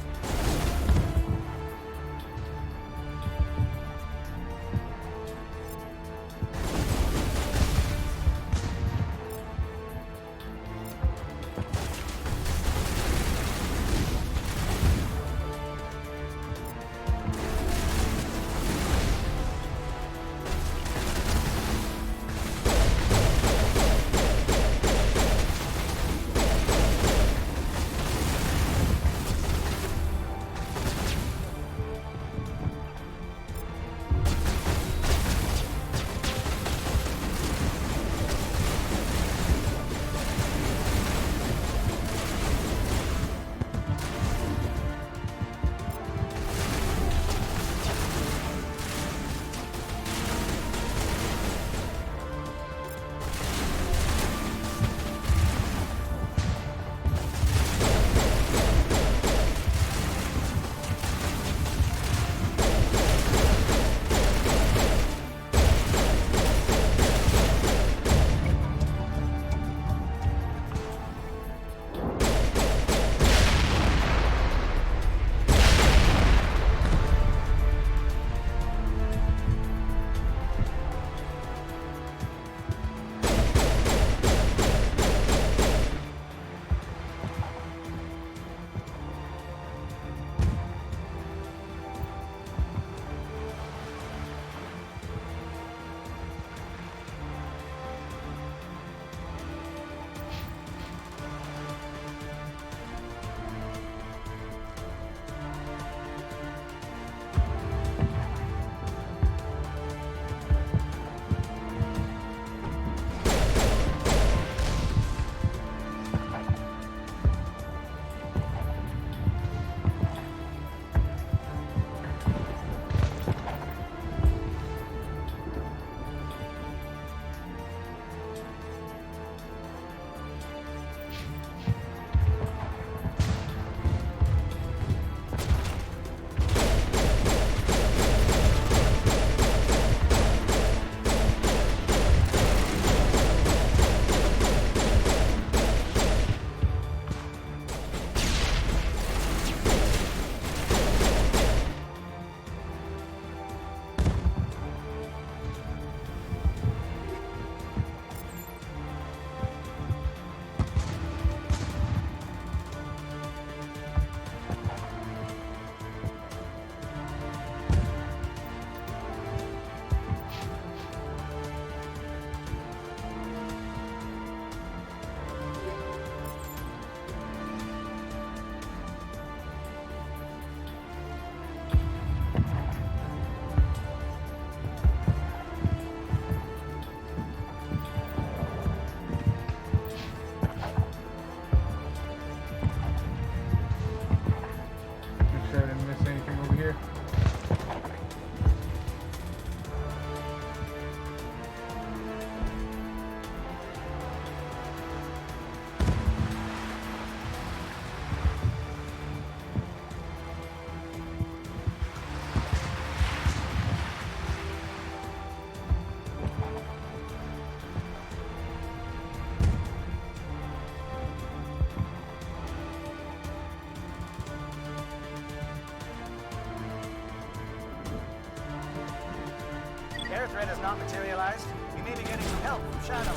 Speaker 5: threat has not materialized, we may be getting some help from Shadow.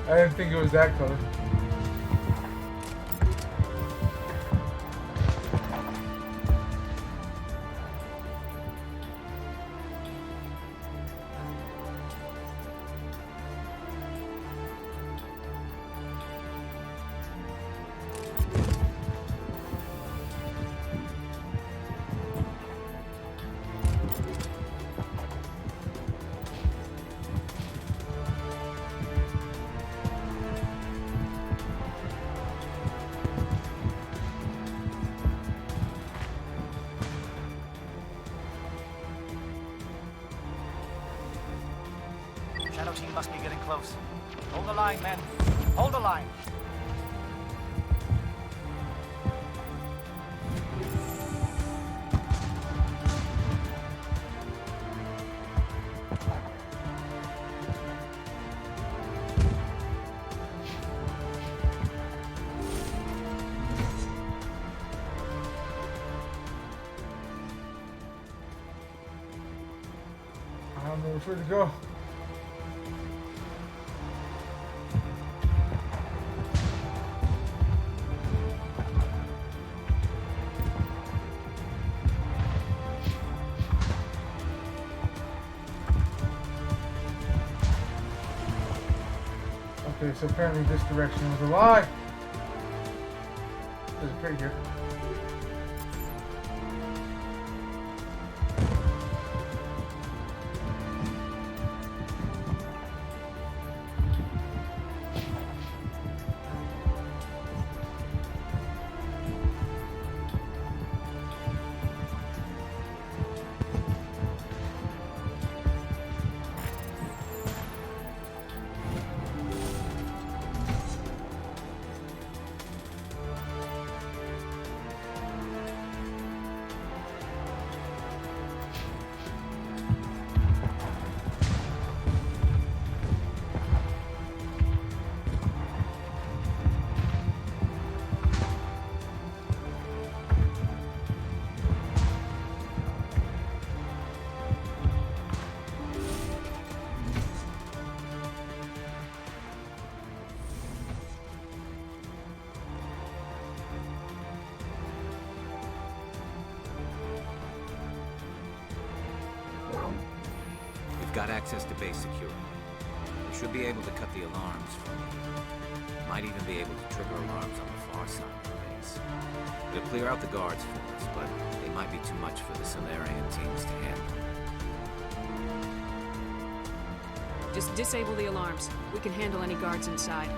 Speaker 1: I didn't think it was that close.
Speaker 5: Shadow team must be getting close. Hold the line, men. Hold the line.
Speaker 1: Which way to go? Okay, so apparently this direction was a lie. There's a crate here.
Speaker 7: Got access to base security. We should be able to cut the alarms from here. Might even be able to trigger alarms on the far side of the base. It'll clear out the guards for us, but they might be too much for the Solarian teams to handle.
Speaker 4: Just disable the alarms. We can handle any guards inside.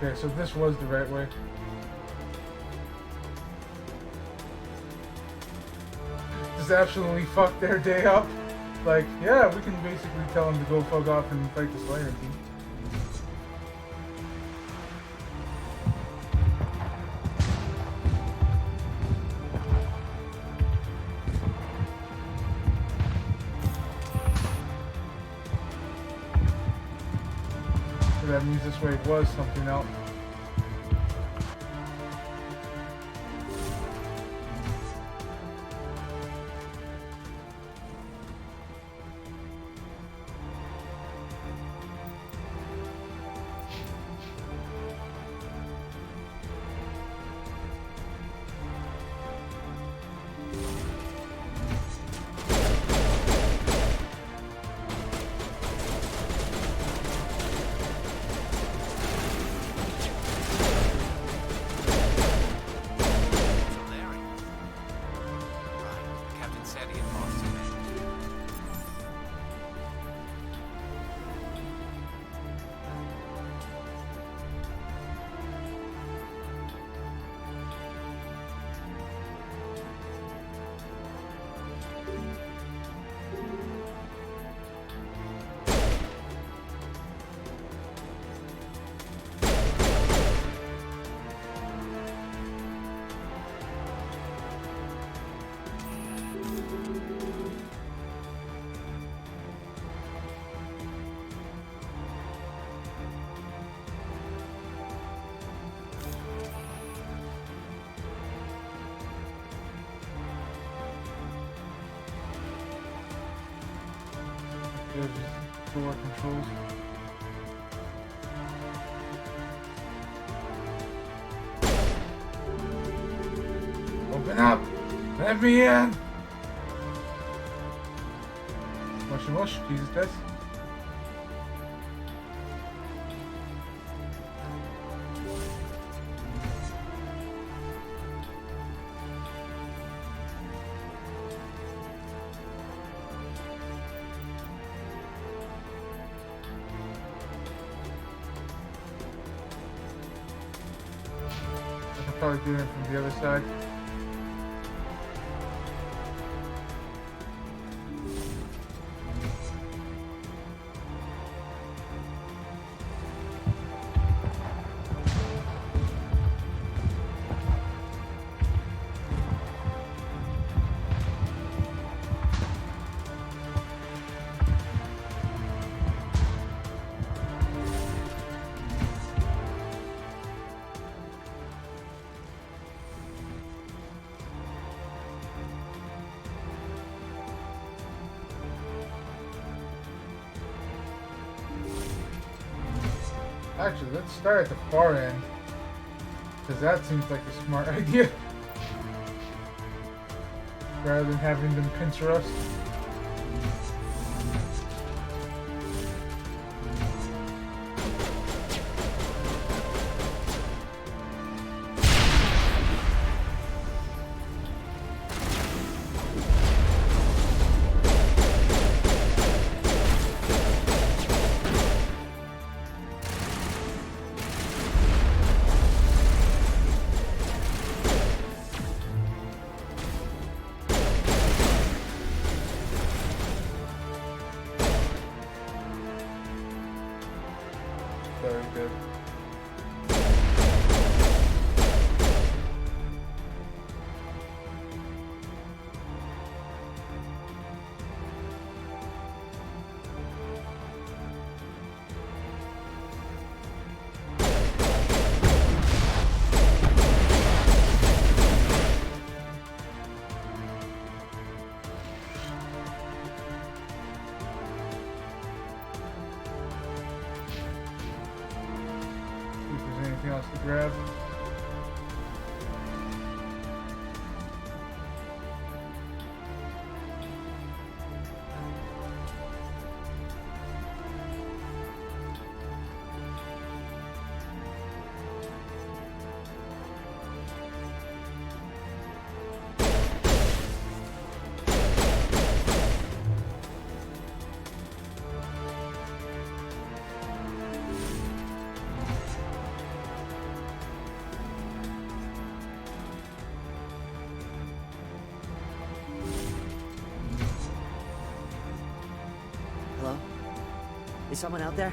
Speaker 1: Okay, so this was the right way. Just absolutely fucked their day up. Like, yeah, we can basically tell them to go fuck off and fight the Slayer team. That means this way was something else. There's door controls. Open up! Let me in! Mushy mush, Jesus Christ. Probably doing it from the other side. Actually, let's start at the far end. Because that seems like a smart idea. Rather than having them pincer us. Very good. Anything else to grab?
Speaker 20: Hello? Is someone out there?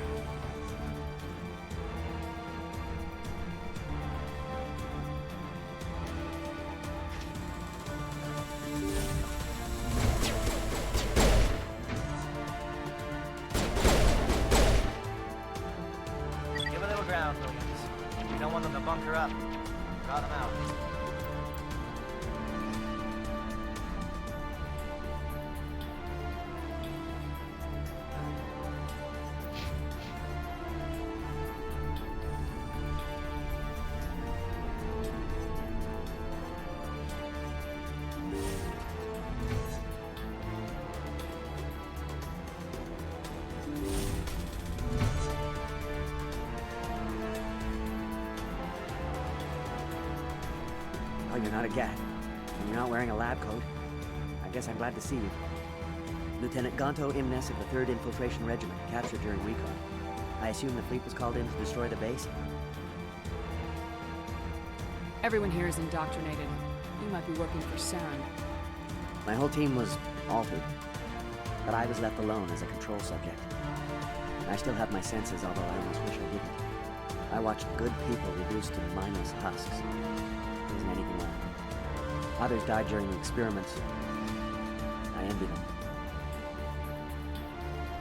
Speaker 5: Give a little ground, Williams. We don't want them to bunker up. Draw them out.
Speaker 20: Oh, you're not a gat. And you're not wearing a lab coat. I guess I'm glad to see you. Lieutenant Gonto Imnes of the 3rd Infiltration Regiment, captured during recon. I assume the fleet was called in to destroy the base?
Speaker 4: Everyone here is indoctrinated. You might be working for Saren.
Speaker 20: My whole team was altered, but I was left alone as a control subject. I still have my senses, although I almost wish I didn't. I watched good people reduced to mindless husks. There isn't anything left. Others died during the experiments. I envy them.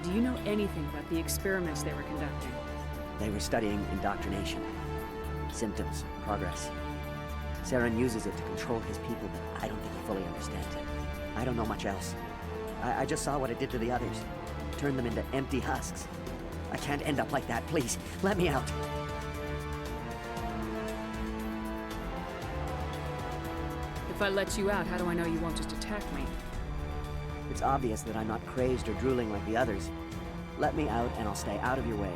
Speaker 4: Do you know anything about the experiments they were conducting?
Speaker 20: They were studying indoctrination. Symptoms, progress. Saren uses it to control his people, but I don't think he fully understands it. I don't know much else. I just saw what it did to the others. Turned them into empty husks. I can't end up like that, please. Let me out.
Speaker 4: If I let you out, how do I know you won't just attack me?
Speaker 20: It's obvious that I'm not crazed or drooling like the others. Let me out and I'll stay out of your way.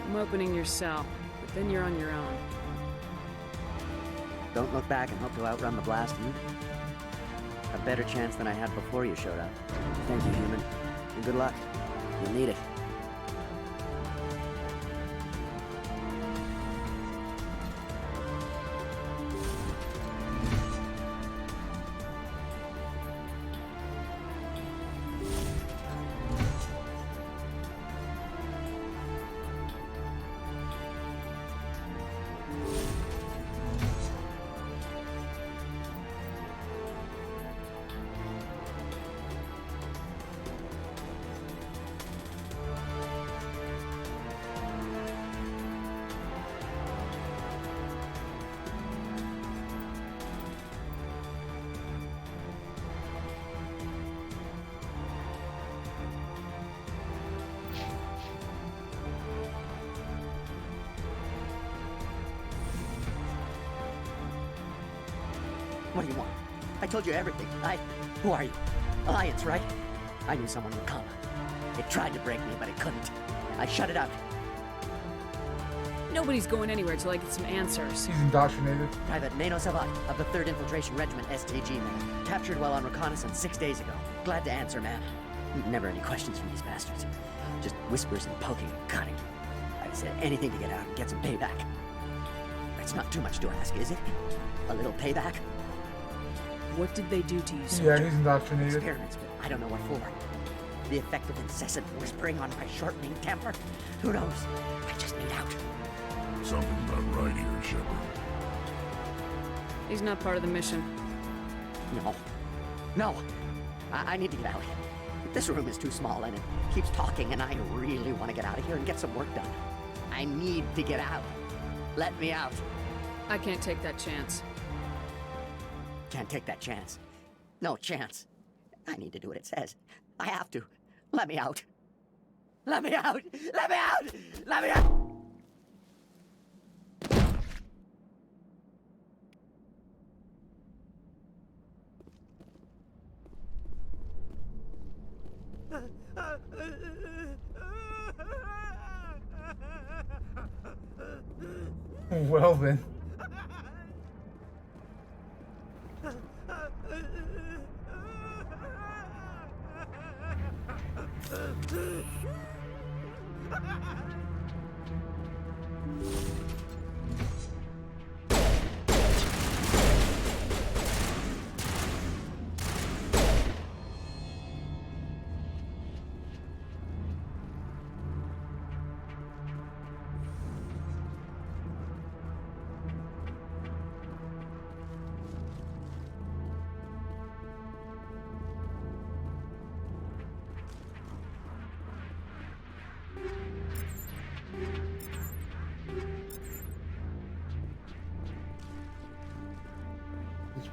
Speaker 4: I'm opening your cell, but then you're on your own.
Speaker 20: Don't look back and hope to outrun the blast, A better chance than I had before you showed up. Thank you, human. And good luck. You'll need it. What do you want? I told you everything. Who are you? Alliance, right? I knew someone would come. It tried to break me, but it couldn't. I shut it out.
Speaker 4: Nobody's going anywhere till I get some answers.
Speaker 1: He's indoctrinated.
Speaker 20: Private Mano Savat of the 3rd Infiltration Regiment, STG, man. Captured while on reconnaissance 6 days ago. Glad to answer, man. Never any questions from these bastards. Just whispers and poking and cutting. I said anything to get out and get some payback. It's not too much to ask, is it? A little payback?
Speaker 4: What did they do to you,
Speaker 1: Soldier? Yeah, he's indoctrinated.
Speaker 20: Experiments, but I don't know what for. The effect of incessant whispering on my shortening temper? Who knows? I just need out.
Speaker 9: Something's not right here, Shepard.
Speaker 4: He's not part of the mission.
Speaker 20: No. I need to get out. This room is too small and it keeps talking and I really want to get out of here and get some work done. I need to get out. Let me out.
Speaker 4: I can't take that chance.
Speaker 20: Can't take that chance. No chance. I need to do what it says. I have to. Let me out. Let me out! Let me out! Let me out!
Speaker 1: Well then.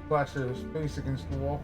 Speaker 1: Splashes his face against the wall.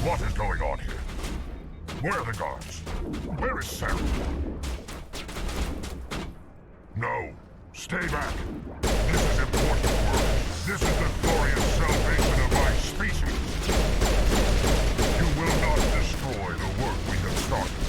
Speaker 9: What is going on here? Where are the guards? Where is Sarah? No. Stay back. This is important work. This is the glorious salvation of my species. You will not destroy the work we have started.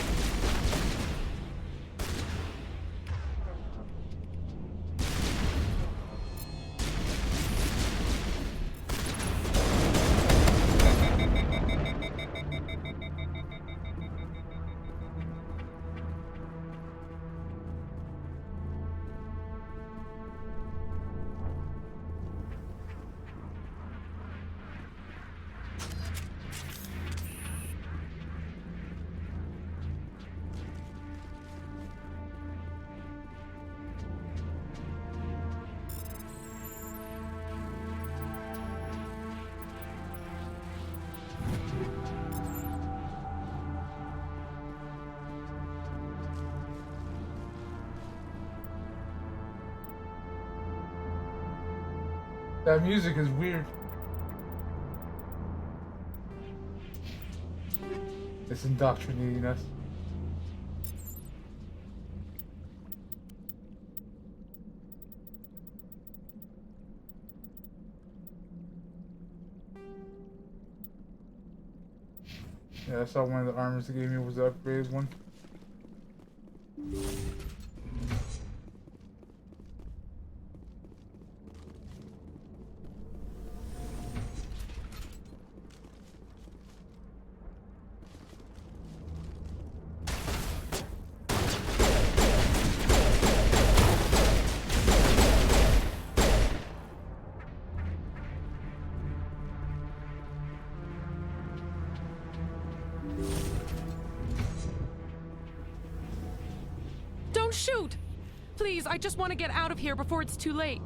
Speaker 1: That music is weird. It's indoctrinating us. Yeah, I saw one of the armors they gave me was the upgraded one.
Speaker 8: Don't shoot! Please, I just want to get out of here before it's too late.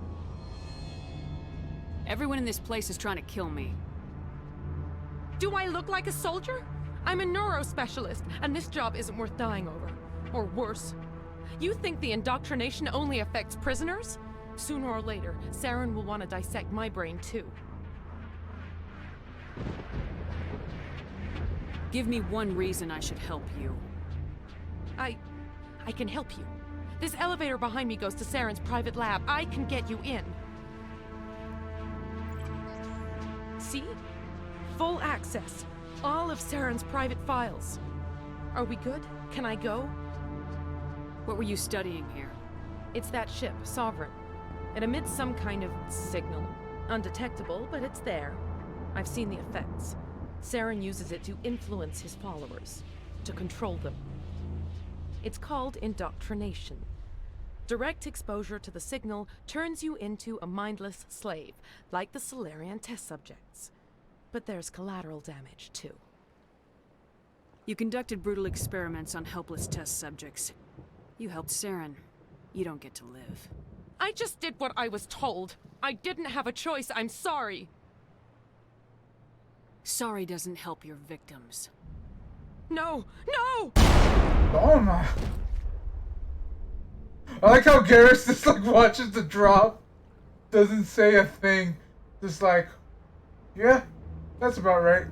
Speaker 4: Everyone in this place is trying to kill me.
Speaker 8: Do I look like a soldier? I'm a neurospecialist, and this job isn't worth dying over. Or worse. You think the indoctrination only affects prisoners? Sooner or later, Saren will want to dissect my brain too.
Speaker 4: Give me one reason I should help you.
Speaker 8: I can help you. This elevator behind me goes to Saren's private lab. I can get you in. See? Full access. All of Saren's private files. Are we good? Can I go?
Speaker 4: What were you studying here?
Speaker 8: It's that ship, Sovereign. It emits some kind of signal. Undetectable, but it's there. I've seen the effects. Saren uses it to influence his followers, to control them. It's called indoctrination. Direct exposure to the signal turns you into a mindless slave, like the Salarian test subjects. But there's collateral damage, too.
Speaker 4: You conducted brutal experiments on helpless test subjects. You helped Saren. You don't get to live.
Speaker 8: I just did what I was told. I didn't have a choice. I'm sorry.
Speaker 4: Sorry doesn't help your victims.
Speaker 8: No! No!
Speaker 1: Oh my. I like how Garrus just like watches the drop. Doesn't say a thing. Just like, yeah, that's about right.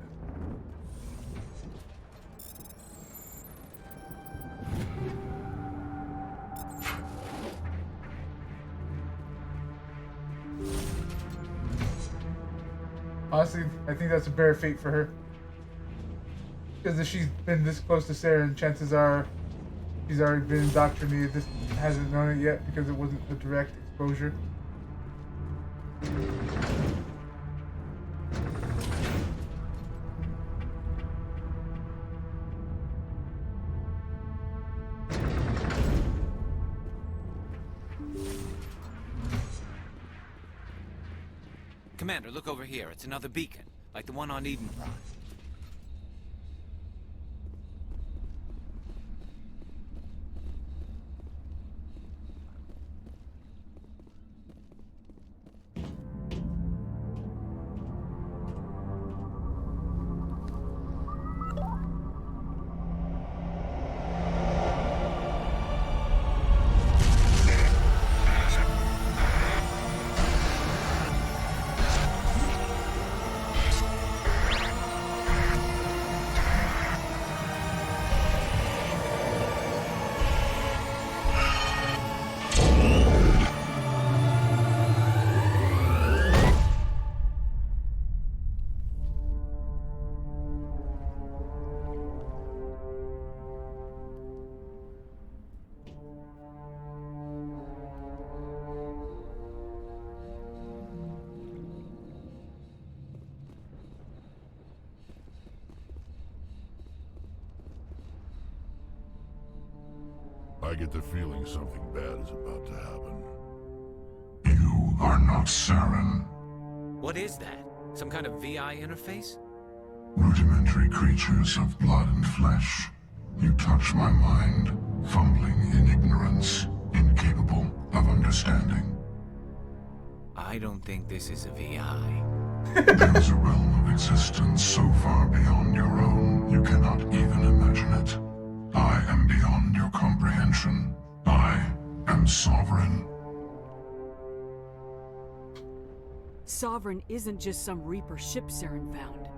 Speaker 1: Honestly, I think that's a bare fate for her. Because if she's been this close to Saren, chances are she's already been indoctrinated. This hasn't known it yet because it wasn't a direct exposure.
Speaker 7: Commander, look over here. It's another beacon, like the one on Eden Prime.
Speaker 9: I get the feeling something bad is about to happen.
Speaker 22: You are not Saren.
Speaker 7: What is that? Some kind of VI interface?
Speaker 22: Rudimentary creatures of blood and flesh. You touch my mind, fumbling in ignorance, incapable of understanding.
Speaker 7: I don't think this is a VI.
Speaker 22: There's a realm of existence so far beyond your own, you cannot even imagine it. I am beyond your comprehension. I am Sovereign.
Speaker 4: Sovereign isn't just some Reaper ship Saren found.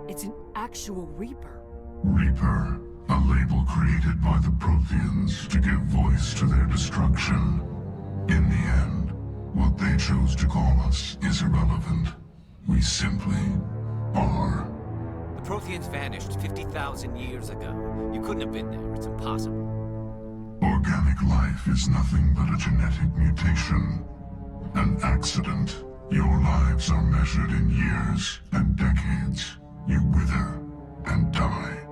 Speaker 4: It's an actual Reaper.
Speaker 22: Reaper, a label created by the Protheans to give voice to their destruction. In the end, what they chose to call us is irrelevant. We simply are.
Speaker 7: The Protheans vanished 50,000 years ago. You couldn't have been there. It's impossible.
Speaker 22: Organic life is nothing but a genetic mutation. An accident. Your lives are measured in years and decades. You wither and die.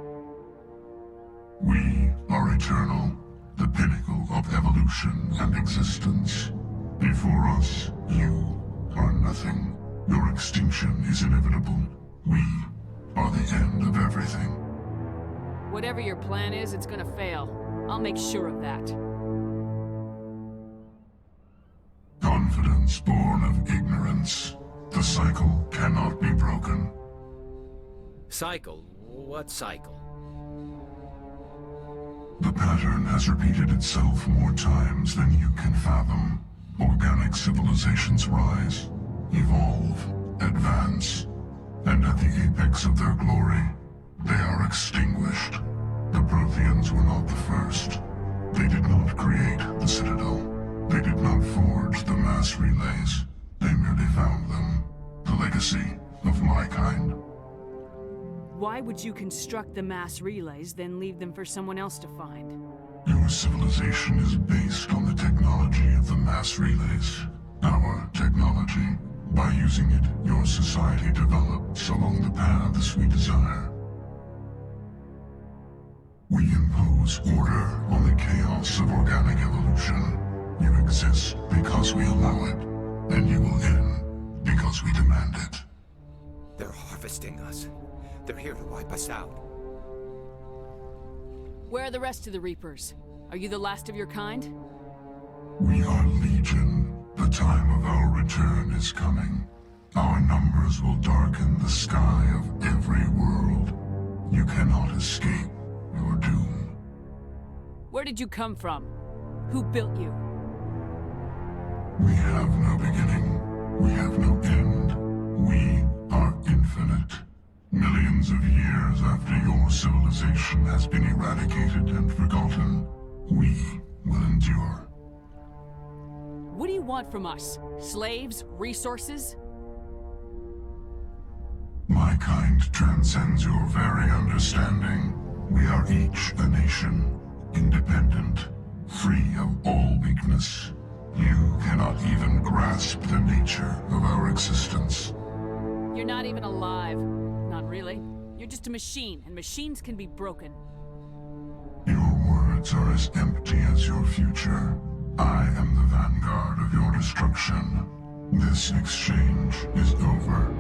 Speaker 22: We are eternal, the pinnacle of evolution and existence. Before us, you are nothing. Your extinction is inevitable. We are the end of everything.
Speaker 4: Whatever your plan is, it's gonna fail. I'll make sure of that.
Speaker 22: Humans born of ignorance. The cycle cannot be broken.
Speaker 7: Cycle? What cycle?
Speaker 22: The pattern has repeated itself more times than you can fathom. Organic civilizations rise, evolve, advance, and at the apex of their glory, they are extinguished. The Protheans were not the first. They did not create the Citadel. They did not forge the mass relays. They merely found them. The legacy of my kind.
Speaker 4: Why would you construct the mass relays, then leave them for someone else to find?
Speaker 22: Your civilization is based on the technology of the mass relays. Our technology. By using it, your society develops along the paths we desire. We impose order on the chaos of organic evolution. You exist because we allow it, and you will end because we demand it.
Speaker 7: They're harvesting us. They're here to wipe us out.
Speaker 4: Where are the rest of the Reapers? Are you the last of your kind?
Speaker 22: We are Legion. The time of our return is coming. Our numbers will darken the sky of every world. You cannot escape your doom.
Speaker 4: Where did you come from? Who built you?
Speaker 22: We have no beginning. We have no end. We are infinite. Millions of years after your civilization has been eradicated and forgotten, we will endure.
Speaker 4: What do you want from us? Slaves? Resources?
Speaker 22: My kind transcends your very understanding. We are each a nation, independent, free of all weakness. You cannot even grasp the nature of our existence.
Speaker 4: You're not even alive. Not really. You're just a machine, and machines can be broken.
Speaker 22: Your words are as empty as your future. I am the vanguard of your destruction. This exchange is over.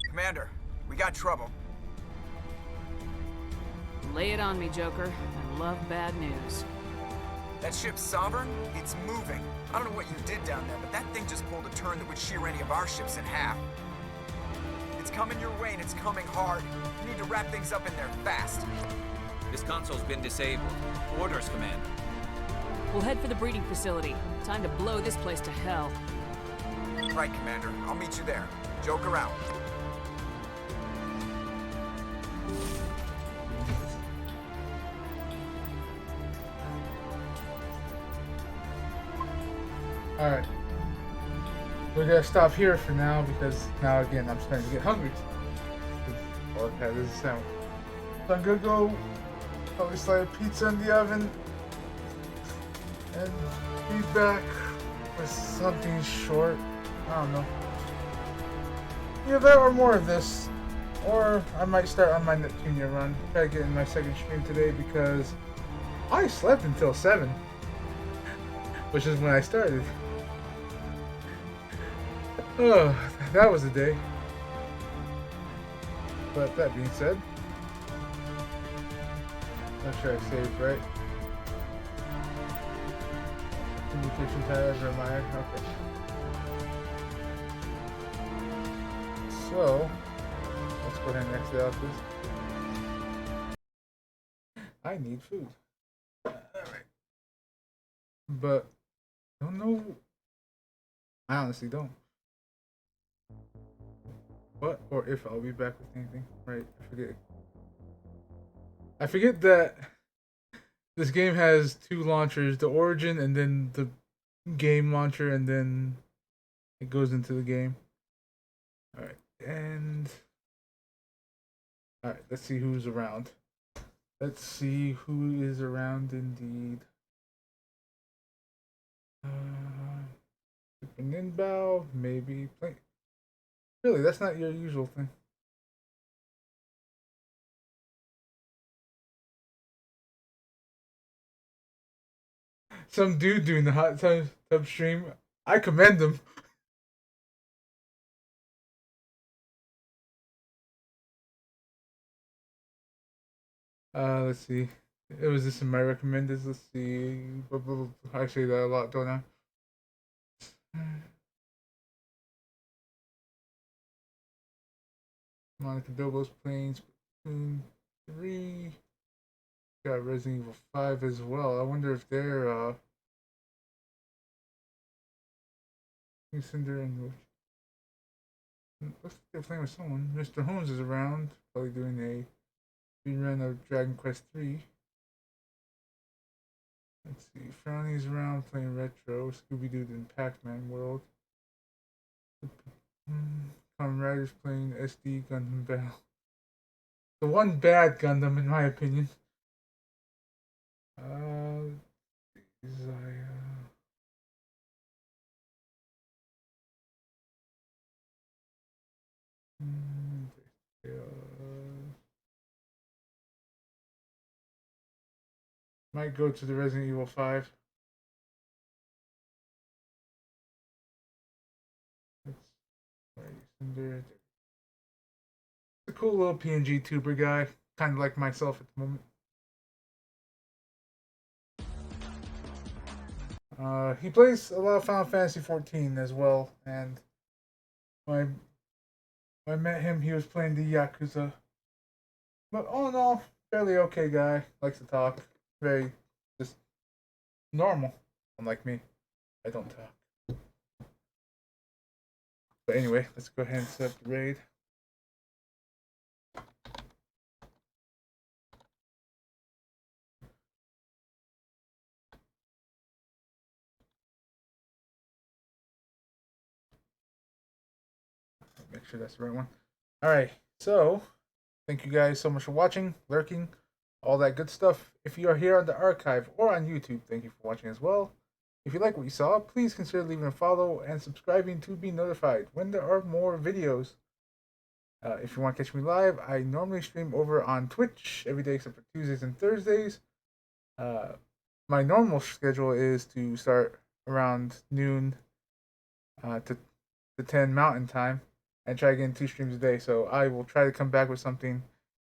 Speaker 13: Commander, we got trouble.
Speaker 4: Lay it on me, Joker. I love bad news.
Speaker 13: That ship Sovereign, it's moving. I don't know what you did down there, but that thing just pulled a turn that would shear any of our ships in half. It's coming your way and it's coming hard. You need to wrap things up in there fast.
Speaker 7: This console's been disabled. Orders, Commander.
Speaker 4: We'll head for the breeding facility. Time to blow this place to hell.
Speaker 13: Right, Commander. I'll meet you there. Joker out.
Speaker 1: Alright. We're gonna stop here for now because now again I'm starting to get hungry. All I've had is a sandwich. So I'm gonna go probably slide a pizza in the oven and be back with something short. I don't know. Either that or more of this. Or I might start on my Neptunia run. Try to get in my second stream today because I slept until 7. Which is when I started. Oh, that was a day. But that being said, not sure I saved right. Communication tab, reminder. Okay. So let's go ahead and exit out this. I need food. Alright. But I don't know. I honestly don't. What or if I'll be back with anything. Right, I forget. I forget that this game has 2 launchers, the Origin and then the game launcher, and then it goes into the game. Alright, and alright, let's see who's around. Let's see who is around indeed. An inbow, maybe play. Really, that's not your usual thing. Some dude doing the hot tub stream. I commend him. Let's see. It was this in my recommended. Let's see. I say that a lot, don't I? Monica Dobos playing Splatoon 3. Got Resident Evil 5 as well. I wonder if they're Cinder and looks like they're playing with someone. Mr. Holmes is around, probably doing a rerun of Dragon Quest 3. Let's see. Frowny's around playing retro. Scooby-Doo in Pac-Man World. Kamen Rider's playing SD Gundam Battle. The one bad Gundam, in my opinion. Might go to the Resident Evil 5. It's a cool little PNG tuber guy, kind of like myself at the moment. He plays a lot of Final Fantasy 14 as well, and when I met him, he was playing the Yakuza. But all in all, fairly okay guy. Likes to talk. Very just normal. Unlike me, I don't talk. But anyway, let's go ahead and set up the raid. Make sure that's the right one. Alright, so thank you guys so much for watching, lurking, all that good stuff. If you are here on the archive or on YouTube, thank you for watching as well. If you like what you saw, please consider leaving a follow and subscribing to be notified when there are more videos. If you want to catch me live, I normally stream over on Twitch every day except for Tuesdays and Thursdays. My normal schedule is to start around noon to 10 Mountain Time and try getting 2 streams a day. So I will try to come back with something,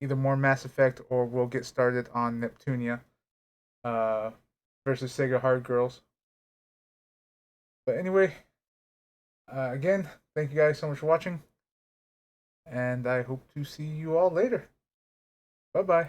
Speaker 1: either more Mass Effect or we'll get started on Neptunia versus Sega Hard Girls. But anyway, again, thank you guys so much for watching, and I hope to see you all later. Bye-bye.